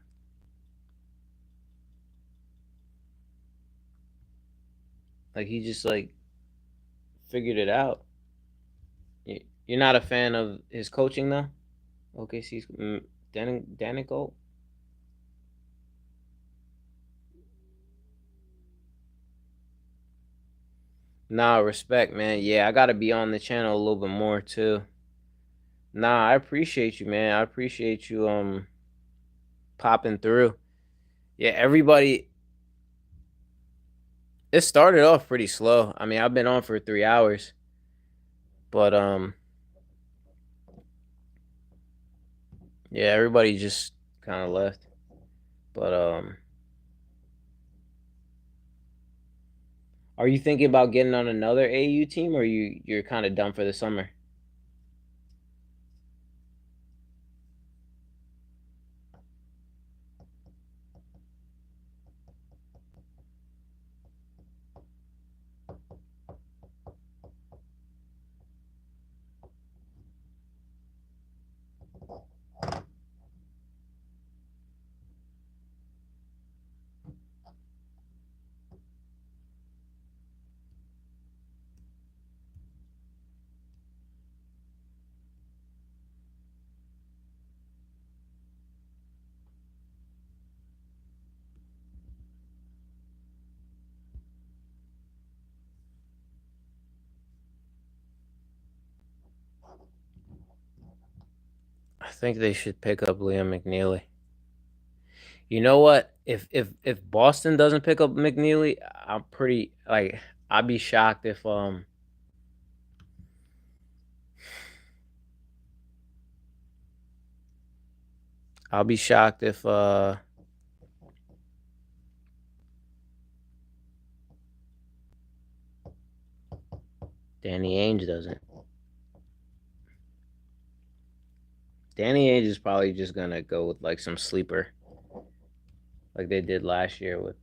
Like he just like figured it out. You're not a fan of his coaching though. OKC's Danico. Nah, respect, man. Yeah, I gotta be on the channel a little bit more too. Nah, I appreciate you, man. I appreciate you popping through. Yeah, everybody. It started off pretty slow. I mean, I've been on for 3 hours, but yeah, everybody just kind of left. But are you thinking about getting on another AU team, or you're kind of done for the summer? I think they should pick up Liam McNeely. You know what? If Boston doesn't pick up McNeely, I'm pretty like I'd be shocked if I'll be shocked if Danny Ainge doesn't. Danny Ainge is probably just gonna go with like some sleeper, like they did last year with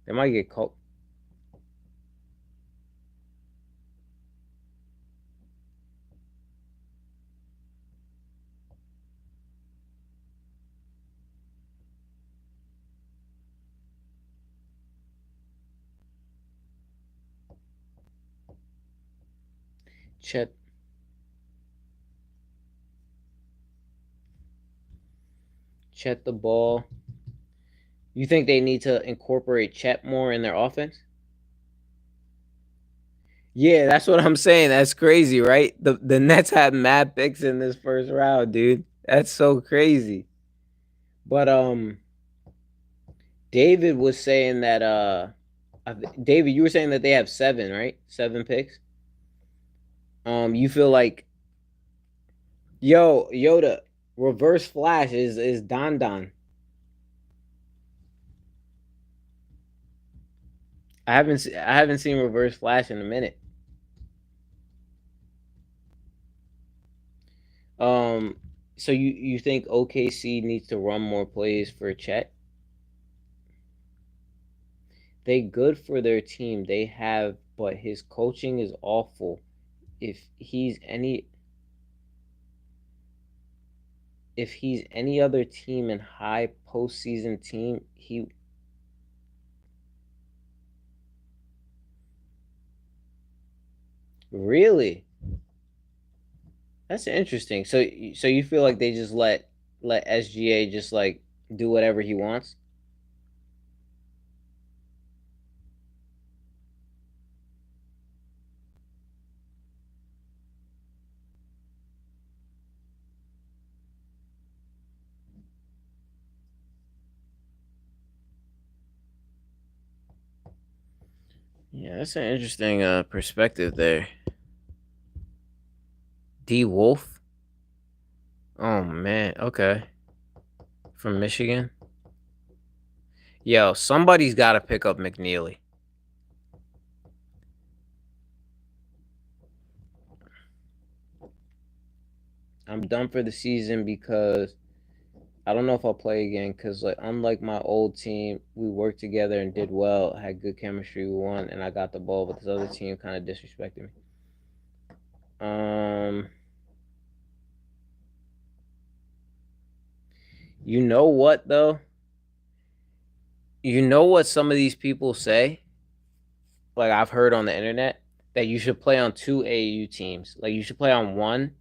they might get Col- Chet Chet the ball. You think they need to incorporate Chet more in their offense? Yeah, that's what I'm saying. That's crazy, right? The Nets had mad picks in this first round, dude. That's so crazy. But David was saying that David, you were saying that they have seven, right? Seven picks. You feel like yo Yoda reverse flash is Don Don. I haven't seen reverse flash in a minute. Um, so you think OKC needs to run more plays for Chet? They good for their team. They have, but his coaching is awful. If he's any if he's any other team in high postseason team, he really. That's interesting. So you feel like they just let SGA just like do whatever he wants? Yeah, that's an interesting perspective there. D Wolf. Oh man, okay. From Michigan. Yo, somebody's got to pick up McNeely. I'm done for the season because I don't know if I'll play again because, like, unlike my old team, we worked together and did well, had good chemistry, we won, and I got the ball, but this other team kind of disrespected me. Um, you know what though? You know what some of these people say? Like I've heard on the internet that you should play on two AAU teams. Like you should play on one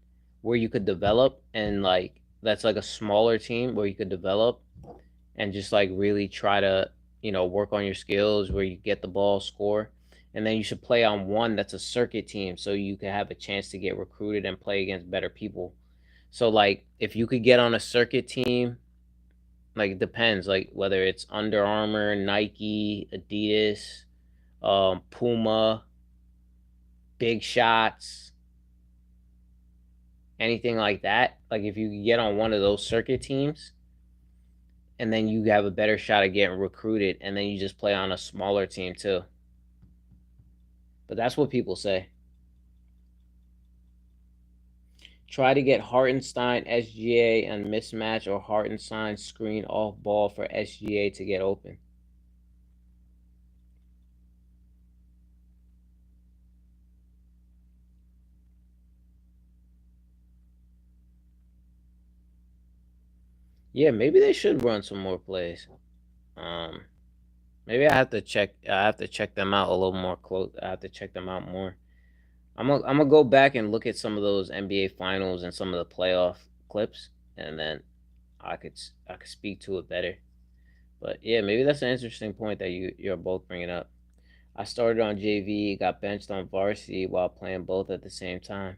where you could develop and like that's like a smaller team where you could develop and just like really try to, work on your skills where you get the ball, score. And then you should play on one that's a circuit team so you can have a chance to get recruited and play against better people. So like if you could get on a circuit team, like it depends, like whether it's Under Armour, Nike, Adidas, Puma, Big Shots, anything like that. Like if you get on one of those circuit teams, and then you have a better shot at getting recruited, and then you just play on a smaller team too. But that's what people say. Try to get Hartenstein SGA and mismatch or Hartenstein screen off ball for SGA to get open. Yeah, maybe they should run some more plays. Um, Maybe I have to check. I have to check them out a little more close. I have to check them out more. I'm gonna go back and look at some of those NBA finals and some of the playoff clips, and then I could speak to it better. But yeah, maybe that's an interesting point that you're both bringing up. I started on JV, got benched on varsity while playing both at the same time.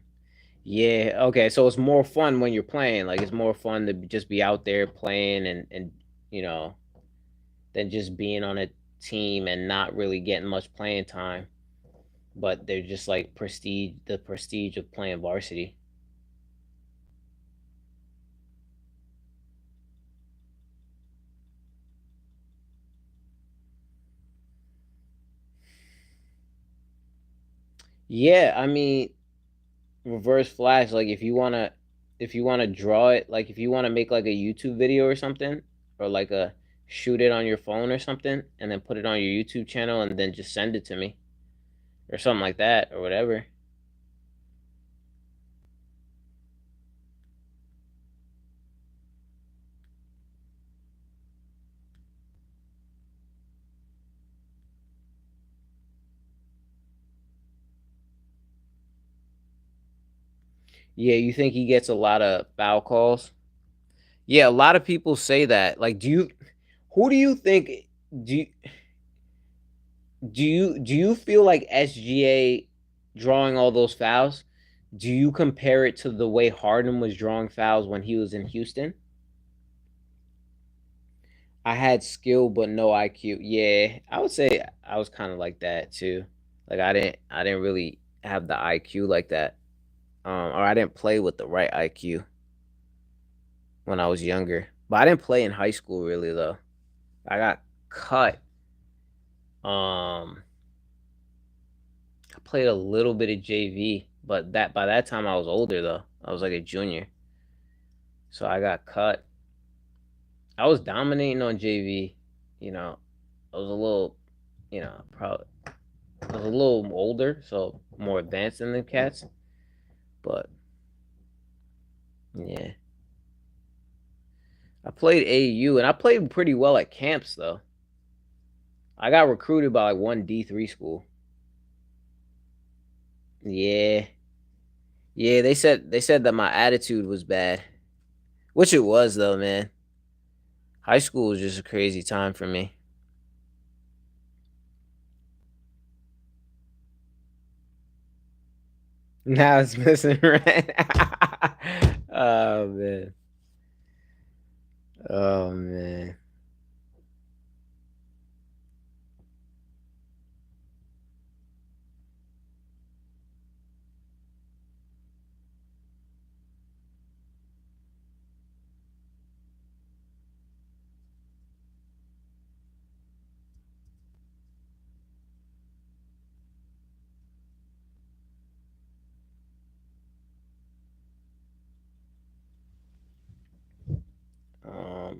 Yeah, okay, so it's more fun when you're playing. Like it's more fun to just be out there playing and you know than just being on a team and not really getting much playing time. But they're just like the prestige of playing varsity. Yeah, I mean, reverse flash. Like if you wanna draw it, like if you wanna make like a YouTube video or something, or like a shoot it on your phone or something, and then put it on your YouTube channel, and then just send it to me or something like that or whatever. Yeah, you think he gets a lot of foul calls? Yeah, a lot of people say that. Like, who do you think do you, do you feel like SGA drawing all those fouls? Do you compare it to the way Harden was drawing fouls when he was in Houston? I had skill but no IQ. Yeah, I would say I was kind of like that too. Like I didn't really have the IQ like that. Or I didn't play with the right IQ when I was younger. But I didn't play in high school really though. I got cut. Um, I played a little bit of JV, but that by that time I was older though. I was like a junior, so I got cut. I was dominating on JV. You know, I was a little, probably I was a little older, so more advanced than the cats. But yeah, I played AU and I played pretty well at camps though. I got recruited by like one D3 school. Yeah, yeah. They said that my attitude was bad, which it was though, man. High school was just a crazy time for me. Now it's missing right. Oh man. Oh man.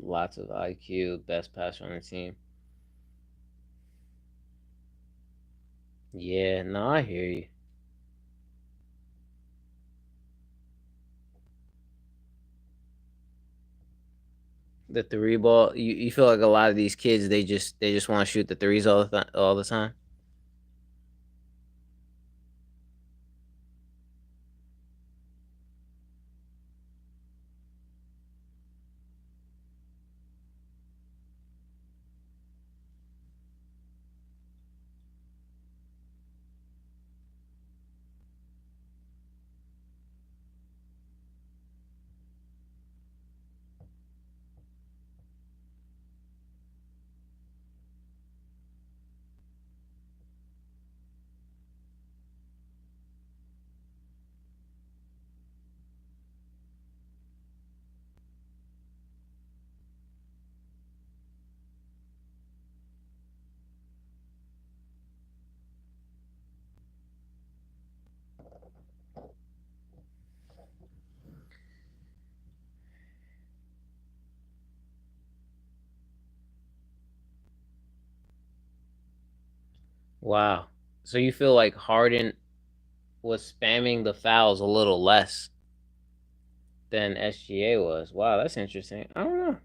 lots of IQ, best passer on the team. Yeah, no, I hear you. The three ball, you feel like a lot of these kids they just want to shoot the threes all the time. Wow. So you feel like Harden was spamming the fouls a little less than SGA was. Wow, that's interesting. I don't know.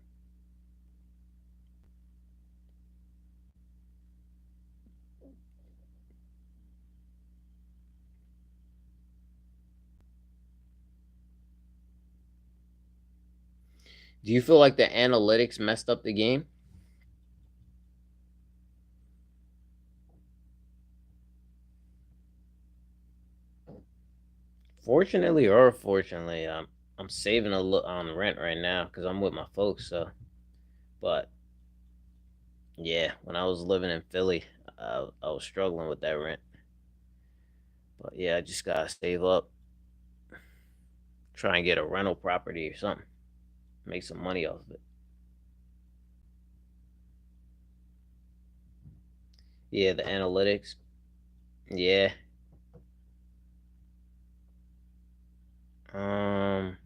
Do you feel like the analytics messed up the game? Fortunately or unfortunately, I'm saving a little on rent right now because I'm with my folks. So, but yeah, when I was living in Philly, I was struggling with that rent. But yeah, I just gotta save up, try and get a rental property or something, make some money off of it. Yeah, the analytics. Yeah. Um.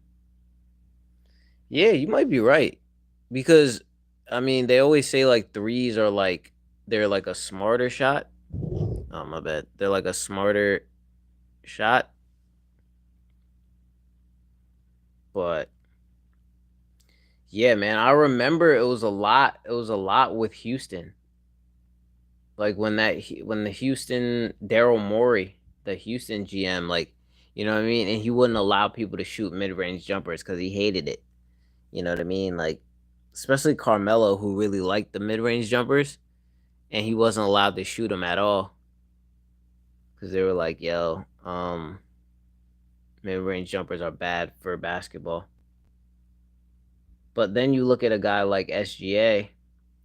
Yeah, you might be right because I mean they always say like threes are like they're like a smarter shot. Oh my bad. They're like a smarter shot, but yeah, man, I remember it was a lot. It was a lot with Houston. Like when the Houston Daryl Morey, the Houston GM, like you know what I mean, and he wouldn't allow people to shoot mid range jumpers because he hated it. You know what I mean? Like especially Carmelo, who really liked the mid range jumpers, and he wasn't allowed to shoot them at all because they were like, "Yo, mid range jumpers are bad for basketball." But then you look at a guy like SGA,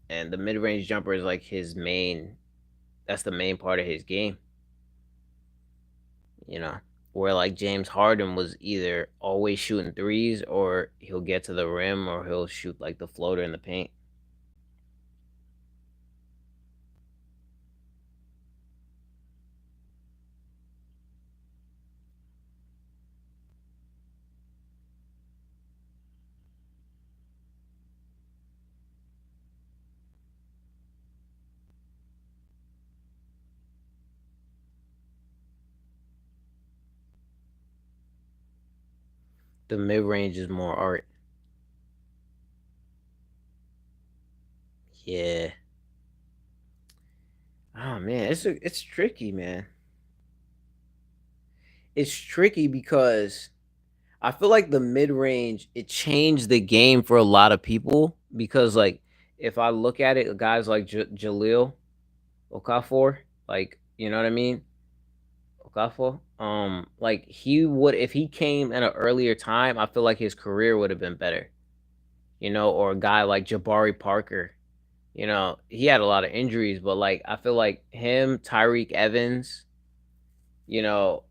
and the mid range jumper is like his main. That's the main part of his game, you know. Where like James Harden was either always shooting threes, or he'll get to the rim, or he'll shoot like the floater in the paint. The mid range is more art. Yeah. Oh man, it's tricky, man. It's tricky because I feel like the mid range it changed the game for a lot of people because like if I look at it, guys like Jaleel Okafor, like you know what I mean, Okafor, like he would if he came at an earlier time, I feel like his career would have been better, you know, or a guy like Jabari Parker, you know, he had a lot of injuries, but like I feel like him, Tyreek Evans, you know,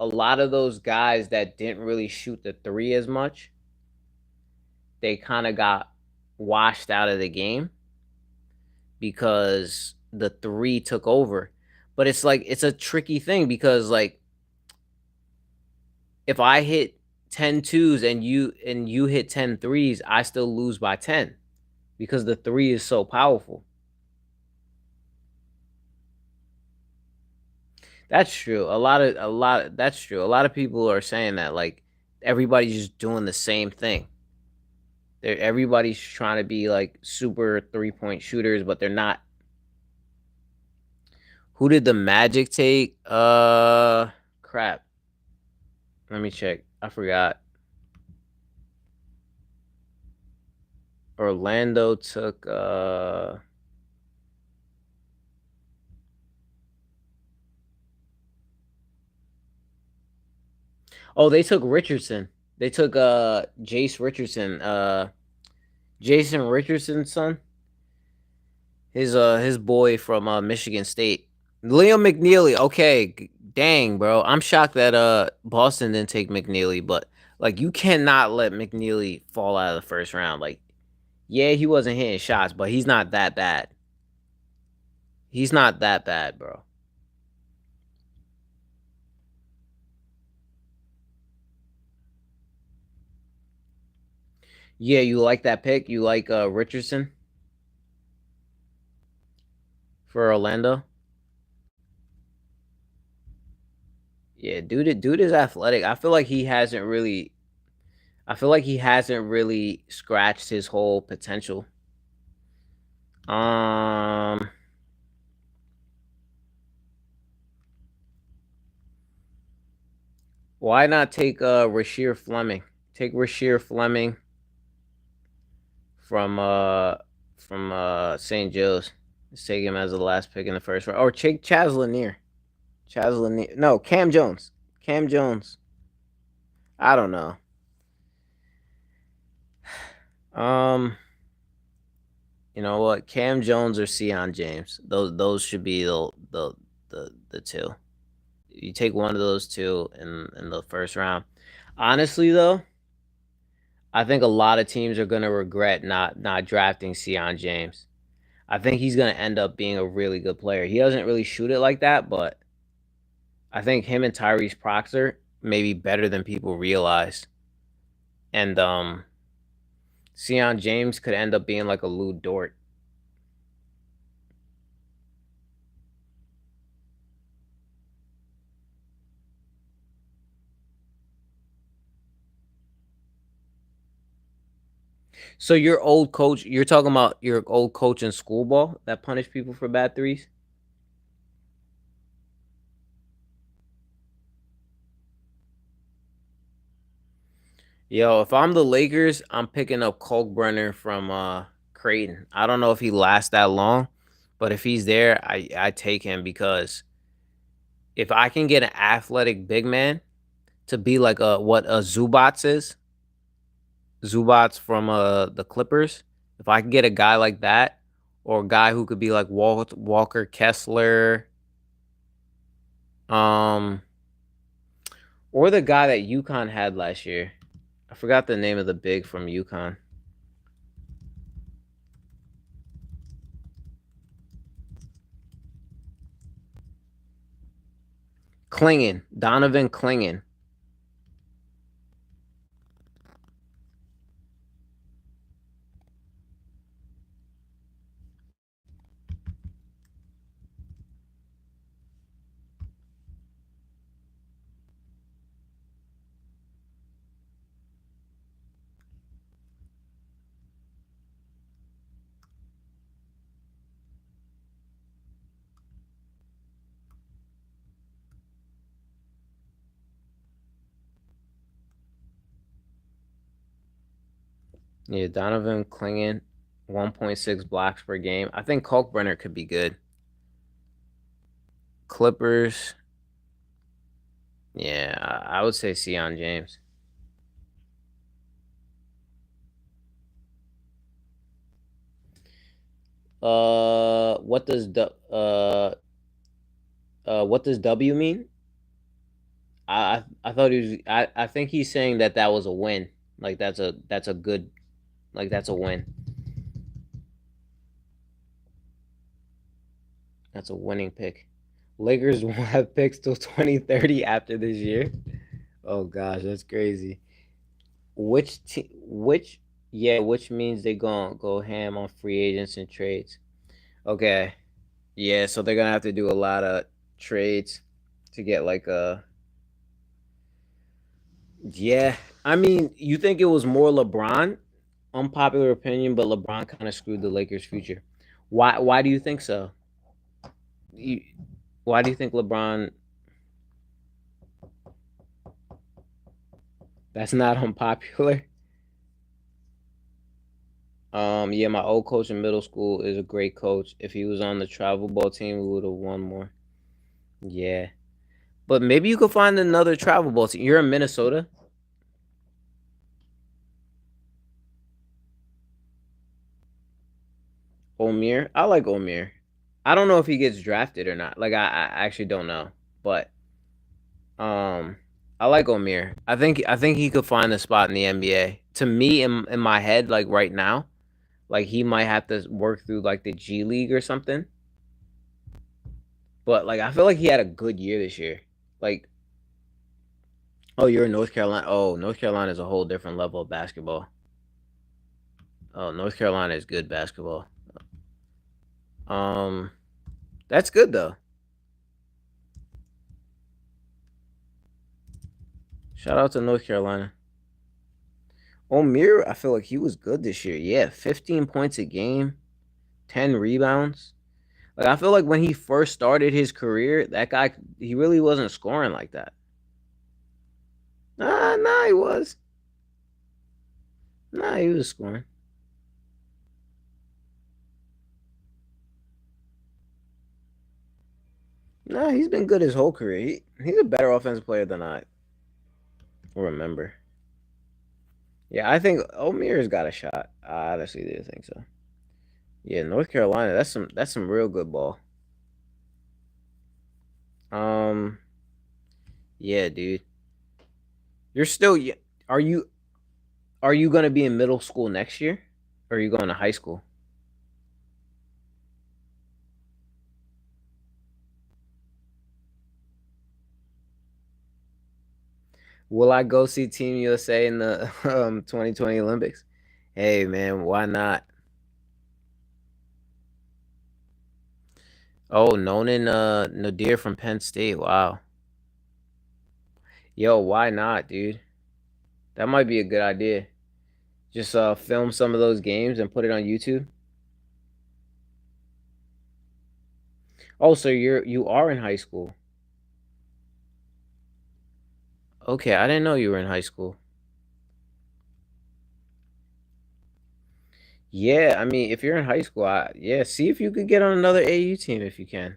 a lot of those guys that didn't really shoot the three as much, they kind of got washed out of the game because the three took over. But it's like it's a tricky thing because like if I hit 10 twos and you hit 10 threes, I still lose by 10. because the three is so powerful. That's true. That's true. A lot of people are saying that like everybody's just doing the same thing. Everybody's trying to be like super 3-point shooters, but they're not. Who did the Magic take? Crap. Let me check. I forgot. Orlando took oh, they took Richardson. They took Jace Richardson. Jason Richardson's son. His boy from Michigan State. Liam McNeely. Okay, dang, bro. I'm shocked that Boston didn't take McNeely, but like you cannot let McNeely fall out of the first round. Like, yeah, he wasn't hitting shots, but he's not that bad. He's not that bad, bro. Yeah, you like that pick? You like Richardson for Orlando? Yeah, dude is athletic. I feel like he hasn't really scratched his whole potential. Um why not take Rasheer Fleming? Take Rasheer Fleming from St. Joe's. Let's take him as the last pick in the first round. Or take Chaz Lanier. Chaz Lanier. No, Cam Jones. Cam Jones. I don't know. Um, you know what? Cam Jones or Sion James. Those should be the two. You take one of those two in the first round. Honestly, though, I think a lot of teams are gonna regret not drafting Sion James. I think he's gonna end up being a really good player. He doesn't really shoot it like that, but I think him and Tyrese Proctor may be better than people realize. And Sion James could end up being like a Lou Dort. So your old coach, you're talking about your old coach in school ball that punished people for bad threes? Yo, if I'm the Lakers, I'm picking up Kalkbrenner from Creighton. I don't know if he lasts that long, but if he's there, I take him because if I can get an athletic big man to be like what a Zubats is, Zubats from the Clippers, if I can get a guy like that or a guy who could be like Walker Kessler, um, or the guy that UConn had last year. I forgot the name of the big from UConn. Donovan Clingan. Yeah, Donovan Clingan, 1.6 blocks per game. I think Kalkbrenner could be good. Clippers, yeah, I would say Sion James. What does W mean? I thought he was. I think he's saying that that was a win. Like that's a good. Like that's a win. That's a winning pick. Lakers won't have picks till 2030 after this year. Oh gosh, that's crazy. Which Yeah, which means they gonna go ham on free agents and trades. Okay. Yeah, so they're gonna have to do a lot of trades to get like a. Yeah, I mean, you think it was more LeBron? Unpopular opinion, but LeBron kind of screwed the Lakers' future. Why do you think so? You, why do you think LeBron? That's not unpopular. Yeah, my old coach in middle school is a great coach. If he was on the travel ball team, we would have won more. Yeah, but maybe you could find another travel ball team. You're in Minnesota. Omir, I like Omir. I don't know if he gets drafted or not. Like I actually don't know, but um, I like Omir. I think he could find a spot in the NBA. To me, in my head, like right now, like he might have to work through like the G League or something. But like I feel like he had a good year this year. Like, oh, you're in North Carolina. Oh, North Carolina is a whole different level of basketball. Oh, North Carolina is good basketball. Um, that's good though. Shout out to North Carolina. Omir, I feel like he was good this year. Yeah, 15 points a game, 10 rebounds. Like I feel like when he first started his career, that guy he really wasn't scoring like that. Nah, he was. Nah, he was scoring. Nah, he's been good his whole career. He's a better offensive player than I remember. Yeah, I think Omir's got a shot. I honestly do think so. Yeah, North Carolina, that's some real good ball. Um, yeah, dude. You're still are you are you gonna be in middle school next year? Or are you going to high school? Will I go see Team USA in the 2020 Olympics? Hey man, why not? Oh, Nolan Nadir from Penn State. Wow. Yo, why not, dude? That might be a good idea. Just film some of those games and put it on YouTube. Oh, so you are in high school. Okay, I didn't know you were in high school. Yeah, I mean, if you're in high school, yeah, see if you could get on another AU team if you can.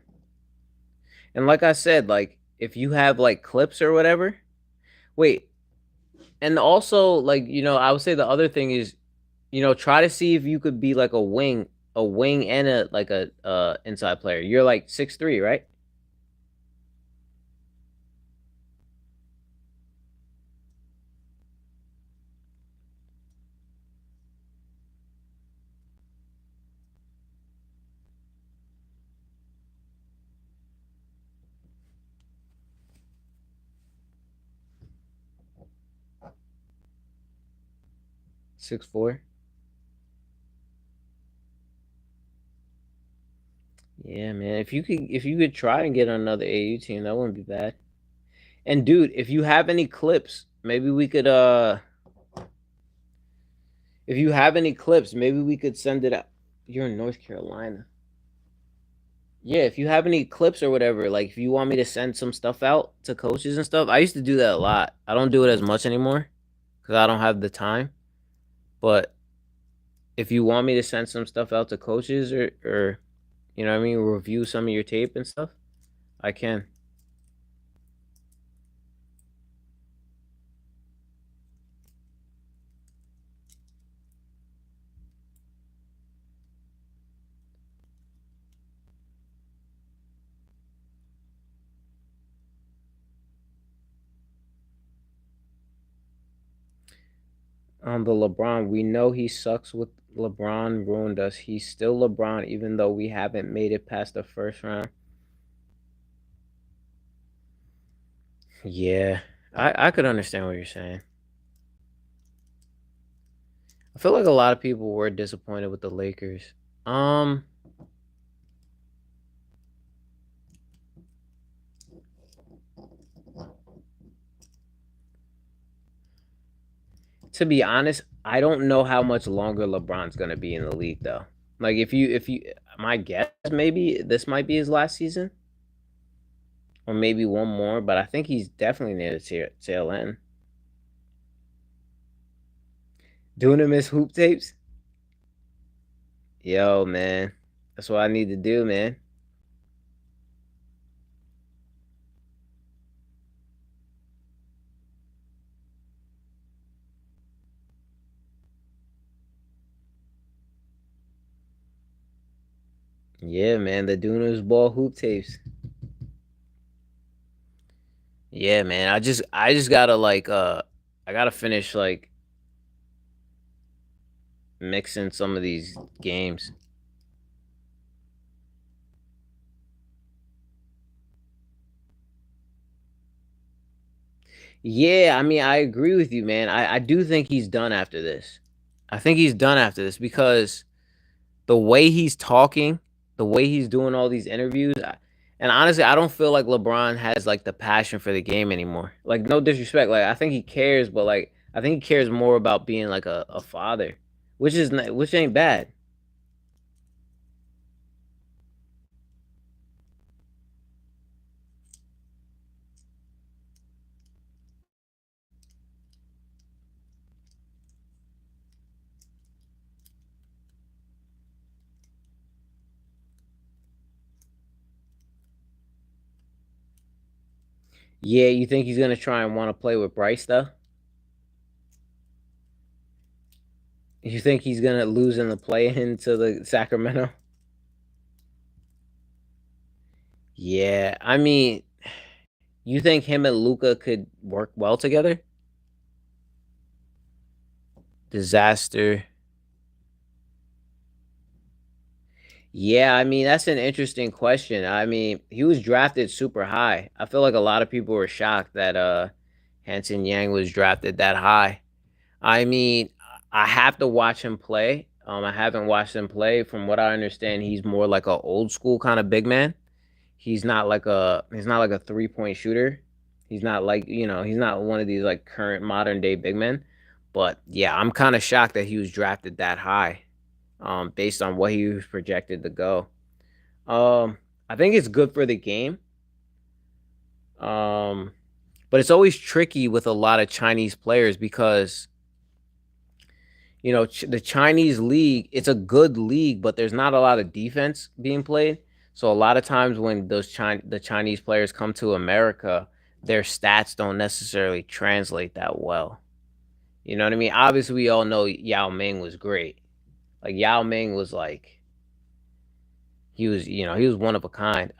And like I said, like if you have like clips or whatever. Wait, and also like I would say the other thing is try to see if you could be like a wing and a like a inside player. You're like 6'3", right? 6'4". Yeah, man. If you could try and get on another AU team, that wouldn't be bad. And dude, if you have any clips, maybe we could if you have any clips, maybe we could send it out. You're in North Carolina. Yeah, if you have any clips or whatever, like if you want me to send some stuff out to coaches and stuff, I used to do that a lot. I don't do it as much anymore because I don't have the time. But if you want me to send some stuff out to coaches or what I mean, review some of your tape and stuff, I can. The LeBron, we know he sucks with LeBron ruined us. He's still LeBron even though we haven't made it past the first round. Yeah, I could understand what you're saying. I feel like a lot of people were disappointed with the Lakers. Um, to be honest, I don't know how much longer LeBron's gonna be in the league though. Like if you my guess maybe this might be his last season or maybe one more, but I think he's definitely near the tail end. Doing him his hoop tapes? Yo, man. That's what I need to do, man. Yeah, man. The doing his ball hoop tapes. Yeah, man. I just gotta I gotta finish like mixing some of these games. Yeah, I mean, I agree with you, man. I do think he's done after this. I think he's done after this because the way he's talking, the way he's doing all these interviews, and honestly, I don't feel like LeBron has like the passion for the game anymore. Like, no disrespect, like I think he cares, but like I think he cares more about being like a father, which ain't bad. Yeah, you think he's gonna try and want to play with Bryce though? You think he's gonna lose in the play into the Sacramento? Yeah, I mean, you think him and Luca could work well together? Disaster. Yeah, I mean, that's an interesting question. I mean, he was drafted super high. I feel like a lot of people were shocked that Hanson Yang was drafted that high. I mean, I have to watch him play. I haven't watched him play. From what I understand, he's more like a old school kind of big man. He's not like a 3-point shooter. He's not like, he's not one of these like current modern day big men. But yeah, I'm kind of shocked that he was drafted that high, based on what he was projected to go. I think it's good for the game. Um, but it's always tricky with a lot of Chinese players because the Chinese league, it's a good league, but there's not a lot of defense being played. So a lot of times when the Chinese players come to America, their stats don't necessarily translate that well. You know what I mean? Obviously, we all know Yao Ming was great. Like Yao Ming was like he was one of a kind.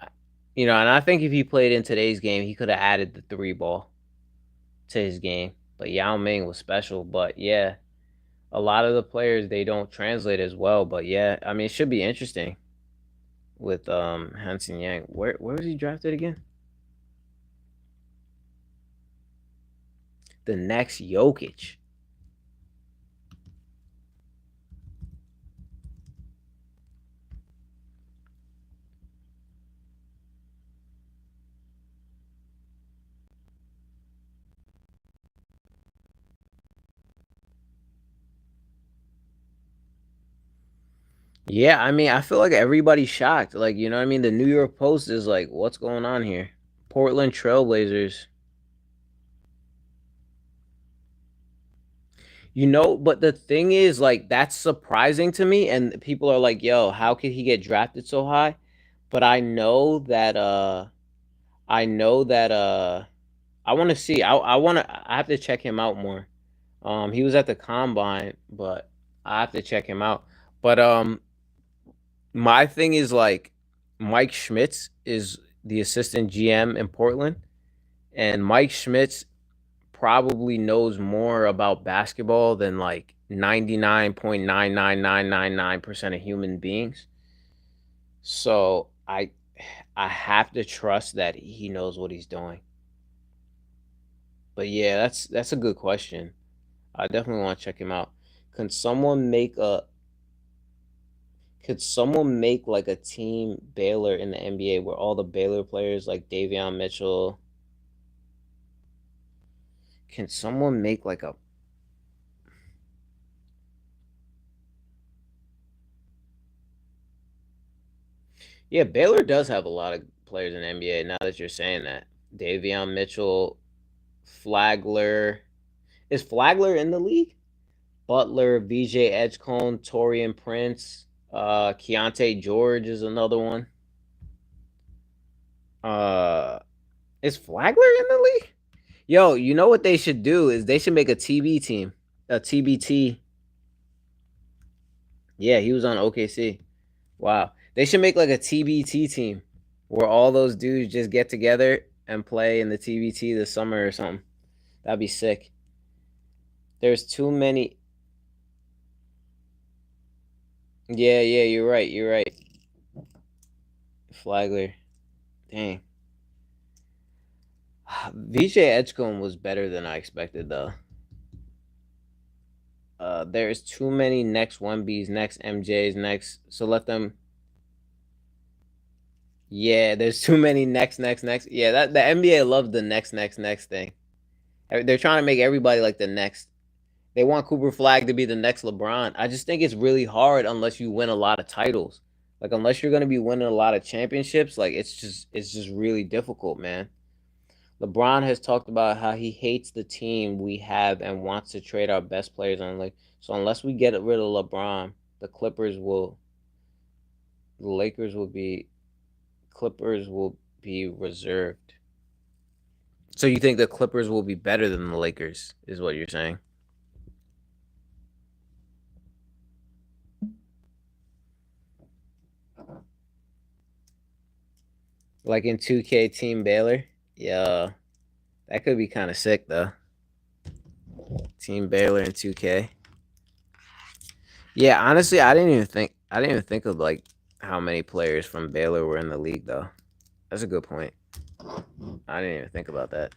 And I think if he played in today's game, he could have added the three ball to his game. But Yao Ming was special. But yeah, a lot of the players they don't translate as well. But yeah, I mean it should be interesting with Hansen Yang. Where was he drafted again? The next Jokic. Yeah, I mean I feel like everybody's shocked. Like you know what I mean? The New York Post is like, what's going on here? Portland Trailblazers. But the thing is, like, that's surprising to me, and people are like, "Yo, how could he get drafted so high?" But I know that I want to see. I have to check him out more. He was at the combine, but I have to check him out. But my thing is like Mike Schmitz is the assistant GM in Portland, and Mike Schmitz probably knows more about basketball than like 99.99999% of human beings. So I have to trust that he knows what he's doing. But yeah, that's a good question. I definitely want to check him out. Can someone make a could someone make like a team Baylor in the NBA where all the Baylor players like Davion Mitchell? Can someone make like a Yeah, Baylor does have a lot of players in the NBA now that you're saying that. Davion Mitchell, Flagler. Is Flagler in the league? Butler, VJ Edgecombe, Torian Prince, Keontae George is another one. Uh is Flagler in the league? Yo, you know what they should do is they should make a TB team. A TBT. Yeah, he was on OKC. Wow. They should make like a TBT team where all those dudes just get together and play in the TBT this summer or something. That'd be sick. There's too many. Yeah, yeah, you're right. You're right. Flagler. Dang. VJ Edgecombe was better than I expected though. There's too many next 1Bs, next MJs, next so let them Yeah, there's too many next. Yeah, that the NBA loves the next thing. They're trying to make everybody like the next. They want Cooper Flag to be the next LeBron. I just think it's really hard unless you win a lot of titles. Like unless you're gonna be winning a lot of championships, like it's just really difficult, man. LeBron has talked about how he hates the team we have and wants to trade our best players on like so unless we get rid of LeBron, the Lakers will be Clippers will be reserved. So you think the Clippers will be better than the Lakers, is what you're saying? Like in 2K Team Baylor? Yeah, that could be kind of sick though. Team Baylor in 2K. Yeah, honestly, I didn't even think of like how many players from Baylor were in the league though. That's a good point. I didn't even think about that.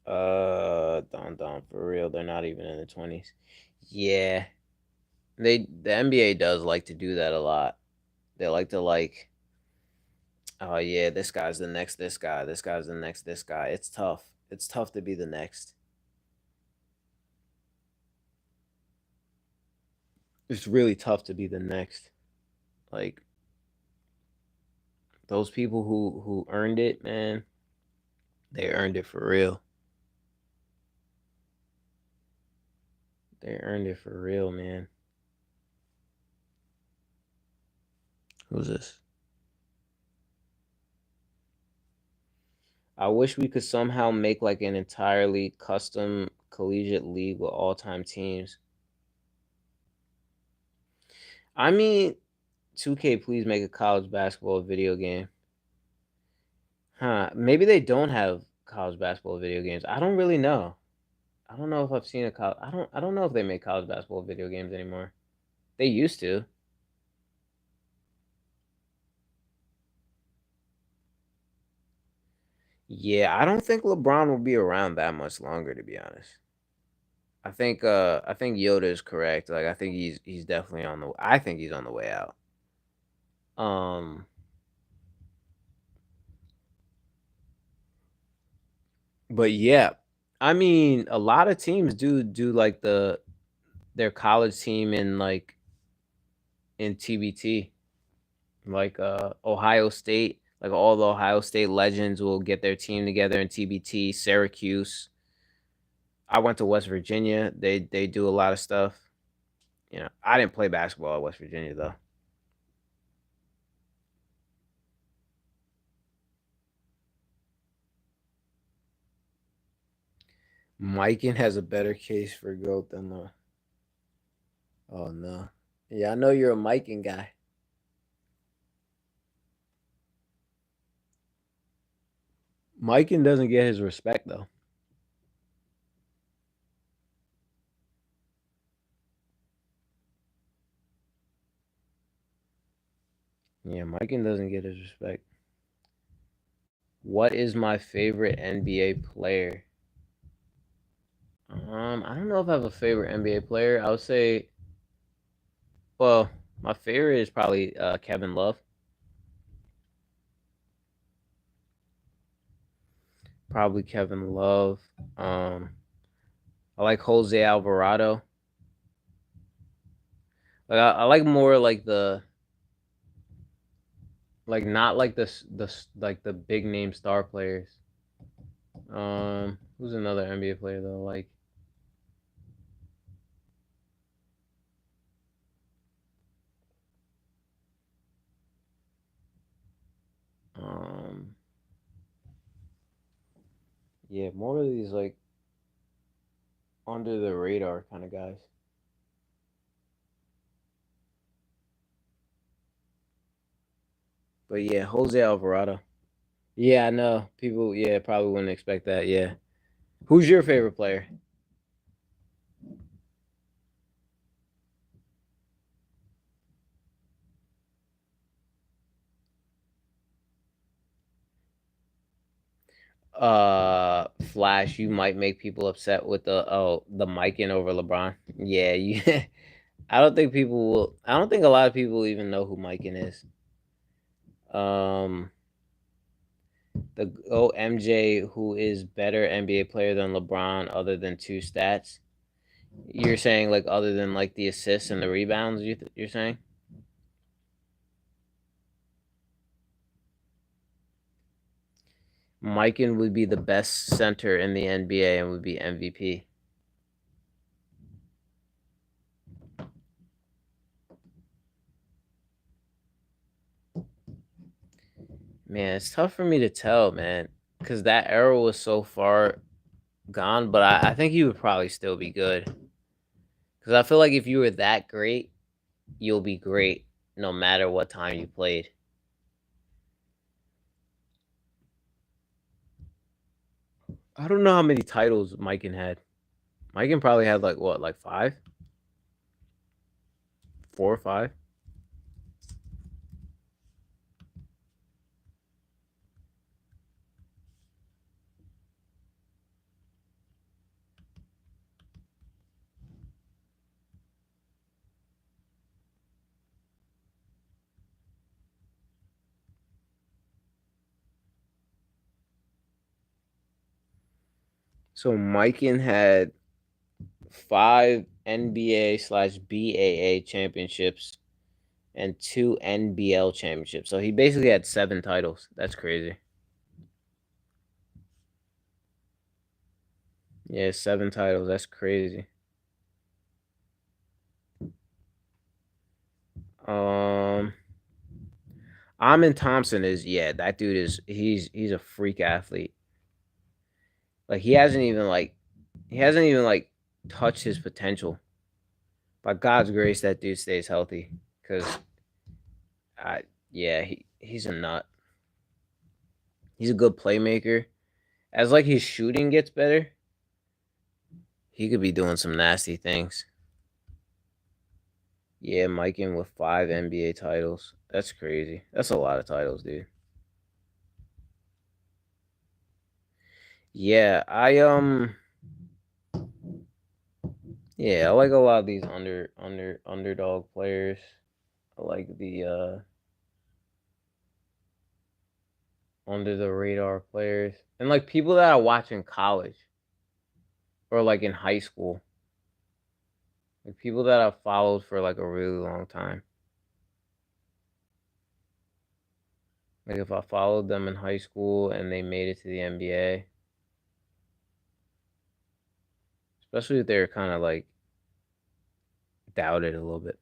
Don for real, they're not even in the 20s. Yeah, the NBA does like to do that a lot. They like to like, oh yeah, this guy's the next this guy, this guy's the next this guy. It's tough. It's tough to be the next. It's really tough to be the next. Like those people who earned it, man, they earned it for real. They earned it for real, man. Who's this? I wish we could somehow make like an entirely custom collegiate league with all-time teams. I mean, 2K, please make a college basketball video game. Huh? Maybe they don't have college basketball video games. I don't really know. I don't know if I've seen a college. I don't know if they make college basketball video games anymore. They used to. Yeah, I don't think LeBron will be around that much longer, to be honest. I think Yoda is correct. Like I think he's definitely on the I think he's on the way out. Um but yeah, I mean a lot of teams do like their college team in TBT. Like Ohio State, like all the Ohio State legends will get their team together in TBT, Syracuse. I went to West Virginia. They do a lot of stuff. I didn't play basketball at West Virginia though. Mikan has a better case for GOAT than the Oh no. Yeah, I know you're a Mikan guy. Mikan doesn't get his respect though. Yeah, Mikan doesn't get his respect. What is my favorite NBA player? I don't know if I have a favorite NBA player. I would say, well, my favorite is probably Kevin Love. Probably Kevin Love. Um, I like Jose Alvarado. Like I like more like like not like like the big name star players. Who's another NBA player though? Like um, yeah, more of these like under the radar kind of guys. But yeah, Jose Alvarado. Yeah, I know people. Yeah, probably wouldn't expect that. Yeah, who's your favorite player? Flash, you might make people upset with the miking over LeBron. Yeah, you. I don't think people will. I don't think a lot of people even know who Mikan is. Um, the MJ, who is better NBA player than LeBron, other than two stats. You're saying like other than like the assists and the rebounds. You're saying Mikan would be the best center in the NBA and would be MVP. Man, it's tough for me to tell, man, because that era was so far gone. But I think he would probably still be good. Because I feel like if you were that great, you'll be great no matter what time you played. I don't know how many titles Mikan had. Mikan probably had like what, like five, 4 or 5. So Mikan had 5 NBA/BAA championships and 2 NBL championships. So he basically had 7 titles. That's crazy. Yeah, 7 titles. That's crazy. Um, Amin Thompson is, yeah, that dude is, he's a freak athlete. Like he hasn't even like touched his potential. By God's grace, that dude stays healthy. Cause I yeah, he's a nut. He's a good playmaker. As like his shooting gets better, he could be doing some nasty things. Yeah, Mike in with 5 NBA titles. That's crazy. That's a lot of titles, dude. Yeah, yeah, I like a lot of these underdog players. I like the under the radar players. And like people that I watch in college or like in high school. Like people that I've followed for like a really long time. Like if I followed them in high school and they made it to the NBA, especially if they're kind of like doubted a little bit.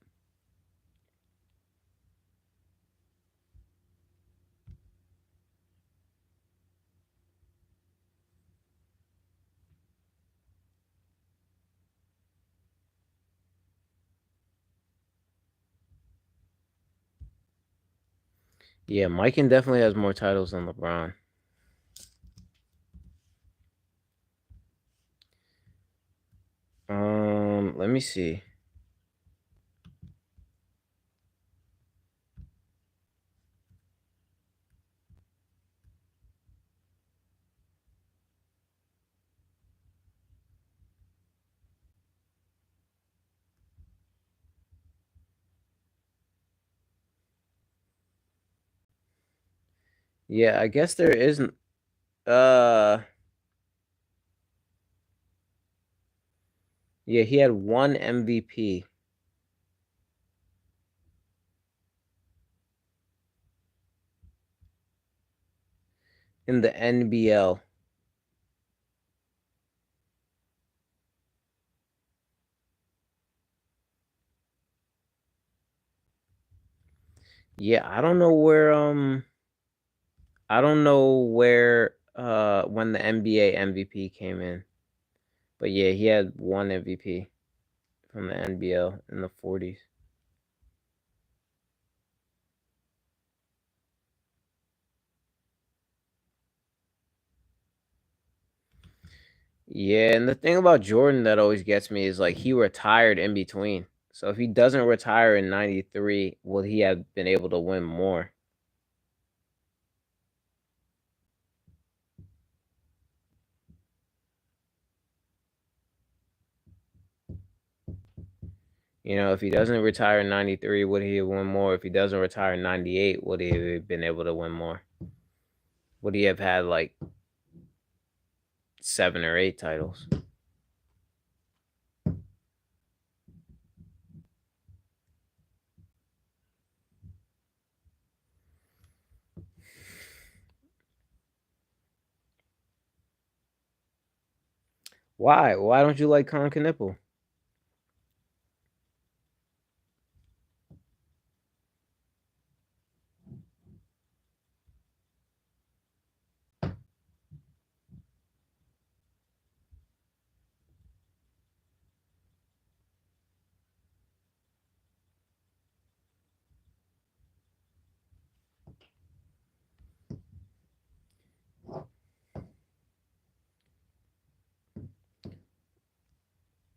Yeah, Mikan definitely has more titles than LeBron. Let me see. Yeah, I guess there isn't. Uh, yeah, he had one MVP in the NBL. Yeah, I don't know where when the NBA MVP came in. But yeah, he had one MVP from the NBL in the 40s. Yeah, and the thing about Jordan that always gets me is like he retired in between. So if he doesn't retire in 93, would he have been able to win more? You know, if he doesn't retire in 93, would he have won more? If he doesn't retire in 98, would he have been able to win more? Would he have had like 7 or 8 titles? Why? Why don't you like Colin Knipple?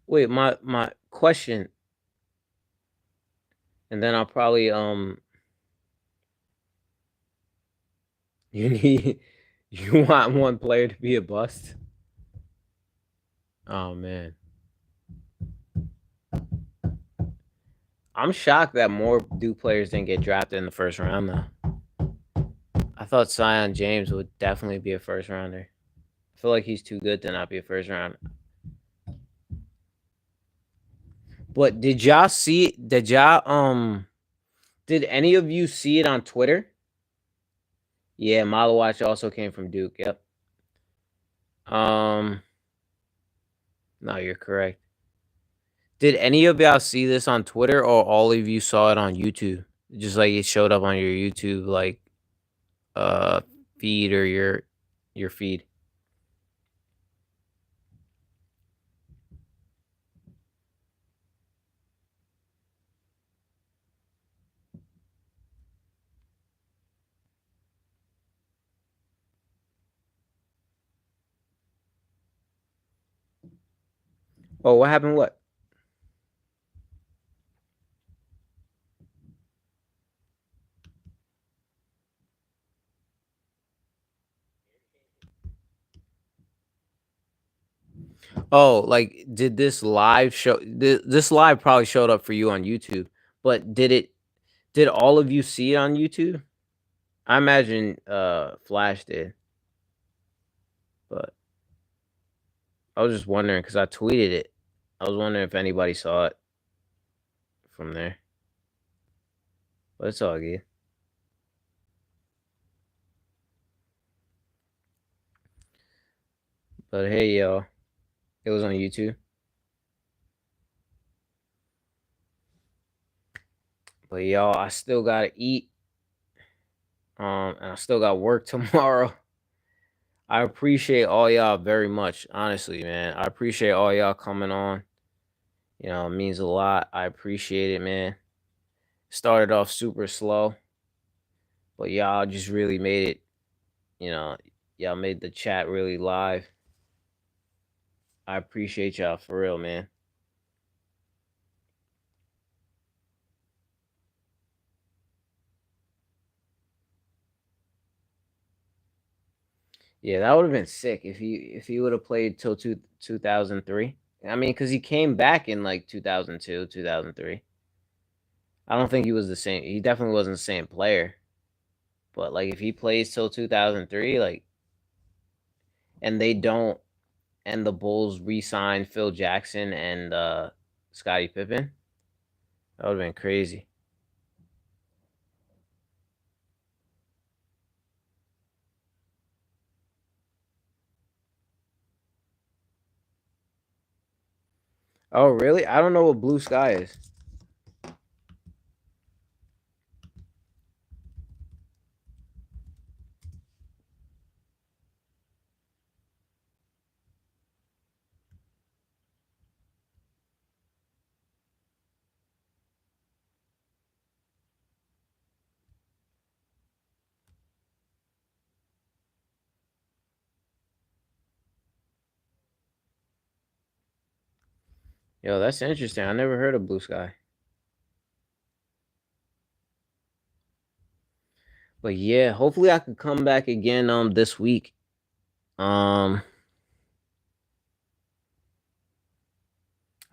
Wait, my question, and then I'll probably you need you want one player to be a bust? Oh man. I'm shocked that more Duke players didn't get drafted in the first round though. I thought Zion James would definitely be a first rounder. I feel like he's too good to not be a first round. But did y'all see did any of you see it on Twitter? Yeah, Malawatch also came from Duke. Yep. Um no, you're correct. Did any of y'all see this on Twitter or all of you saw it on YouTube? Just like it showed up on your YouTube like uh feed or your feed. Oh, what happened? What? Oh, like did this live show this live probably showed up for you on YouTube, but did all of you see it on YouTube? I imagine Flash did, but I was just wondering cuz I tweeted it. I was wondering if anybody saw it from there. But it's all good. But hey y'all, it was on YouTube. But y'all, I still got to eat and I still got work tomorrow. I appreciate all y'all very much, honestly, man. I appreciate all y'all coming on. You know, it means a lot. I appreciate it, man. Started off super slow, but y'all just really made it, you know, y'all made the chat really live. I appreciate y'all for real, man. Yeah, that would have been sick if he would have played till 2003. I mean, cuz he came back in like 2002, 2003. I don't think he was the same. He definitely wasn't the same player. But like if he plays till 2003, like, and they don't, and the Bulls re-sign Phil Jackson and Scottie Pippen, that would have been crazy. Oh, really? I don't know what Blue Sky is. Yo, that's interesting. I never heard of Blue Sky. But yeah, hopefully I could come back again this week. Um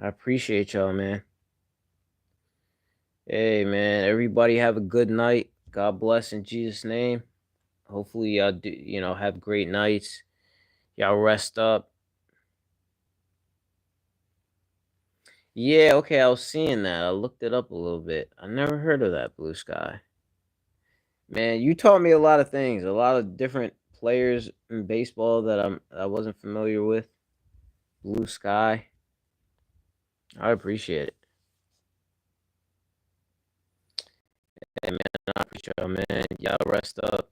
I appreciate y'all, man. Hey man, everybody have a good night. God bless in Jesus' name. Hopefully y'all do, have great nights. Y'all rest up. Yeah, okay, I was seeing that. I looked it up a little bit. I never heard of that Blue Sky. Man, you taught me a lot of things, a lot of different players in baseball that I wasn't familiar with. Blue Sky. I appreciate it. Hey man, I appreciate y'all, man. Y'all rest up.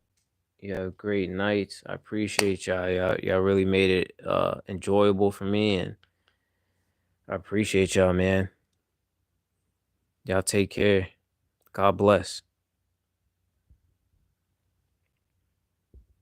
You have great nights. I appreciate y'all. Y'all really made it enjoyable for me, and I appreciate y'all, man. Y'all take care. God bless.